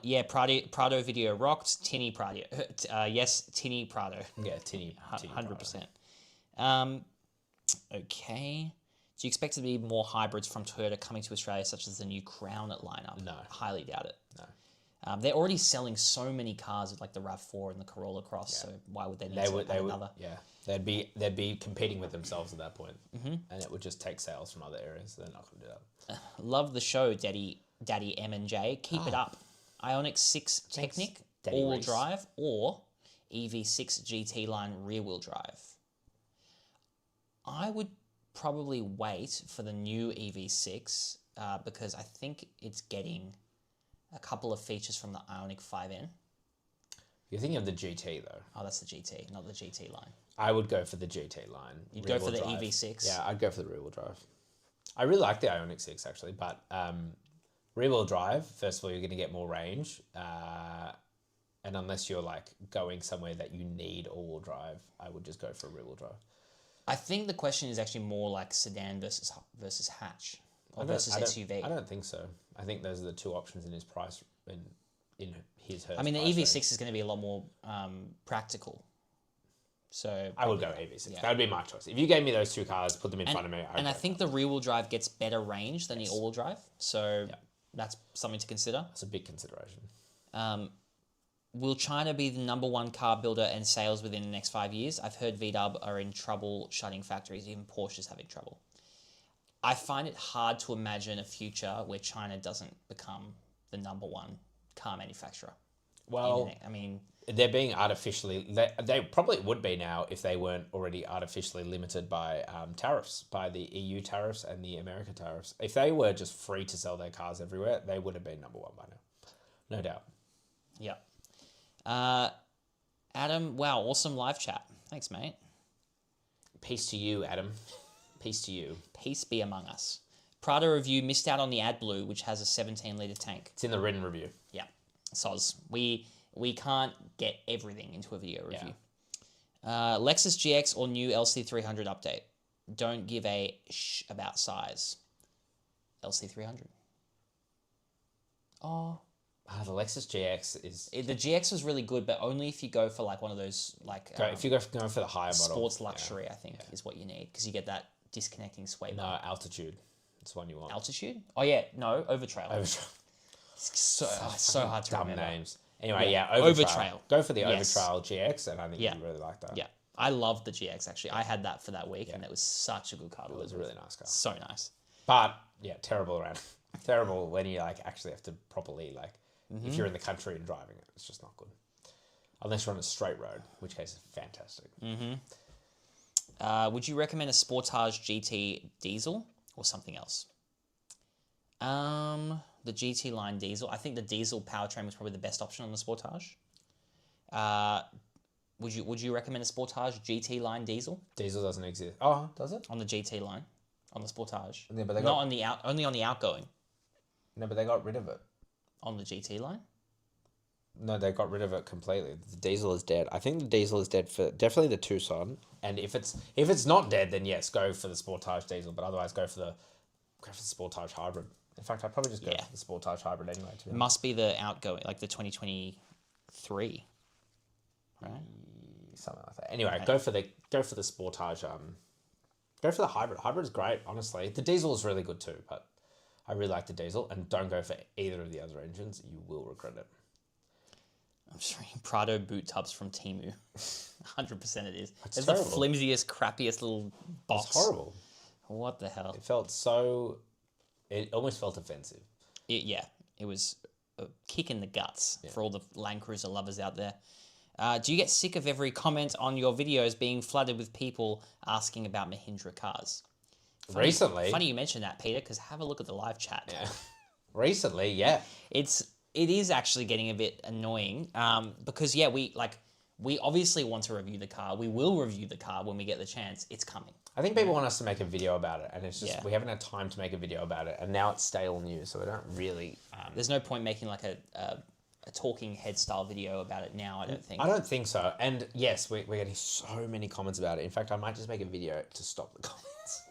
Yeah, Prado video rocked. Tinny Prado. Yes, Tinny Prado. Yeah, tinny 100%. Okay. Do you expect to be more hybrids from Toyota coming to Australia, such as the new Crown lineup? No. Highly doubt it. No. They're already selling so many cars with like the RAV4 and the Corolla Cross, so why would they need to add another? Yeah, they'd be competing with themselves at that point, and it would just take sales from other areas. So they're not going to do that. Love the show, Daddy M and J. Keep it up. Ioniq 6 Technic Daddy all-wheel Reese. drive or EV6 GT line rear-wheel drive. I would probably wait for the new EV6 because I think it's getting a couple of features from the Ioniq 5N. You're thinking of the GT though. Oh, that's the GT, not the GT line. I would go for the GT line. You'd go for the rear-wheel drive. EV6? Yeah, I'd go for the rear-wheel drive. I really like the Ioniq 6 actually, but rear-wheel drive, first of all, you're going to get more range. And unless you're like going somewhere that you need all-wheel drive, I would just go for a rear-wheel drive. I think the question is actually more like sedan versus hatch or versus SUV. I don't think so. I think those are the two options in his price in her. I mean, the price EV6 range. is going to be a lot more practical. So I would go EV6. That would be my choice. If you gave me those two cars, put them in front of me. I think the rear-wheel drive gets better range than the all-wheel drive. So that's something to consider. That's a big consideration. Will China be the number one car builder and sales within the next 5 years? I've heard VW are in trouble shutting factories. Even Porsche's having trouble. I find it hard to imagine a future where China doesn't become the number one car manufacturer. Well, I mean, they're being artificially. They probably would be now if they weren't already artificially limited by tariffs, by the EU tariffs and the American tariffs. If they were just free to sell their cars everywhere, they would have been number one by now, no doubt. yeah. Adam, wow, awesome live chat. Thanks, mate. Peace to you, Adam. Peace to you. Peace be among us. Prado review missed out on the AdBlue, which has a 17-litre tank. It's in the written review. Yeah, soz. We can't get everything into a video review. Lexus GX or new LC300 update. Don't give a sh about size. LC300. Oh. The Lexus GX is... The GX was really good, but only if you go for like one of those like if you go for the higher model. sports luxury, I think is what you need because you get that disconnecting sway bar. No, altitude. It's the one you want. Altitude? Oh yeah, no, Overtrail. Overtrail. It's so hard to Dumb remember. names. Anyway, Overtrail. Go for the Yes. Overtrail GX, and I think you really like that. Yeah, I loved the GX actually. I had that for that week, and it was such a good car. It was a really nice car. So nice. But yeah, terrible around. Terrible when you like actually have to properly like if you're in the country and driving it, it's just not good. Unless you're on a straight road, in which case it's fantastic. Would you recommend a Sportage GT diesel or something else? The GT line diesel. I think the diesel powertrain was probably the best option on the Sportage. Would you recommend a Sportage GT line diesel? Diesel doesn't exist. Oh, does it? On the GT line, on the Sportage. Yeah, but they not on the only on the outgoing. No, but they got rid of it. On the GT line? No, they got rid of it completely. The diesel is dead. I think the diesel is dead for definitely the Tucson. And if it's not dead, then yes, go for the Sportage diesel. But otherwise, go for the Sportage hybrid. In fact, I'd probably just go for the Sportage hybrid anyway. To be honest. Must be the outgoing, like the 2023, right? Something like that. Anyway, go for the Sportage. Go for the hybrid. Hybrid's great, honestly. The diesel is really good too, but I really like the diesel. And don't go for either of the other engines. You will regret it. I'm just reading Prado boot tubs from Temu. 100% it is. It's terrible. the flimsiest, crappiest little box. It's horrible. What the hell? It almost felt offensive. It was a kick in the guts for all the Land Cruiser lovers out there. Do you get sick of every comment on your videos being flooded with people asking about Mahindra cars? Recently. Funny you mentioned that, Peter, because have a look at the live chat. Yeah. Recently, yeah. It is actually getting a bit annoying because we we obviously want to review the car. We will review the car when we get the chance. It's coming. I think people want us to make a video about it, and it's just Yeah. we haven't had time to make a video about it, and now it's stale news, so we don't really. There's no point making like a talking head style video about it now. I don't think. I don't think so. And yes, we're getting so many comments about it. In fact, I might just make a video to stop the comments.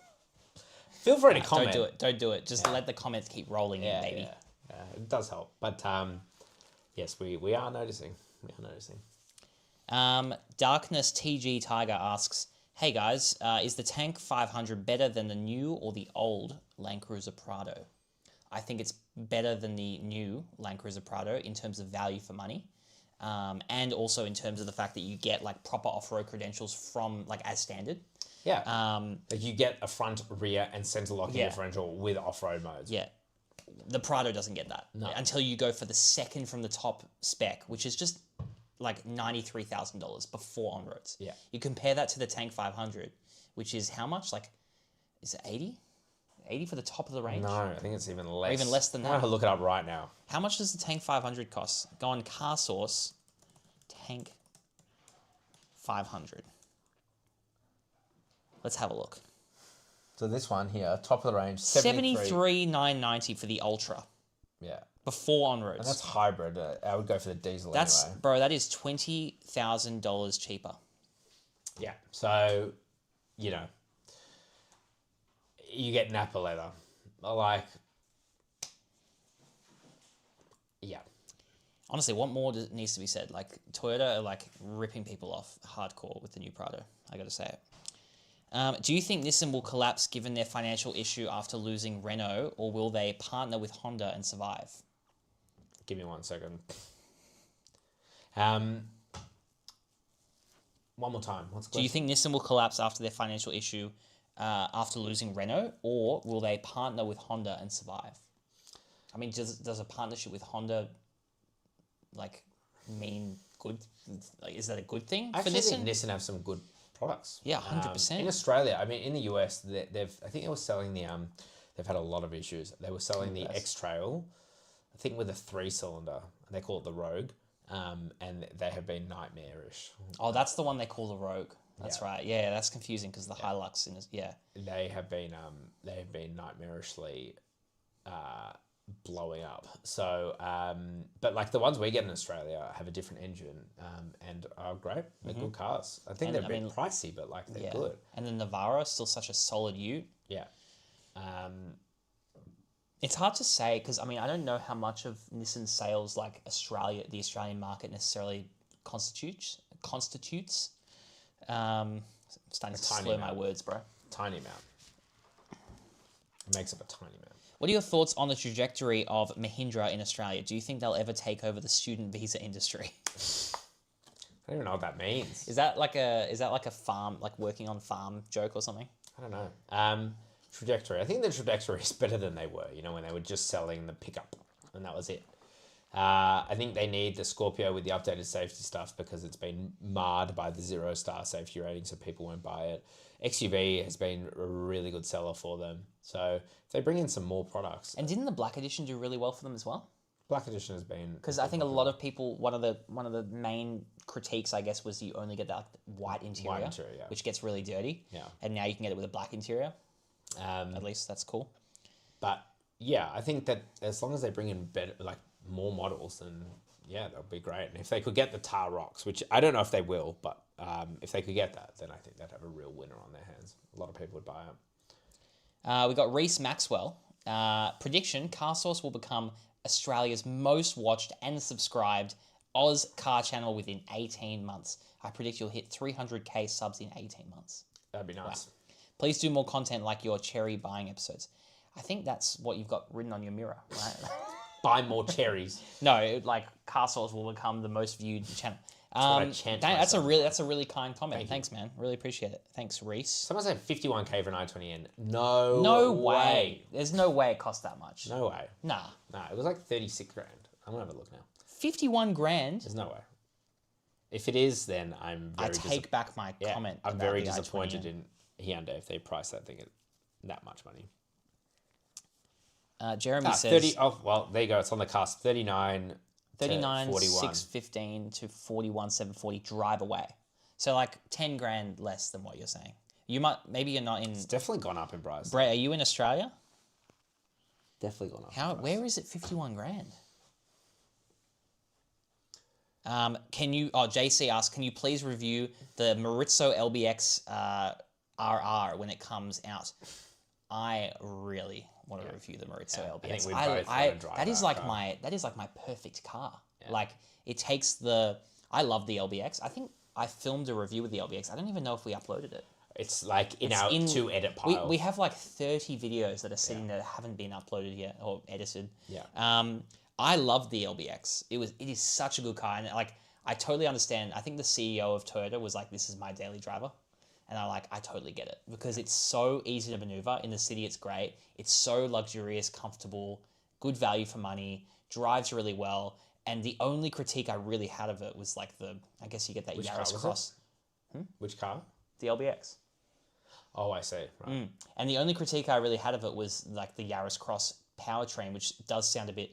Feel free to comment. Don't do it. Don't do it. Just let the comments keep rolling in, baby. Yeah, it does help. But yes, we are noticing. We are noticing. Darkness TG Tiger asks, "Hey guys, is the Tank 500 better than the new or the old Land Cruiser Prado?" I think it's better than the new Land Cruiser Prado in terms of value for money, and also in terms of the fact that you get like proper off-road credentials from like as standard. Yeah. Like you get a front, rear, and center locking differential with off-road modes. Yeah. The Prado doesn't get that No. until you go for the second from the top spec, which is just like $93,000 before on-roads. Yeah. You compare that to the Tank 500, which is how much? Like, is it 80? 80 for the top of the range? No, I think it's even less. Or even less than I'm going that. to look it up right now. How much does the Tank 500 cost? Go on CarSauce, Tank 500. Let's have a look. So this one here, top of the range, 73,990 for the Ultra Yeah. before on-roads. And that's hybrid. I would go for the diesel That's anyway. bro, that is $20,000 cheaper. Yeah. So, you know, you get Napa leather. Like, yeah. Honestly, what more needs to be said? Like Toyota are like ripping people off hardcore with the new Prado. I got to say it. Do you think Nissan will collapse given their financial issue after losing Renault, or will they partner with Honda and survive? Give me 1 second. One more time. What's the Do you think Nissan will collapse after their financial issue after losing Renault, or will they partner with Honda and survive? I mean, does a partnership with Honda like mean good? Like, is that a good thing I for actually Nissan? think Nissan have some good products. Yeah, 100%. In Australia, I mean, in the US, they've I think they were selling the they've had a lot of issues. They were selling the X-Trail, I think with a 3-cylinder. They call it the Rogue, and they have been nightmarish. Oh, that's the one they call the Rogue. That's right. Yeah, that's confusing because the Hilux in They have been nightmarishly blowing up. So, but like the ones we get in Australia have a different engine and are great. They're good cars. I think they're a bit pricey, but like they're good. And the Navara is still such a solid ute. Yeah. It's hard to say because I mean I don't know how much of Nissan's sales like the Australian market necessarily constitutes. I'm starting to slur my words, bro. Tiny amount. It makes up a tiny amount. What are your thoughts on the trajectory of Mahindra in Australia? Do you think they'll ever take over the student visa industry? I don't even know what that means. Is that like a farm, like working on farm joke or something? I don't know. Trajectory. I think the trajectory is better than they were, when they were just selling the pickup and that was it. I think they need the Scorpio with the updated safety stuff because it's been marred by the 0-star safety rating, so people won't buy it. XUV has been a really good seller for them. So if they bring in some more products. And didn't the Black Edition do really well for them as well? Black Edition has been... Because I think a lot of people, one of the main critiques, I guess, was you only get that white interior, which gets really dirty. Yeah. And now you can get it with a black interior. At least that's cool. But yeah, I think that as long as they bring in better, like more models, then yeah, that'll be great. And if they could get the Tar Rocks, which I don't know if they will, but if they could get that, then I think they'd have a real winner on their hands. A lot of people would buy it. We got Reese Maxwell. Prediction, CarSauce will become Australia's most watched and subscribed Oz car channel within 18 months. I predict you'll hit 300k subs in 18 months. That'd be nice. Wow. Please do more content like your cherry buying episodes. I think that's what you've got written on your mirror, right? Buy more cherries. No, like CarSauce will become the most viewed channel. That's a really kind comment. Thanks, man. Really appreciate it. Thanks, Reese. Someone said 51k for an i20N. No way. There's no way it cost that much. No way. Nah. It was like 36 grand. I'm gonna have a look now. 51 grand. There's no way. If it is, then I'm very... I take back my comment. I'm very disappointed in Hyundai if they price that thing at that much money. Jeremy says... 30. Oh, well, there you go. It's on the cusp. 39 39,615 to 41,740 drive away. So like 10 grand less than what you're saying. You might, maybe you're not in. It's definitely gone up in price. Brett, are you in Australia? Definitely gone up. How? Where is it? 51 grand. Can you? Oh, JC asks, can you please review the Maurizio LBX RR when it comes out? I really want to review the Maurizio LBX. I think we both want to drive that is like car. that is like my perfect car. Yeah. Like it takes the. I love the LBX. I think I filmed a review with the LBX. I don't even know if we uploaded it. It's like in our to edit pile. We have like 30 videos that are sitting there that haven't been uploaded yet or edited. Yeah. I love the LBX. It is such a good car, and like I totally understand. I think the CEO of Toyota was like, "This is my daily driver," and I totally get it because it's so easy to maneuver in the city. It's great. It's so luxurious, comfortable, good value for money. Drives really well. And the only critique I really had of it was like I guess you get that Yaris Cross. Which car? The LBX. Oh, I see. Right. And the only critique I really had of it was like the Yaris Cross powertrain, which does sound a bit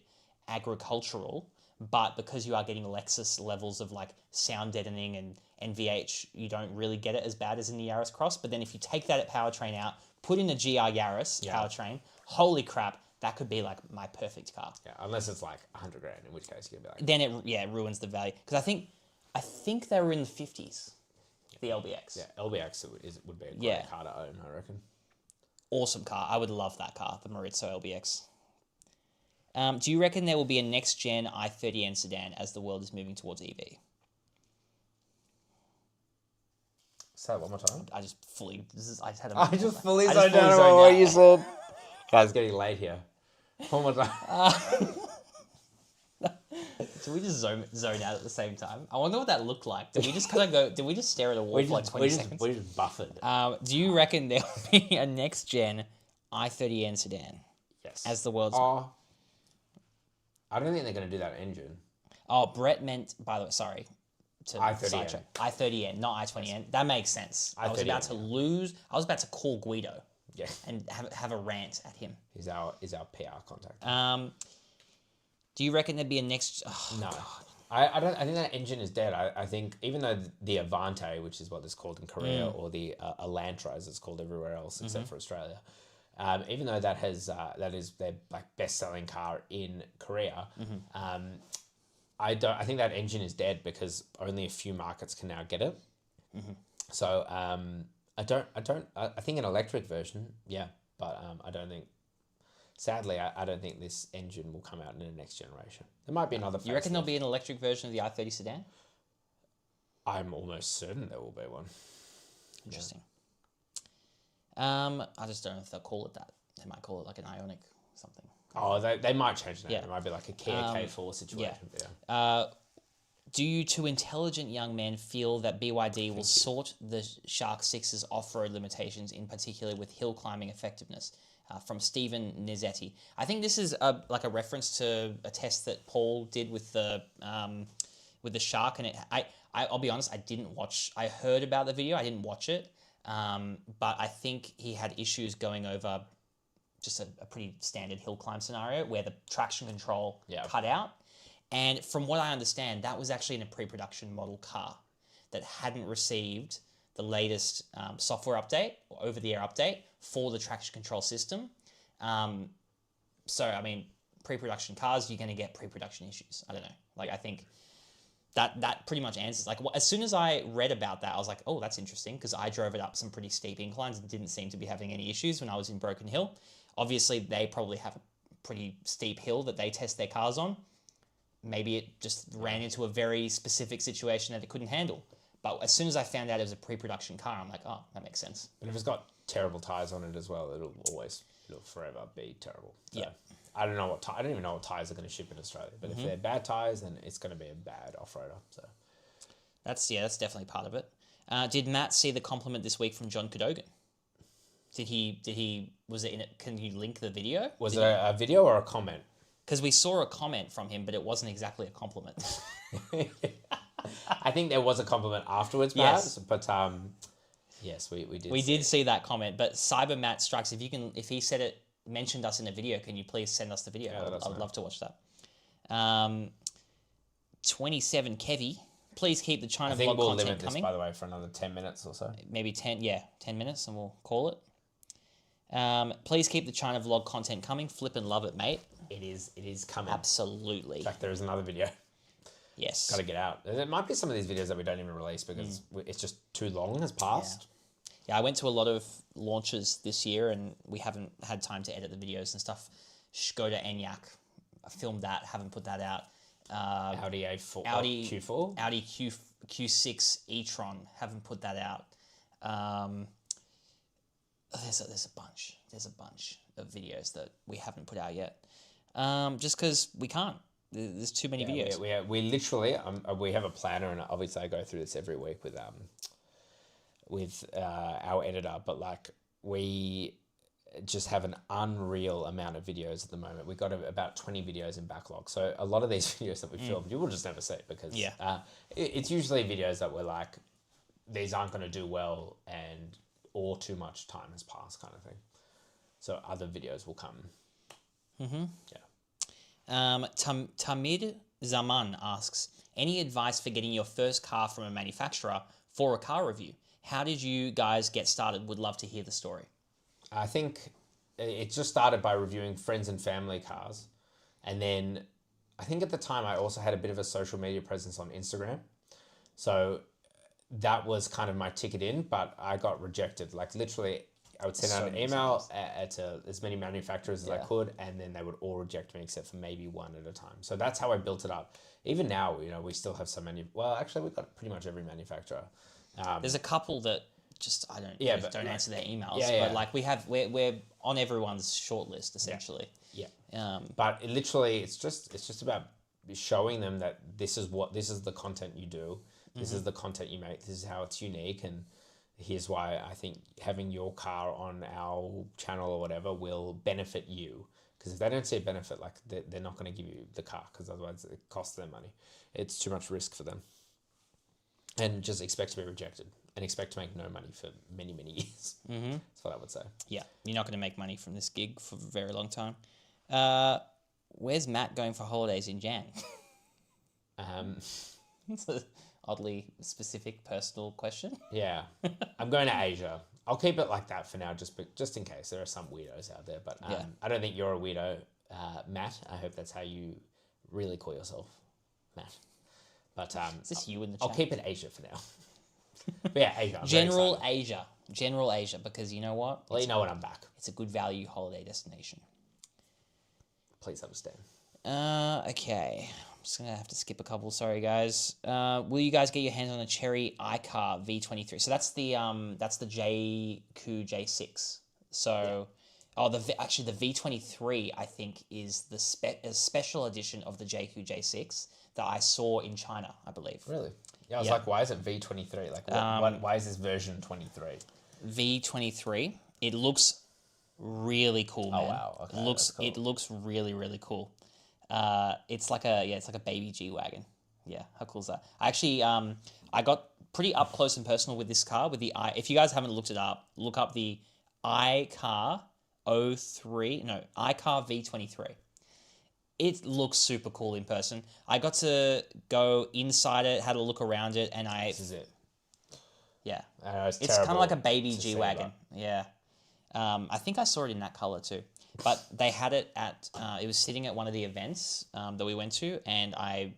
agricultural, but because you are getting Lexus levels of like sound deadening and NVH, you don't really get it as bad as in the Yaris Cross. But then if you take that powertrain out, put in a GR Yaris powertrain, holy crap, that could be like my perfect car. Yeah, unless it's like 100 grand, in which case you're gonna be like. Then it ruins the value because I think they were in the 50s. The LBX. Yeah, LBX would be a great car to own, I reckon. Awesome car. I would love that car, the Maurizio LBX. Do you reckon there will be a next-gen i30N sedan as the world is moving towards EV? Say it one more time. I just fully zoned out what you said. Guys, it's getting late here. One more time. Did we just zone out at the same time? I wonder what that looked like. Did we just did we just stare at a wall for like 20 seconds? We just buffered. Do you reckon there will be a next gen i30N sedan? Yes. As the world's I don't think they're going to do that engine. Oh, Brett meant, by the way, sorry. i30N. i30N, not i20N. That makes sense. I was about to call Guido. Yeah. And have a rant at him. He's our PR contact. Do you reckon there'd be a next? Oh, no, God. I don't. I think that engine is dead. I think even though the Avante, which is what it's called in Korea, or the Elantra, as it's called everywhere else except for Australia, even though that is their like best selling car in Korea, I think that engine is dead because only a few markets can now get it. So I think an electric version, yeah, but I don't think. Sadly, I don't think this engine will come out in the next generation. There might be another. You reckon there'll be an electric version of the i30 sedan? I'm almost certain there will be one. Interesting. Yeah. I just don't know if they'll call it that. They might call it like an Ioniq something. Oh, they might change that. It might be like a Kia K4 situation. Yeah. Do you two intelligent young men feel that BYD will sort the Shark 6's off-road limitations, in particular with hill climbing effectiveness? From Stephen Nizetti. I think this is a reference to a test that Paul did with the Shark, and I'll be honest, I didn't watch. I heard about the video, I didn't watch it, but I think he had issues going over just a pretty standard hill climb scenario where the traction control cut out, and from what I understand, that was actually in a pre-production model car that hadn't received the latest software update or over-the-air update for the traction control system. So, I mean, pre-production cars, you're going to get pre-production issues. I don't know. Like, I think that pretty much answers. Like, as soon as I read about that, I was like, oh, that's interesting, because I drove it up some pretty steep inclines and didn't seem to be having any issues when I was in Broken Hill. Obviously, they probably have a pretty steep hill that they test their cars on. Maybe it just ran into a very specific situation that it couldn't handle. But as soon as I found out it was a pre-production car, I'm like, oh, that makes sense. But if it's got terrible tires on it as well, it'll forever be terrible. So yeah. I don't even know what tires are going to ship in Australia. But if they're bad tires, then it's going to be a bad off-roader. So that's definitely part of it. Did Matt see the compliment this week from John Cadogan? Was it in it? Can you link the video? Was it a video or a comment? Because we saw a comment from him, but it wasn't exactly a compliment. I think there was a compliment afterwards, perhaps, but yes, we did. We did see that comment, but Cyber Matt Strikes. If he said it, mentioned us in a video, can you please send us the video? I'd love to watch that. 27 Kevy. Please keep the China I think vlog we'll content limit this, coming. by the way, for another 10 minutes or so. Maybe 10 minutes and we'll call it. Please keep the China vlog content coming. Flip and love it, mate. It is coming. Absolutely. In fact, there is another video. Yes. Got to get out. There might be some of these videos that we don't even release because it's just too long has passed. Yeah, I went to a lot of launches this year and we haven't had time to edit the videos and stuff. Skoda Enyaq, I filmed that, haven't put that out. Audi A4, Q4? Audi Q6 e-tron, haven't put that out. There's a bunch of videos that we haven't put out yet. Just because we can't. There's too many videos. We literally we have a planner, and obviously I go through this every week with our editor, but like we just have an unreal amount of videos at the moment. We've got about 20 videos in backlog. So a lot of these videos that we filmed, you will just never see because it's usually videos that we're like, these aren't going to do well or too much time has passed kind of thing. So other videos will come. Mm-hmm. Yeah. Tamid Zaman asks, any advice for getting your first car from a manufacturer for a car review? How did you guys get started? Would love to hear the story. I think it just started by reviewing friends and family cars. And then I think at the time I also had a bit of a social media presence on Instagram. So that was kind of my ticket in, but I got rejected. Like literally I would send out an email to as many manufacturers as I could, and then they would all reject me except for maybe one at a time. So that's how I built it up. Even now, we still have so many. Well, actually, we've got pretty much every manufacturer. There's a couple that just don't answer their emails. But like we're on everyone's shortlist essentially. Yeah. But it's just about showing them that this is the content you do. This is the content you make. This is how it's unique, and here's why I think having your car on our channel or whatever will benefit you. Because if they don't see a benefit, like they're not going to give you the car, because otherwise it costs them money. It's too much risk for them. And just expect to be rejected and expect to make no money for many, many years. Mm-hmm. That's what I would say. Yeah, you're not going to make money from this gig for a very long time. Where's Matt going for holidays in Jan? It's an oddly specific personal question. Yeah, I'm going to Asia. I'll keep it like that for now, just in case there are some weirdos out there. But I don't think you're a weirdo, Matt. I hope that's how you really call yourself, Matt. But is this you in the chat? I'll keep it Asia for now. But yeah, Asia. General Asia, because you know what? Well, you know when I'm back. It's a good value holiday destination. Please understand. Okay. I'm just gonna have to skip a couple. Sorry, guys. Will you guys get your hands on a Chery iCar V23? So that's the JQ J6. So, actually the V23 I think is the special edition of the JQ J6 that I saw in China, I believe. Really? Yeah, I was like, why is it V23? Like, why is this version 23? V23. It looks really cool, man. Oh wow! Okay, it looks really, really cool. It's like a baby G-Wagon. Yeah, how cool is that? I actually I got pretty up close and personal with this car. If you guys haven't looked it up, look up the iCar V23. It looks super cool in person. I got to go inside it, had a look around it, and This is it. Yeah. It's kind of like a baby G-Wagon. Yeah. I think I saw it in that color too. But they had it it was sitting at one of the events that we went to, and I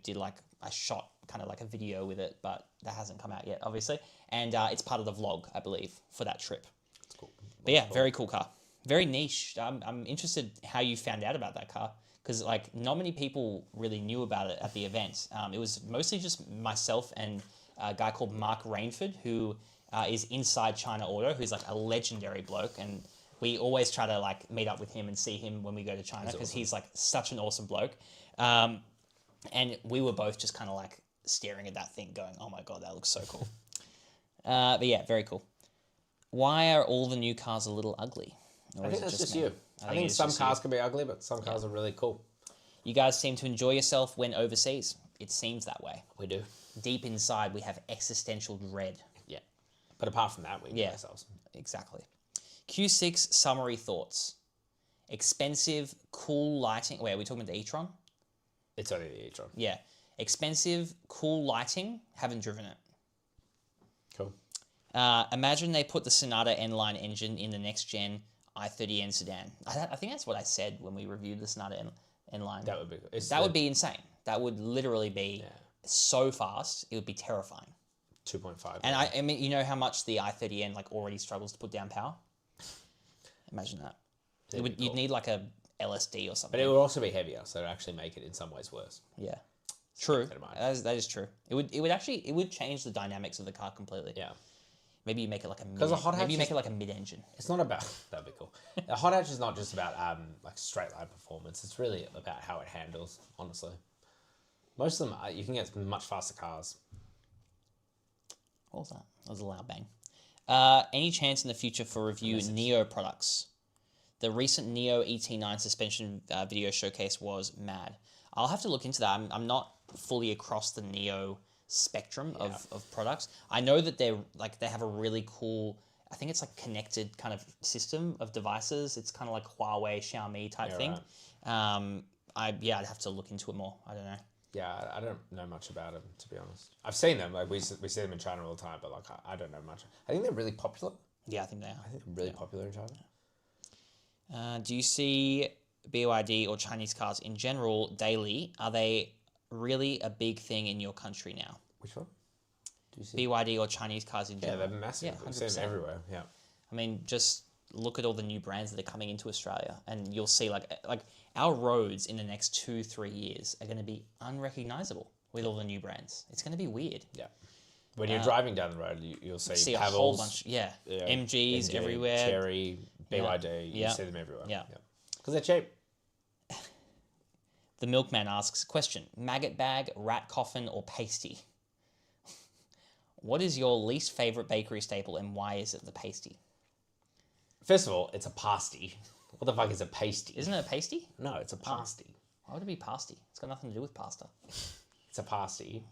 shot kind of like a video with it, but that hasn't come out yet, obviously. And it's part of the vlog, I believe, for that trip. That's cool. But yeah, very cool car. Very niche. I'm interested how you found out about that car, because like not many people really knew about it at the event. It was mostly just myself and a guy called Mark Rainford, who is inside China Auto, who's like a legendary bloke, and we always try to like meet up with him and see him when we go to China, because he's like such an awesome bloke. And we were both just kind of like staring at that thing going, oh my God, that looks so cool. But yeah, very cool. Why are all the new cars a little ugly? I think that's just you. I think some cars can be ugly, but some cars are really cool. You guys seem to enjoy yourself when overseas. It seems that way. We do. Deep inside, we have existential dread. Yeah. But apart from that, we enjoy ourselves. Exactly. Q6 summary thoughts. Expensive, cool lighting. Wait, are we talking about the e-tron? It's only the e-tron. Yeah. Expensive, cool lighting. Haven't driven it. Cool. Imagine they put the Sonata N-Line engine in the next gen i30N sedan. I think that's what I said when we reviewed the Sonata N-Line. That would be good. That would be insane. That would literally be so fast. It would be terrifying. 2.5. And I mean, you know how much the i30N like already struggles to put down power? Imagine that. You'd need like a LSD or something. But it would also be heavier, so it would actually make it in some ways worse. Yeah. True. That is true. It would change the dynamics of the car completely. Yeah. Maybe you make it like a mid-engine. It's not about that'd be cool. The hot hatch is not just about like straight line performance. It's really about how it handles. Honestly, most of them you can get much faster cars. What was that? That was a loud bang. Any chance in the future for review Neo products? The recent Neo ET9 suspension video showcase was mad. I'll have to look into that. I'm not fully across the Neo spectrum of products. I know that they have a really cool, I think it's like connected kind of system of devices. It's kind of like Huawei, Xiaomi type thing. Right. I'd have to look into it more. I don't know. Yeah, I don't know much about them, to be honest. I've seen them, like we see them in China all the time, but like I don't know much. I think they're really popular. Yeah, I think they are. I think they're really popular in China. Do you see BYD or Chinese cars in general daily? Are they really a big thing in your country now? Which one? Do you see BYD or Chinese cars in general? Yeah, they're massive. Yeah, we see them everywhere. Yeah. I mean, just look at all the new brands that are coming into Australia, and you'll see like our roads in the next 2-3 years are going to be unrecognizable with all the new brands. It's going to be weird. Yeah. When you're driving down the road, you'll see a whole bunch. Yeah. MGs MG, everywhere. Cherry, BYD. You see them everywhere. Yeah. Because they're cheap. The milkman asks, question, maggot bag, rat coffin, or pasty? What is your least favorite bakery staple and why is it the pasty? First of all, it's a pasty. What the fuck is a pasty? Isn't it a pasty? No, it's a pasty. Why would it be pasty? It's got nothing to do with pasta. It's a pasty.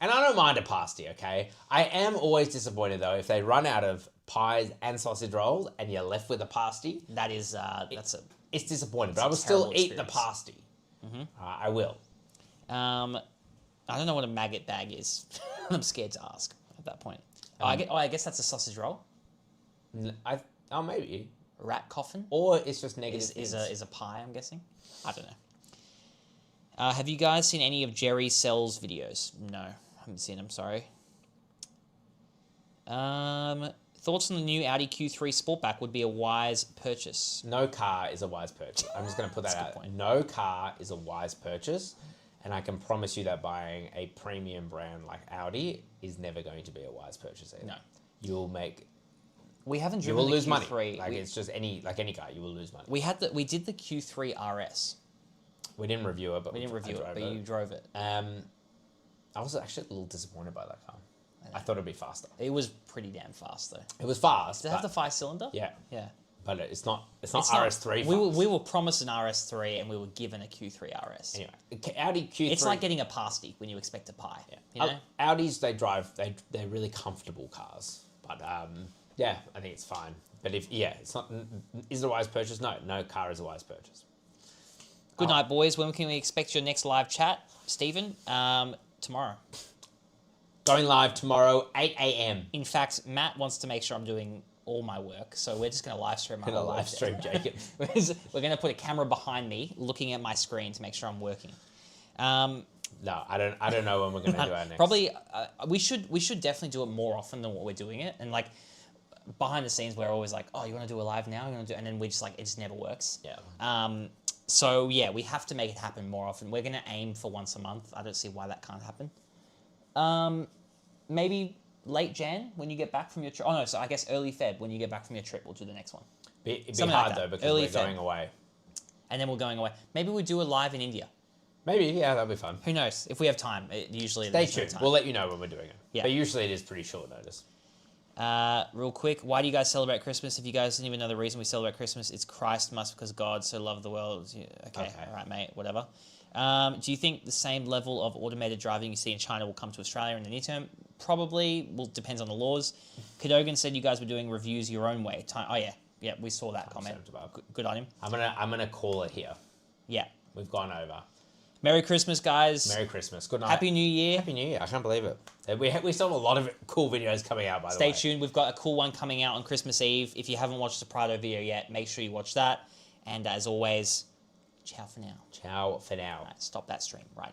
And I don't mind a pasty, okay? I am always disappointed, though, if they run out of pies and sausage rolls and you're left with a pasty. That is, It's disappointing, but I will still eat the pasty. Mm-hmm. I will. I don't know what a maggot bag is. I'm scared to ask at that point. I guess that's a sausage roll. Maybe. Rat coffin? Or it's just negative is a pie, I'm guessing. I don't know. Have you guys seen any of Jerry Sells videos? No, I haven't seen them, sorry. Thoughts on the new Audi Q3 Sportback would be a wise purchase. No car is a wise purchase. I'm just going to put that out. Point. No car is a wise purchase. And I can promise you that buying a premium brand like Audi is never going to be a wise purchase either. No. You'll make... We haven't driven You will lose Q3. money. It's just any car, you will lose money. We did the Q3 RS. We didn't review it, but you drove it. I was actually a little disappointed by that car. I thought it'd be faster. It was pretty damn fast though. It was fast. Does it have the 5-cylinder? Yeah. Yeah. But it's not RS3 fast. We were promised an RS3 and we were given a Q3 RS. Anyway, Audi Q3... It's like getting a pasty when you expect a pie. Yeah. You know? Audis, they're really comfortable cars. But yeah, I think it's fine. But it's not... Is it a wise purchase? No car is a wise purchase. Good night, boys. When can we expect your next live chat, Stephen? Tomorrow. Going live tomorrow, 8 a.m. In fact, Matt wants to make sure I'm doing all my work, so we're just going to live stream my whole live stream, Jacob. We're going to put a camera behind me, looking at my screen to make sure I'm working. No, I don't know when we're going to do our next. Probably, we should definitely do it more often than what we're doing it, and like behind the scenes, we're always like, oh, you want to do a live now? And then we just like it just never works. Yeah. So yeah, we have to make it happen more often. We're going to aim for once a month. I don't see why that can't happen. Maybe late Jan when you get back from your trip. Oh no, so I guess early Feb when you get back from your trip, we'll do the next one. It'd be hard though because we're going away. And then we're going away. Maybe we'll do a live in India. Maybe, yeah, that'll be fun. Who knows? If we have time, Stay tuned. We'll let you know when we're doing it. Yeah. But usually it is pretty short notice. Real quick, why do you guys celebrate Christmas? If you guys didn't even know the reason we celebrate Christmas, it's Christ must because God so loved the world. Okay. All right, mate, whatever. Do you think the same level of automated driving you see in China will come to Australia in the near term? Probably. Well, depends on the laws. Cadogan said you guys were doing reviews your own way. Oh yeah, we saw that comment. Good on him. I'm gonna call it here. Yeah, we've gone over. Merry Christmas, guys. Merry Christmas. Good night. Happy New Year. Happy New Year. I can't believe it. We still have a lot of cool videos coming out, by the way. Stay tuned. We've got a cool one coming out on Christmas Eve. If you haven't watched the Prado video yet, make sure you watch that. And as always, ciao for now. Ciao for now. All right, stop that stream right now.